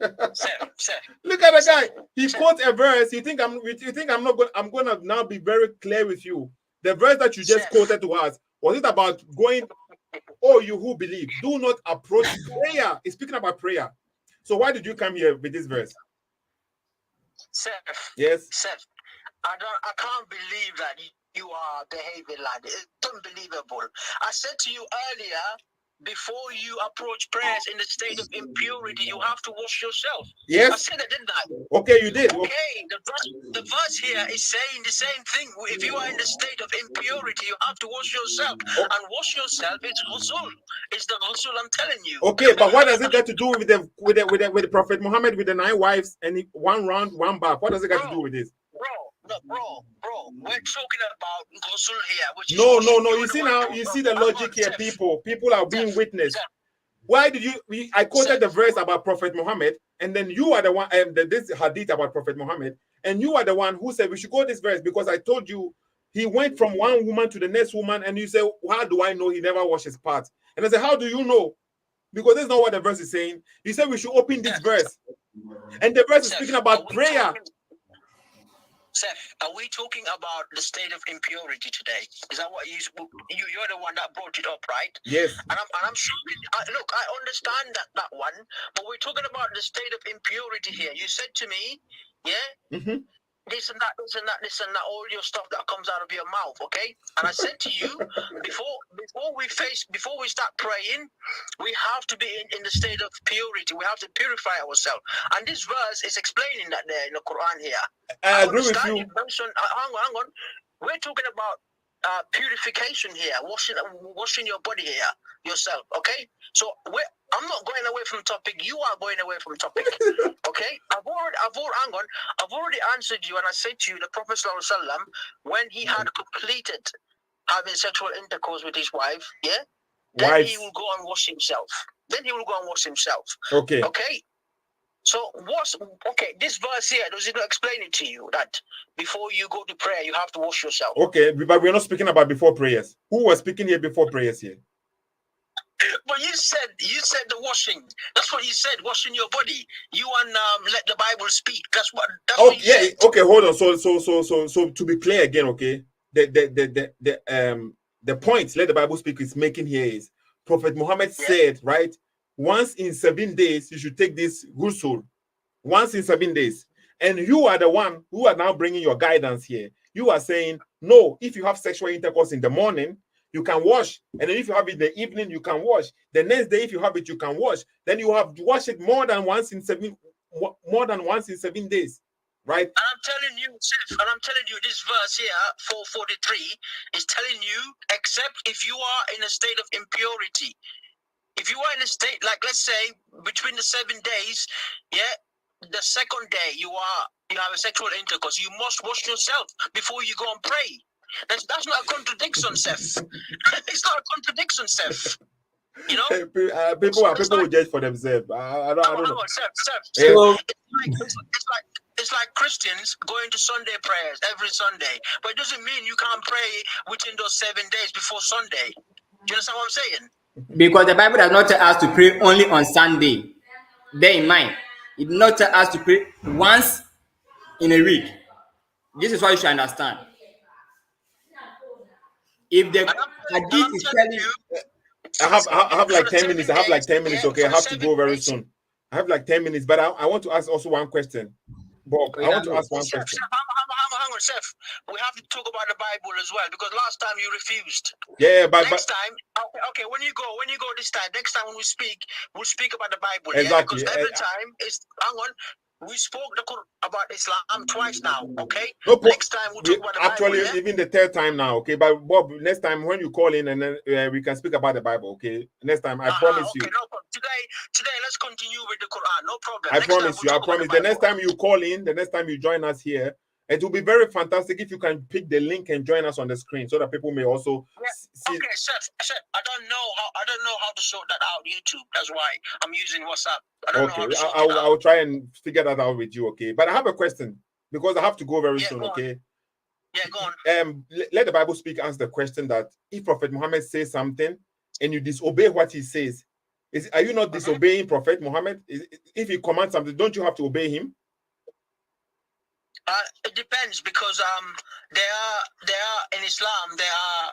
Look at the guy. He quotes a verse. You think I'm gonna now be very clear with you. The verse that you just quoted to us, was it about going, oh, you who believe, do not approach prayer? It's speaking about prayer. So why did you come here with this verse? Seth. Yes. Seth, I can't believe that you are behaving like this. It's unbelievable. I said to you earlier, before you approach prayers in the state of impurity, you have to wash yourself. Yes. I said that, didn't I? Okay, you did. Okay, the verse here is saying the same thing. If you are in the state of impurity, you have to wash yourself. And wash yourself is ghusl. It's the ghusl, I'm telling you. Okay, but what does it got to do with the Prophet Muhammad with the 9 wives and one round, one bath? What does it got to do with this? Bro, we're talking about ghusl here. Which no. You see now, you see the logic here, people. People are being witnessed. Why did I quoted the verse about Prophet Muhammad, and then you are the one, this hadith about Prophet Muhammad, and you are the one who said we should go this verse because I told you he went from one woman to the next woman, and you say, how do I know he never washed his parts? And I said, how do you know? Because that's not what the verse is saying. You said we should open this verse, and the verse is speaking about prayer. Seth, are we talking about the state of impurity today? Is that what you're the one that brought it up, right? Yes. And I'm sure. Look, I understand that one, but we're talking about the state of impurity here. You said to me, yeah, this and that, all your stuff that comes out of your mouth, okay? And I said to you, before we start praying, we have to be in the state of purity. We have to purify ourselves. And this verse is explaining that there in the Quran here. I agree with you. Hang on. We're talking about purification here, washing your body here, yourself, okay? So I'm not going away from topic. You are going away from topic, okay? I've already answered you, and I said to you, the Prophet ﷺ, when he had completed having sexual intercourse with his wife, yeah, then he will go and wash himself. Okay. Okay. So this verse here, does it not explain it to you that before you go to prayer, you have to wash yourself? Okay, but we're not speaking about before prayers. Who was speaking here before prayers here? But you said the washing. That's what you said. Washing your body. You and let the Bible speak. That's what you said. Okay, hold on. So to be clear again, okay. The point let the Bible speak is making here is Prophet Muhammad said, right? Once in 7 days, you should take this ghusl. Once in 7 days. And you are the one who are now bringing your guidance here. You are saying, no, if you have sexual intercourse in the morning, you can wash. And then if you have it in the evening, you can wash. The next day, if you have it, you can wash. Then you have to wash it more than once in 7 days. Right? And I'm telling you, this verse here, 443, is telling you, except if you are in a state of impurity. If you are in a state, like let's say, between the 7 days, the second day you have a sexual intercourse, you must wash yourself before you go and pray. That's not a contradiction, Seth. It's not a contradiction, Seth. You know, people will judge for themselves. I don't know. Seth. So, it's like Christians going to Sunday prayers every Sunday, but it doesn't mean you can't pray within those 7 days before Sunday. Do you understand what I'm saying? Because the Bible does not tell us to pray only on Sunday. Bear in mind, it does not tell us to pray once in a week. This is what you should understand. If the hadith is telling you, I have like 10 minutes. Okay, I have to go very soon. I have like 10 minutes, but I want to ask also one question. Bob, I want to ask one question. Hang on, Seth. We have to talk about the Bible as well, because last time you refused. Yeah, but next time, okay, when you go this time, next time when we speak, we'll speak about the Bible. Exactly. Yeah? Because every time we spoke about Islam twice now, okay? Next time we'll talk about the Bible. Actually, even the third time now, okay? But Bob, next time when you call in and then we can speak about the Bible, okay? Next time, I promise you. No problem. Today, let's continue with the Quran. No problem. I promise you. I promise. The next time you call in, the next time you join us here, it will be very fantastic if you can pick the link and join us on the screen so that people may also see. Okay, Seth, I don't know how to sort that out YouTube. That's why I'm using WhatsApp. I will try and figure that out with you, okay? But I have a question because I have to go very soon, okay? Yeah, go on. Let the Bible speak answer the question that if Prophet Muhammad says something and you disobey what he says, are you not disobeying Prophet Muhammad? If he commands something, don't you have to obey him? It depends, because there are in Islam there are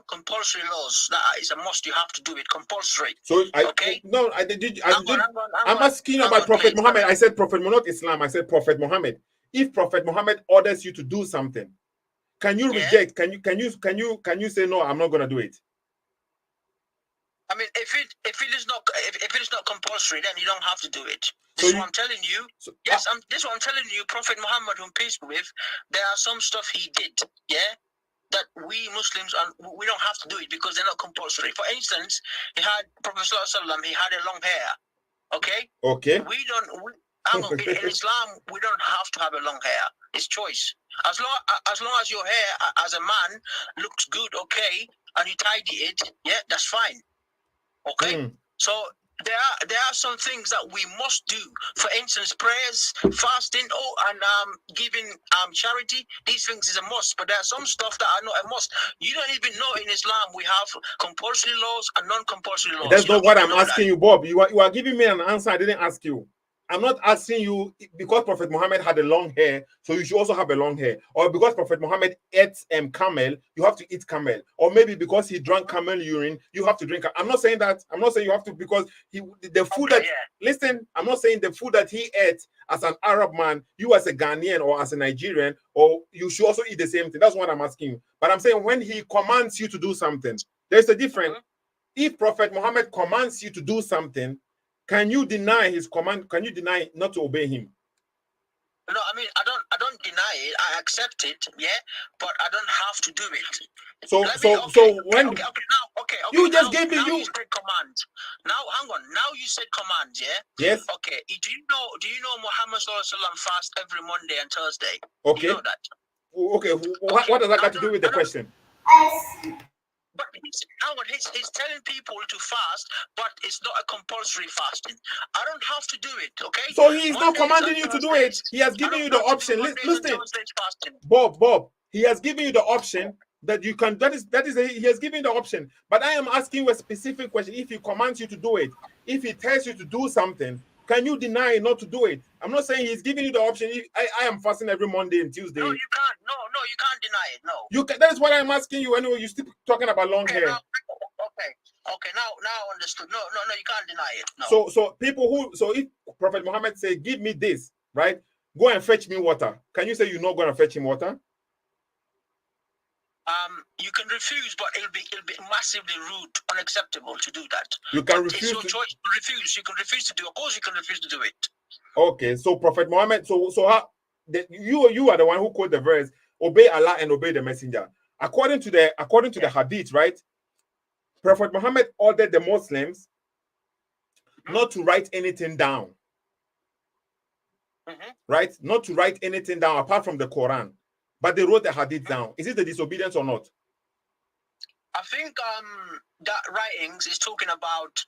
compulsory laws that is a must. You have to do it compulsory. So okay? I'm asking about Prophet Muhammad. I said Prophet Muhammad, not Islam. I said Prophet Muhammad. If Prophet Muhammad orders you to do something, can you reject? Can you say no? I'm not going to do it. I mean, if it is not compulsory, then you don't have to do it. This is what I'm telling you. This is what I'm telling you. Prophet Muhammad, whom peace be with, there are some stuff he did, that we Muslims we don't have to do it because they're not compulsory. For instance, Prophet ﷺ, he had a long hair. Okay. Okay. In Islam, we don't have to have a long hair. It's choice. As long as your hair, as a man, looks good, okay, and you tidy it, that's fine. Okay, so there are some things that we must do. For instance, prayers, fasting, and giving charity. These things is a must. But there are some stuff that are not a must. You don't even know in Islam we have compulsory laws and non-compulsory laws. That's not what I'm asking you, Bob. You are giving me an answer I didn't ask you. I'm not asking you because Prophet Muhammad had a long hair, so you should also have a long hair. Or because Prophet Muhammad ate camel, you have to eat camel. Or maybe because he drank camel urine, you have to drink. I'm not saying that. I'm not saying you have to because listen, I'm not saying the food that he ate as an Arab man, you as a Ghanaian or as a Nigerian, or you should also eat the same thing. That's what I'm asking you. But I'm saying when he commands you to do something, there's a difference. If Prophet Muhammad commands you to do something, can you deny his command? Can you deny not to obey him? No, I mean I don't deny it. I accept it, but I don't have to do it. So when you just gave me you said command. Now hang on. Now you said command, Yes. Okay. Do you know Muhammad ﷺ fast every Monday and Thursday? Okay. You know that. Okay. What does that got to do with the question? But he's telling people to fast, but it's not a compulsory fasting. I don't have to do it, okay? So he's not commanding you to do it. He has given you the option. Listen, Bob, he has given you the option. that you can. He has given the option. But I am asking you a specific question. If he commands you to do it, if he tells you to do something, can you deny not to do it? I'm not saying he's giving you the option. I am fasting every Monday and Tuesday. No, you can't. No, you can't deny it. No. You can. That is what I'm asking you. Anyway, you're still talking about long hair. Okay. Now understood. No, you can't deny it. No. So if Prophet Muhammad say, "Give me this," right? Go and fetch me water. Can you say you're not going to fetch him water? You can refuse, but it'll be massively rude, unacceptable to do that. You can refuse. It's your choice to refuse. You can refuse to do it. Of course, you can refuse to do it. Okay, so Prophet Muhammad, you are the one who quote the verse, obey Allah and obey the messenger. According to the hadith, right? Prophet Muhammad ordered the Muslims not to write anything down. Right? Not to write anything down apart from the Quran. But they wrote the hadith down. Is it the disobedience or not? I think that writings is talking about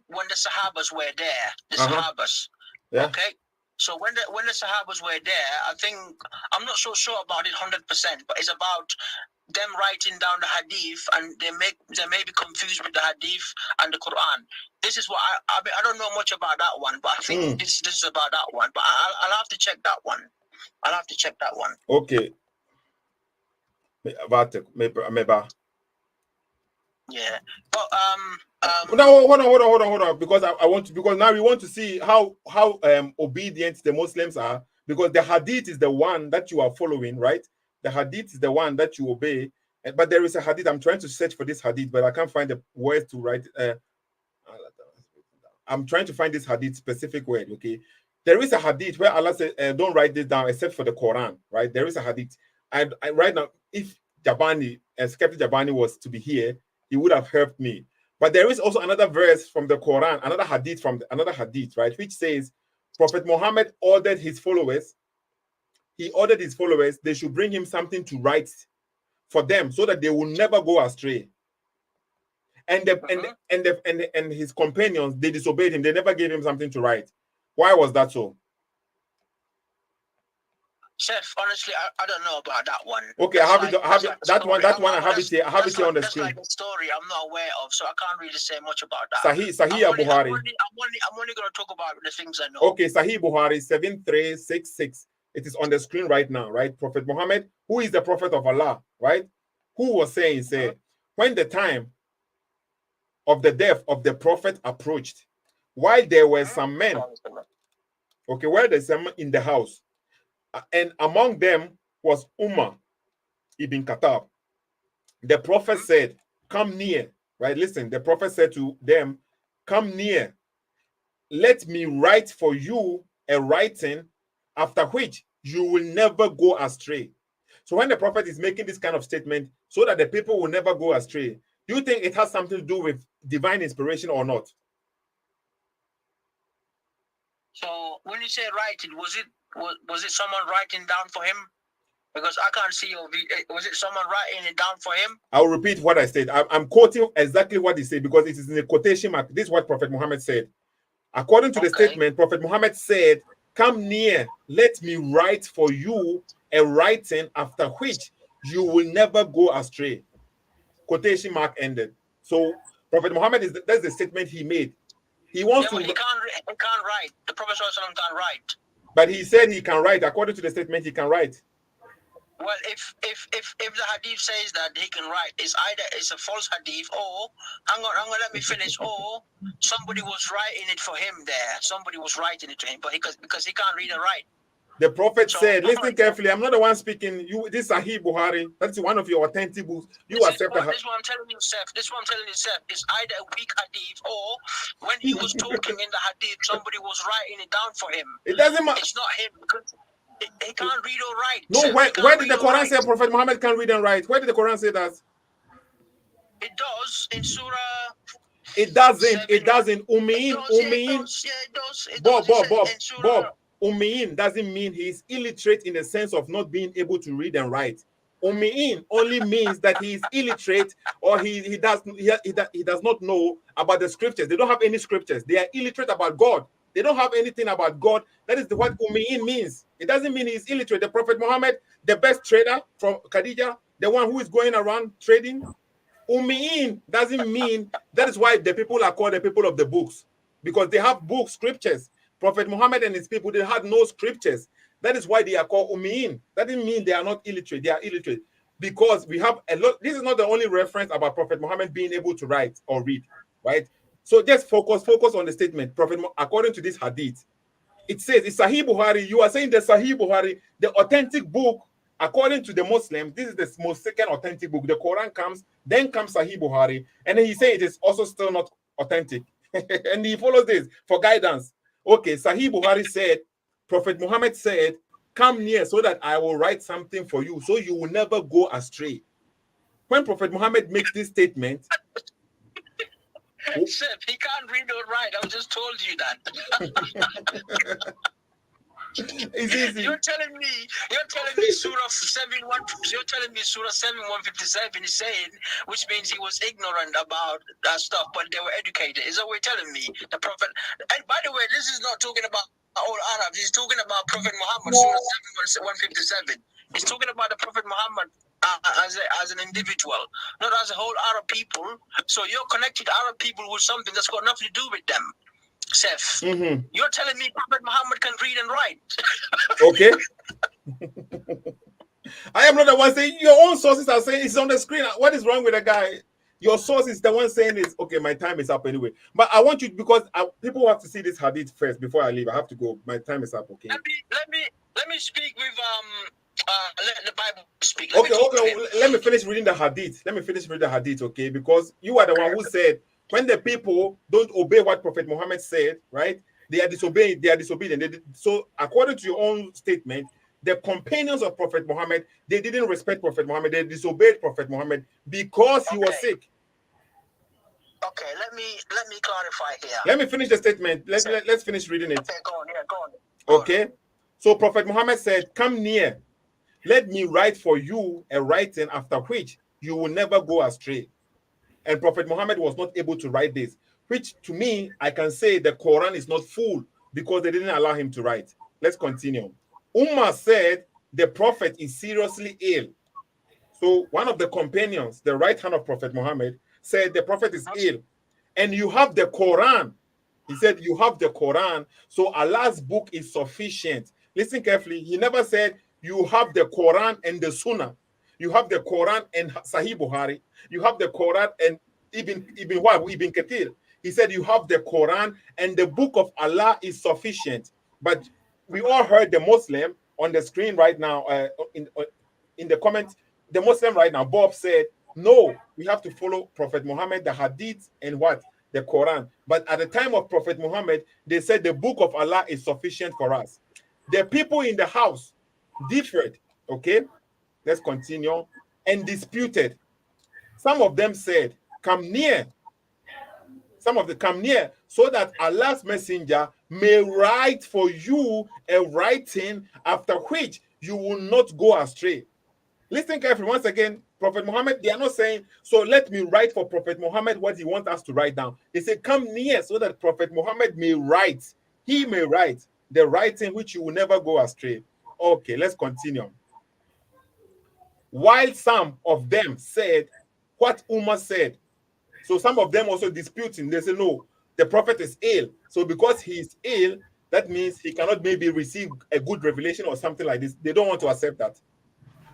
when the Sahabas were there. The Sahabas. Yeah. Okay. So when the Sahabas were there, I think I'm not so sure about it 100%, but it's about them writing down the hadith, and they may be confused with the hadith and the Quran. This is what I don't know much about that one, but I think this is about that one. But I'll have to check that one. Okay. Yeah. But no, hold on. Because now we want to see how obedient the Muslims are, because the hadith is the one that you are following, right? The hadith is the one that you obey. But there is a hadith. I'm trying to search for this hadith, but I can't find the words to write. I'm trying to find this hadith specific word. Okay. There is a hadith where Allah said, don't write this down except for the Quran, right? There is a hadith. And right now, if Jabani, Skeptic Jabani was to be here, he would have helped me. But there is also another verse from the Quran, another hadith, right? Which says, Prophet Muhammad ordered his followers, they should bring him something to write for them so that they will never go astray. And his companions, they disobeyed him. They never gave him something to write. Why was that so? Chef, honestly, I don't know about that one. Okay, I have it here on the screen. Like a story I'm not aware of, so I can't really say much about that. Sahih I'm Buhari. only going to talk about the things I know. Okay, Sahih Buhari 7366. It is on the screen right now, right? Prophet Muhammad, who is the prophet of Allah, right? Who was saying, when the time of the death of the prophet approached, while there were some men, in the house, and among them was Umar ibn Khattab. The prophet said, come near, right? Listen, the prophet said to them, come near. Let me write for you a writing, after which you will never go astray. So when the prophet is making this kind of statement, so that the people will never go astray, do you think it has something to do with divine inspiration or not? So when you say writing, was it someone writing down for him? Because I can't see your video. Was it someone writing it down for him? I'll repeat what I said. I'm quoting exactly what he said because it is in a quotation mark. This is what Prophet Muhammad said. According to the statement, Prophet Muhammad said, come near, let me write for you a writing, after which you will never go astray. Quotation mark ended. So Prophet Muhammad, that's the statement he made. He wants to. He can't write. The Prophet can't write. But he said he can write. According to the statement, he can write. Well, if the hadith says that he can write, it's either it's a false hadith, or hang on, let me finish, or somebody was writing it for him there. Somebody was writing it to him, but because he can't read and write. The prophet said, listen carefully, I'm not the one speaking. This is Sahih Buhari. That's one of your authentic books. This is what I'm telling you, Seth. It's either a weak hadith, or when he was talking in the hadith, somebody was writing it down for him. It doesn't matter. It's not him, because he can't read or write. No, where did the Quran say Prophet Muhammad can read and write? Where did the Quran say that? It does in Surah. It doesn't. Bob. Ummiin doesn't mean he's illiterate in the sense of not being able to read and write. Ummiin only means that he is illiterate, or he does not know about the scriptures. They don't have any scriptures. They are illiterate about God. They don't have anything about God. That is what Ummiin means. It doesn't mean he's illiterate. The Prophet Muhammad, the best trader from Khadija, the one who is going around trading. Ummiin doesn't mean, that is why the people are called the people of the books, because they have books, scriptures. Prophet Muhammad and his people, they had no scriptures. That is why they are called Ummiin. That doesn't mean they are not illiterate. They are illiterate because we have a lot. This is not the only reference about Prophet Muhammad being able to write or read, right? So just focus on the statement. According to this hadith, it says it's Sahih Bukhari. You are saying the Sahih Bukhari, the authentic book, according to the Muslims, this is the most second authentic book. The Quran comes, then comes Sahih Bukhari, and then he says it is also still not authentic. And he follows this for guidance. Okay, Sahih Bukhari said, Prophet Muhammad said, come near so that I will write something for you, so you will never go astray. When Prophet Muhammad makes this statement, Sir, he can't read or write. I just told you that. it's easy. You're telling me Surah 7 157 is saying, which means he was ignorant about that stuff, but they were educated. Is that what you're telling me? The Prophet, and by the way, this is not talking about all Arabs. He's talking about Prophet Muhammad, Surah 7 157. He's talking about the Prophet Muhammad as an individual, not as a whole Arab people. So you're connected Arab people with something that's got nothing to do with them. Seth, you're telling me Prophet Muhammad can read and write? Okay. I am not the one saying, your own sources are saying it's on the screen. What is wrong with the guy? Your source is the one saying this. Okay, my time is up anyway. But I want you, because people have to see this hadith first before I leave. I have to go. My time is up. Okay. Let me speak with let the Bible speak. Let me finish reading the hadith. Okay, because you are the one who said, when the people don't obey what Prophet Muhammad said, right? They are disobeying. So according to your own statement, the companions of Prophet Muhammad, they didn't respect Prophet Muhammad. They disobeyed Prophet Muhammad because he was sick. Okay, let me clarify here. Let me finish the statement. Let's finish reading it. Okay, go on. Okay. So Prophet Muhammad said, come near. Let me write for you a writing after which you will never go astray. And Prophet Muhammad was not able to write this, which to me, I can say the Quran is not full because they didn't allow him to write. Let's continue. Ummah said the Prophet is seriously ill. So one of the companions, the right hand of Prophet Muhammad, said the Prophet is ill. And you have the Quran. He said, you have the Quran, so Allah's book is sufficient. Listen carefully. He never said you have the Quran and the Sunnah. You have the Quran and Sahih Bukhari. You have the Quran and Ibn Kathir. He said you have the Quran and the book of Allah is sufficient. But we all heard the Muslim on the screen right now, in the comments, the Muslim right now, Bob said, no, we have to follow Prophet Muhammad, the Hadith, and what? The Quran. But at the time of Prophet Muhammad, they said the book of Allah is sufficient for us. The people in the house differed, okay? Let's continue. And disputed. Some of them said, come near. Some of them come near so that Allah's messenger may write for you a writing after which you will not go astray. Listen carefully. Once again, Prophet Muhammad, they are not saying, so let me write for Prophet Muhammad what he wants us to write down. They say, come near so that Prophet Muhammad may write. He may write the writing which you will never go astray. Okay, let's continue. While some of them said what Umar said. So some of them also disputing. They say, no, the Prophet is ill. So because he is ill, that means he cannot maybe receive a good revelation or something like this. They don't want to accept that.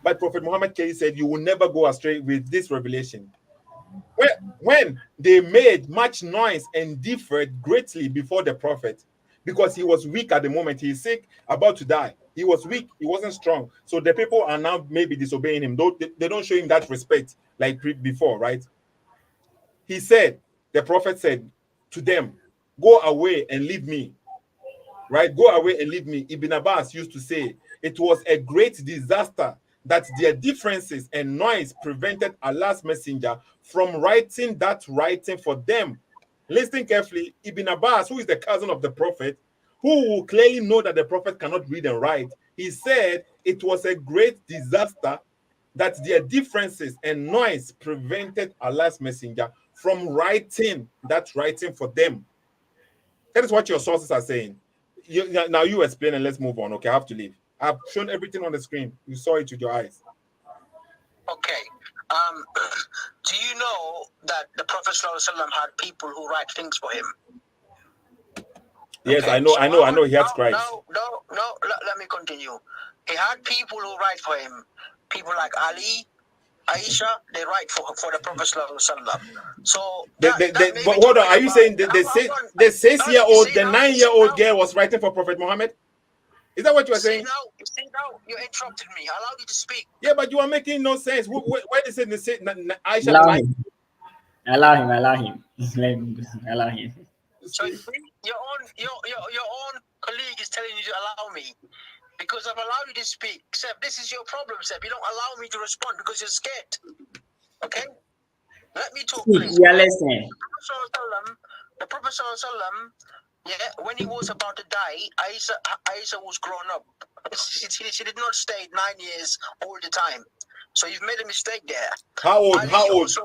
But Prophet Muhammad Kelly said, you will never go astray with this revelation. When they made much noise and differed greatly before the Prophet, because he was weak at the moment, he is sick, about to die. He was weak, he wasn't strong. So the people are now maybe disobeying him. They don't show him that respect like before, right? He said, the Prophet said to them, go away and leave me. Right? Go away and leave me. Ibn Abbas used to say, it was a great disaster that their differences and noise prevented Allah's messenger from writing that writing for them. Listen carefully. Ibn Abbas, who is the cousin of the Prophet, who will clearly know that the Prophet cannot read and write, he said it was a great disaster that their differences and noise prevented Allah's messenger from writing that writing for them. That is what your sources are saying. Now you explain and let's move on. Okay, I have to leave. I've shown everything on the screen. You saw it with your eyes. Okay. Do you know that the Prophet ﷺ had people who write things for him? Yes, Okay, I know. so I know. He has scribes. No. Let me continue. He had people who write for him. People like Ali, Aisha, they write for the Prophet ﷺ. So But hold on. Are you saying the 6-year-old, the 9-year-old girl was writing for Prophet Muhammad? Is that what you are saying? See now, you interrupted me. I allowed you to speak. Yeah, but you are making no sense. Where is it? Aisha, Allow him. Allow him. So your own colleague is telling you to allow me because I've allowed you to speak. Seb, this is your problem, Seb. You don't allow me to respond because you're scared. Okay? Let me talk, please. Yeah, listen. The Prophet ﷺ, when he was about to die, Aisha was grown up. She did not stay 9 years all the time. So you've made a mistake there. How old? Also,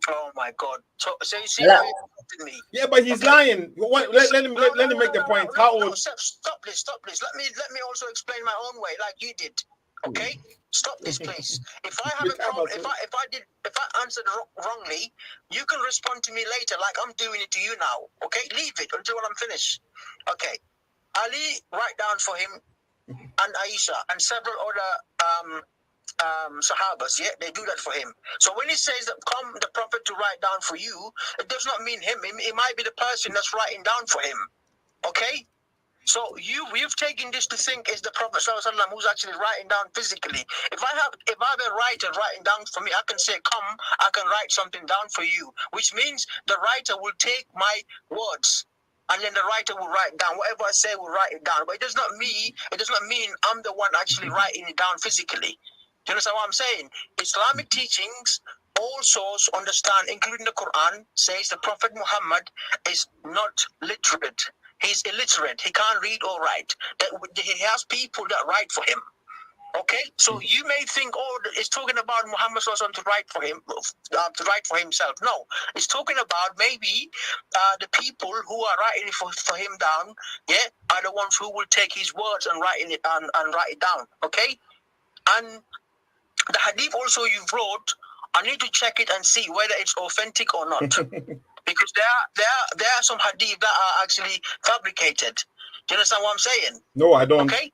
oh my God! So you see how you interrupted me. Yeah, but he's lying. Let him make the point. How old? Stop this. Let me also explain my own way, like you did. Okay? Stop this, please. If I have a problem, if I answered wrongly, you can respond to me later, like I'm doing it to you now. Okay? Leave it until I'm finished. Okay. Ali, write down for him, and Aisha, and several other Sahabas, they do that for him. So when he says that come the Prophet to write down for you, it does not mean him. It might be the person that's writing down for him. Okay? So you've taken this to think is the Prophet ﷺ who's actually writing down physically. If I have a writer writing down for me, I can say, come, I can write something down for you, which means the writer will take my words. And then the writer will write down whatever I say, will write it down. But it does not mean I'm the one actually writing it down physically. Do you understand what I'm saying? Islamic teachings, all sources understand, including the Quran, says the Prophet Muhammad is not literate. He's illiterate. He can't read or write. He has people that write for him. Okay, so you may think, it's talking about Muhammad to write for him, to write for himself. No, it's talking about maybe the people who are writing for him down, are the ones who will take his words and write it down. Okay, and the hadith also you wrote, I need to check it and see whether it's authentic or not. Because there are some hadith that are actually fabricated. Do you understand what I'm saying? No, I don't. Okay?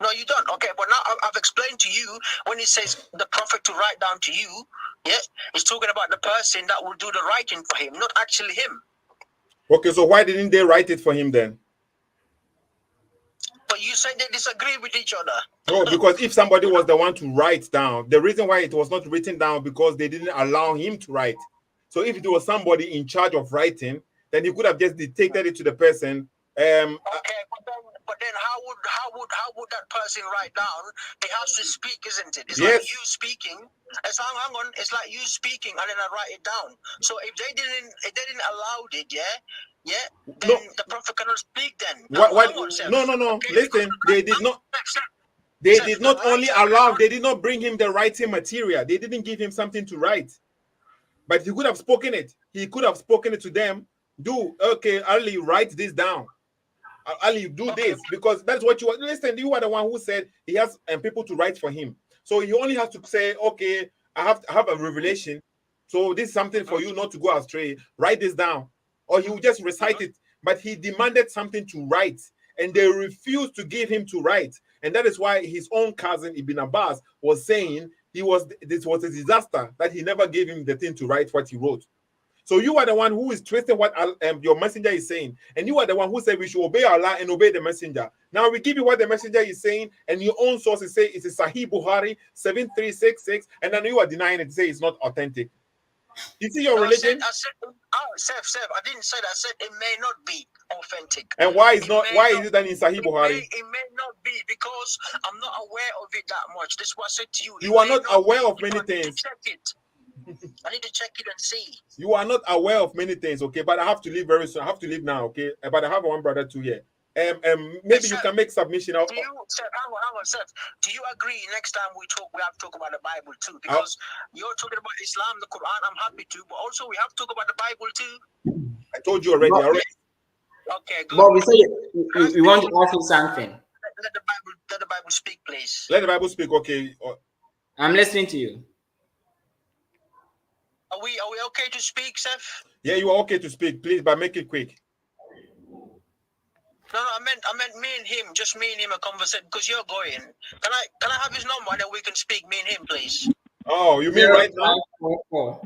No, you don't. Okay, but now I've explained to you when it says the Prophet to write down to you, it's talking about the person that will do the writing for him, not actually him. Okay, so why didn't they write it for him then? But you said they disagree with each other. No, because if somebody was the one to write down, the reason why it was not written down because they didn't allow him to write. So if it was somebody in charge of writing, then he could have just dictated it to the person. Okay, but then how would that person write down? He has to speak, isn't it? It's like you speaking. Hang on. It's like you speaking, and then I write it down. So if they didn't allow it, then the Prophet cannot speak. Then no. Okay, listen, they did not. They did not only allow. They did not bring him the writing material. They didn't give him something to write. But he could have spoken it. He could have spoken it to them. Ali, write this down. Ali, do this, because that's what you are. Listen, you are the one who said he has people to write for him. So he only has to say, okay, I have a revelation. So this is something for you not to go astray. Write this down. Or he would just recite it. But he demanded something to write, and they refused to give him to write. And that is why his own cousin Ibn Abbas was saying this was a disaster that he never gave him the thing to write what he wrote. So you are the one who is twisting what your messenger is saying, and you are the one who said we should obey Allah and obey the messenger. Now we give you what the messenger is saying, and your own sources say it's a Sahih Bukhari 7366, and then you are denying it, say it's not authentic. You see your religion? Seth, I didn't say that. I said it may not be authentic. And why is it then in Sahih Bukhari? It may not be because I'm not aware of it that much. This is what I said to you. You are not aware of many things. I need to check it and see. You are not aware of many things, okay? But I have to leave very soon. I have to leave now, okay? But I have one brother too here. Maybe you can make submission. Hang on, Seth. Do you agree next time we have to talk about the Bible too? Because you're talking about Islam, the Quran, I'm happy to, but also we have to talk about the Bible too. I told you already. Okay, good. But we say we want to ask you something. Let the Bible speak, please. Let the Bible speak, okay. I'm listening to you. Are we okay to speak, Seth? Yeah, you are okay to speak, please, but make it quick. No, I meant me and him, just me and him a conversation because you're going. Can I have his number and then we can speak, me and him, please? Oh, you mean right now? 0544.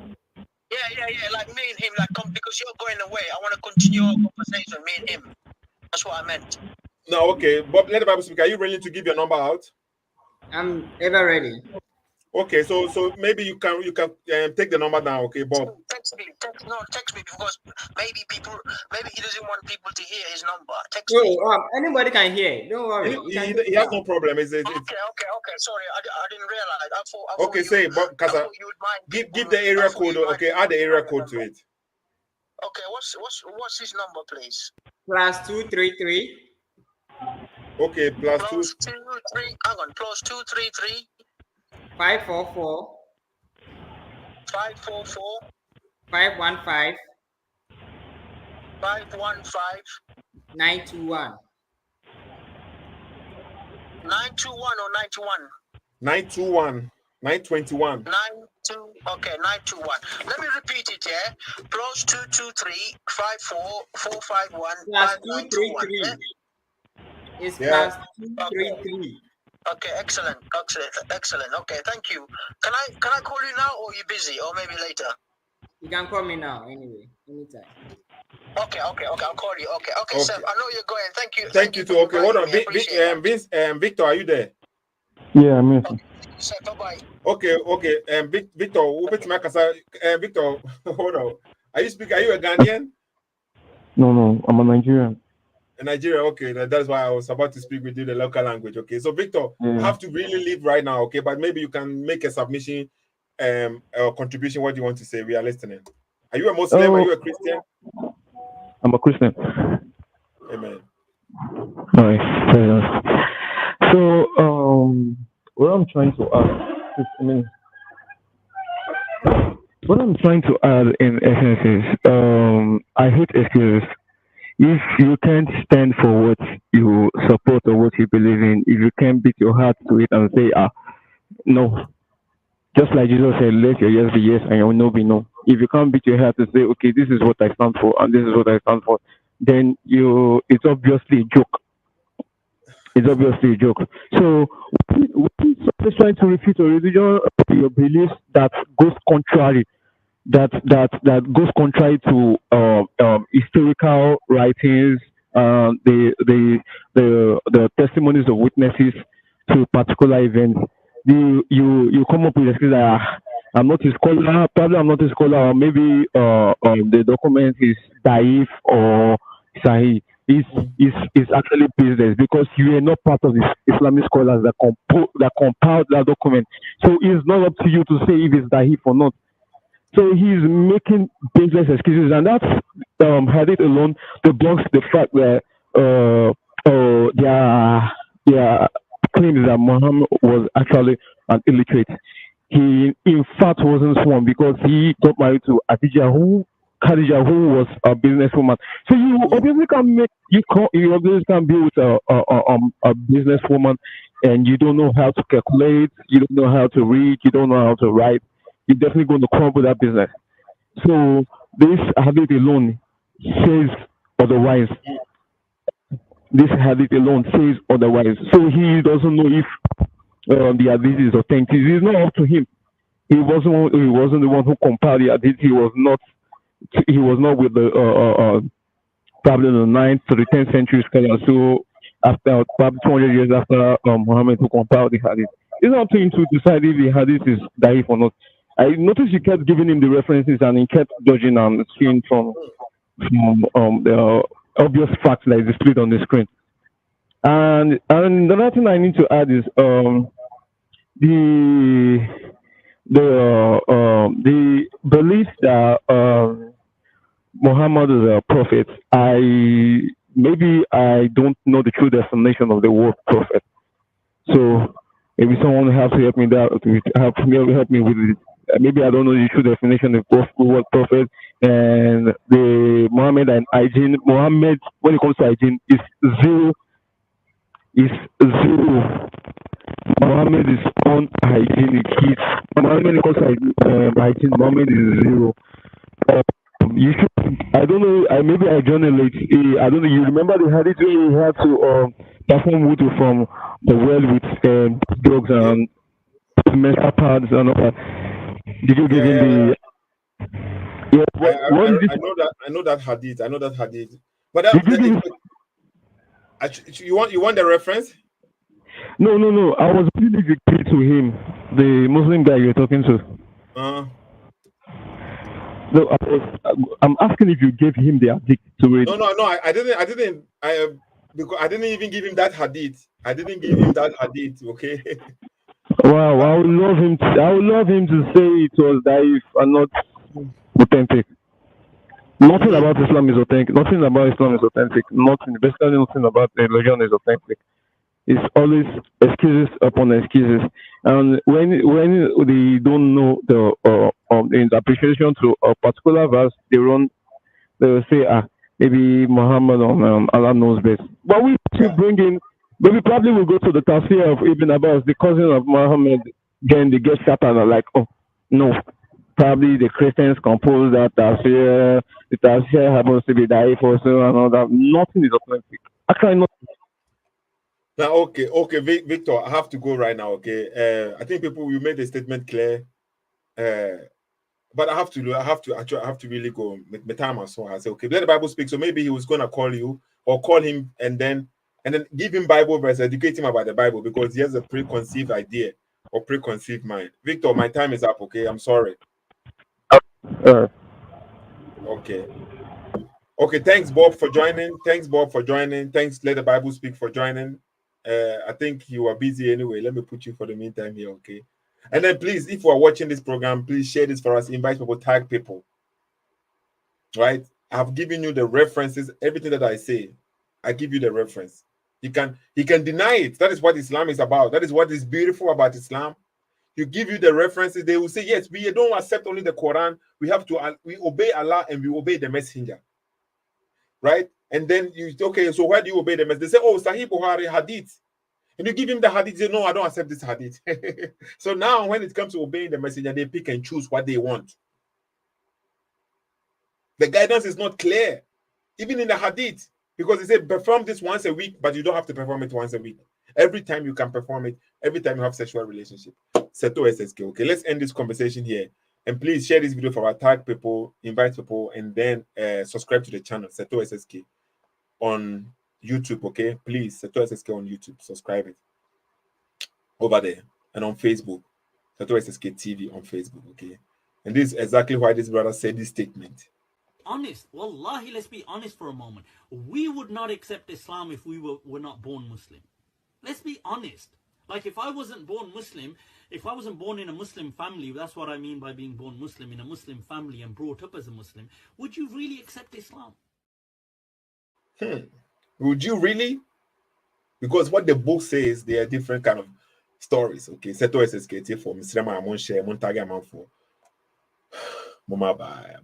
Yeah, like me and him, because you're going away. I want to continue our conversation, me and him. That's what I meant. No, okay. But let the Bible speak. Are you willing to give your number out? I'm ever ready. Okay, so maybe you can take the number down, okay, Bob? Text me because maybe he doesn't want people to hear his number. Text No, me. anybody can hear. Don't worry. He has no problem. It's Okay. Sorry, I didn't realize. I thought okay. you, Say, Bob, I Kasa, thought you would mind. give the area code. Okay, add the area code to it. Okay, what's his number, please? +233. Okay, plus Plus 2. 23. Hang on, plus 233. 544. 544. 515. 515. 921. 921 or 91? 921. 921. 921. Let me repeat it, yeah. Plus 223 54 451 +233. Yeah? It's Yeah. +233. Okay, excellent. Okay, thank you. Can I call you now, or are you busy, or maybe later? You can call me now anyway, anytime. Okay. I'll call you. Okay, Seth. I know you're going. Thank you. Thank you too. Okay, hold on. Victor, are you there? Yeah, I'm listening. Okay, Seth, bye-bye. Okay. Victor, Victor, hold on. Are you a Ghanaian? No, I'm a Nigerian. In Nigeria, okay. That's why I was about to speak with you the local language. Okay, so Victor, Yeah. you have to really leave right now, okay? But maybe you can make a submission, or contribution. What do you want to say? We are listening. Are you a Muslim? Are you a Christian? I'm a Christian. Amen. Nice. Very nice. So, what I'm trying to add, what I'm trying to add in essence is, I hate excuses. If you can't stand for what you support or what you believe in, if you can't beat your heart to it and say, no, just like Jesus said, let your yes be yes and your no be no. If you can't beat your heart to say, okay, this is what I stand for and this is what I stand for, then it's obviously a joke. It's obviously a joke. So, when someone is trying to refute a religion, your beliefs that goes contrary to historical writings, the testimonies of witnesses to particular events. You come up with a excuse that I'm not a scholar, probably I'm not a scholar, or maybe the document is daif or sahih. It's actually business because you are not part of the Islamic scholars that compiled that document. So it's not up to you to say if it's daif or not. So he's making baseless excuses, and that's hadith alone debunks the fact that their claims that Muhammad was actually an illiterate. He, in fact, wasn't one because he got married to Khadija, who was a businesswoman. So you obviously can be with a businesswoman, and you don't know how to calculate, you don't know how to read, you don't know how to write. You're definitely going to crumble that business. So this hadith alone says otherwise. This hadith alone says otherwise. So he doesn't know if the hadith is authentic. It's not up to him. He wasn't the one who compiled the hadith. He was not with the probably the 9th to the 10th century scholars. So after probably 200 years after Muhammad who compiled the hadith, it's not up to him to decide if the hadith is daif or not. I noticed you kept giving him the references and he kept judging and seeing from the obvious facts that is displayed on the screen. And another thing I need to add is the belief that Muhammad is a prophet. Maybe I don't know the true definition of the word prophet. So maybe someone has to help me help me with it. Maybe I don't know the true definition of the word prophet and the Muhammad and hygiene. Muhammad, when it comes to hygiene, is is zero. Muhammad is unhygienic. Muhammad is hygiene. Muhammad is zero. You should. I don't know. Maybe I joined late. I don't know. You remember the hadith where he had to perform wudu from the well with dogs and menstrual pads and all that. Did you give him the? Yeah. I know that hadith. I know that hadith. But you want the reference? No. I was really agree to him, the Muslim guy you're talking to. No, I'm asking if you gave him the hadith to read. No. I didn't. Because I didn't even give him that hadith. I didn't give him that hadith. Okay. Wow, I would love him. I would love him to say it was daif and not authentic. Nothing about Islam is authentic. Nothing about Islam is authentic. Basically, nothing about religion is authentic. It's always excuses upon excuses, and when they don't know the interpretation to a particular verse, they will say, maybe Muhammad or Allah knows best. But we should bring in. But we probably will go to the tafsir of Ibn Abbas, the cousin of Muhammad. Then they get scattered and like, oh no, probably the Christians composed that tafsir. The tafsir happens to be daif also and all that. Nothing is authentic. Actually, not. Now, okay, Victor, I have to go right now. Okay, I think you made the statement clear, but I have to really go. My time or so I say, okay, let the Bible speak. So maybe he was gonna call you or call him and then give him Bible verse, educate him about the Bible because he has a preconceived idea or preconceived mind. Victor, my time is up. Okay, I'm sorry. Okay. Thanks, Bob, for joining. Thanks, Let the Bible speak for joining. I think you are busy anyway. Let me put you for the meantime here, okay? And then please, if you are watching this program, please share this for us. Invite people, tag people. Right? I've given you the references, everything that I say. I give you the reference. He can deny it. That is what Islam is about. That is what is beautiful about Islam. You give you the references, they will say, yes, we don't accept only the Quran. We obey Allah and we obey the messenger. Right? And then so why do you obey the messenger? They say, oh, Sahih Bukhari hadith. And you give him the hadith, they say, no, I don't accept this hadith. So now when it comes to obeying the messenger, they pick and choose what they want. The guidance is not clear, even in the hadith, because they say perform this once a week, but you don't have to perform it once a week. Every time you can perform it, every time you have sexual relationship. Seto SSK. Okay, let's end this conversation here. And please share this video for our tag people, invite people, and then subscribe to the channel, Seto SSK, on YouTube, okay? Please, Seto SSK on YouTube, subscribe it over there. And on Facebook, Seto SSK TV on Facebook, okay? And this is exactly why this brother said this statement. Honest, wallahi, let's be honest for a moment. We would not accept Islam if we were not born Muslim. Let's be honest. Like if I wasn't born Muslim, if I wasn't born in a Muslim family, that's what I mean by being born Muslim, in a Muslim family and brought up as a Muslim, would you really accept Islam? Would you really? Because what the book says, there are different kind of stories. Okay, Seto SSK for Mr. Mama share Montaga for Mama bye.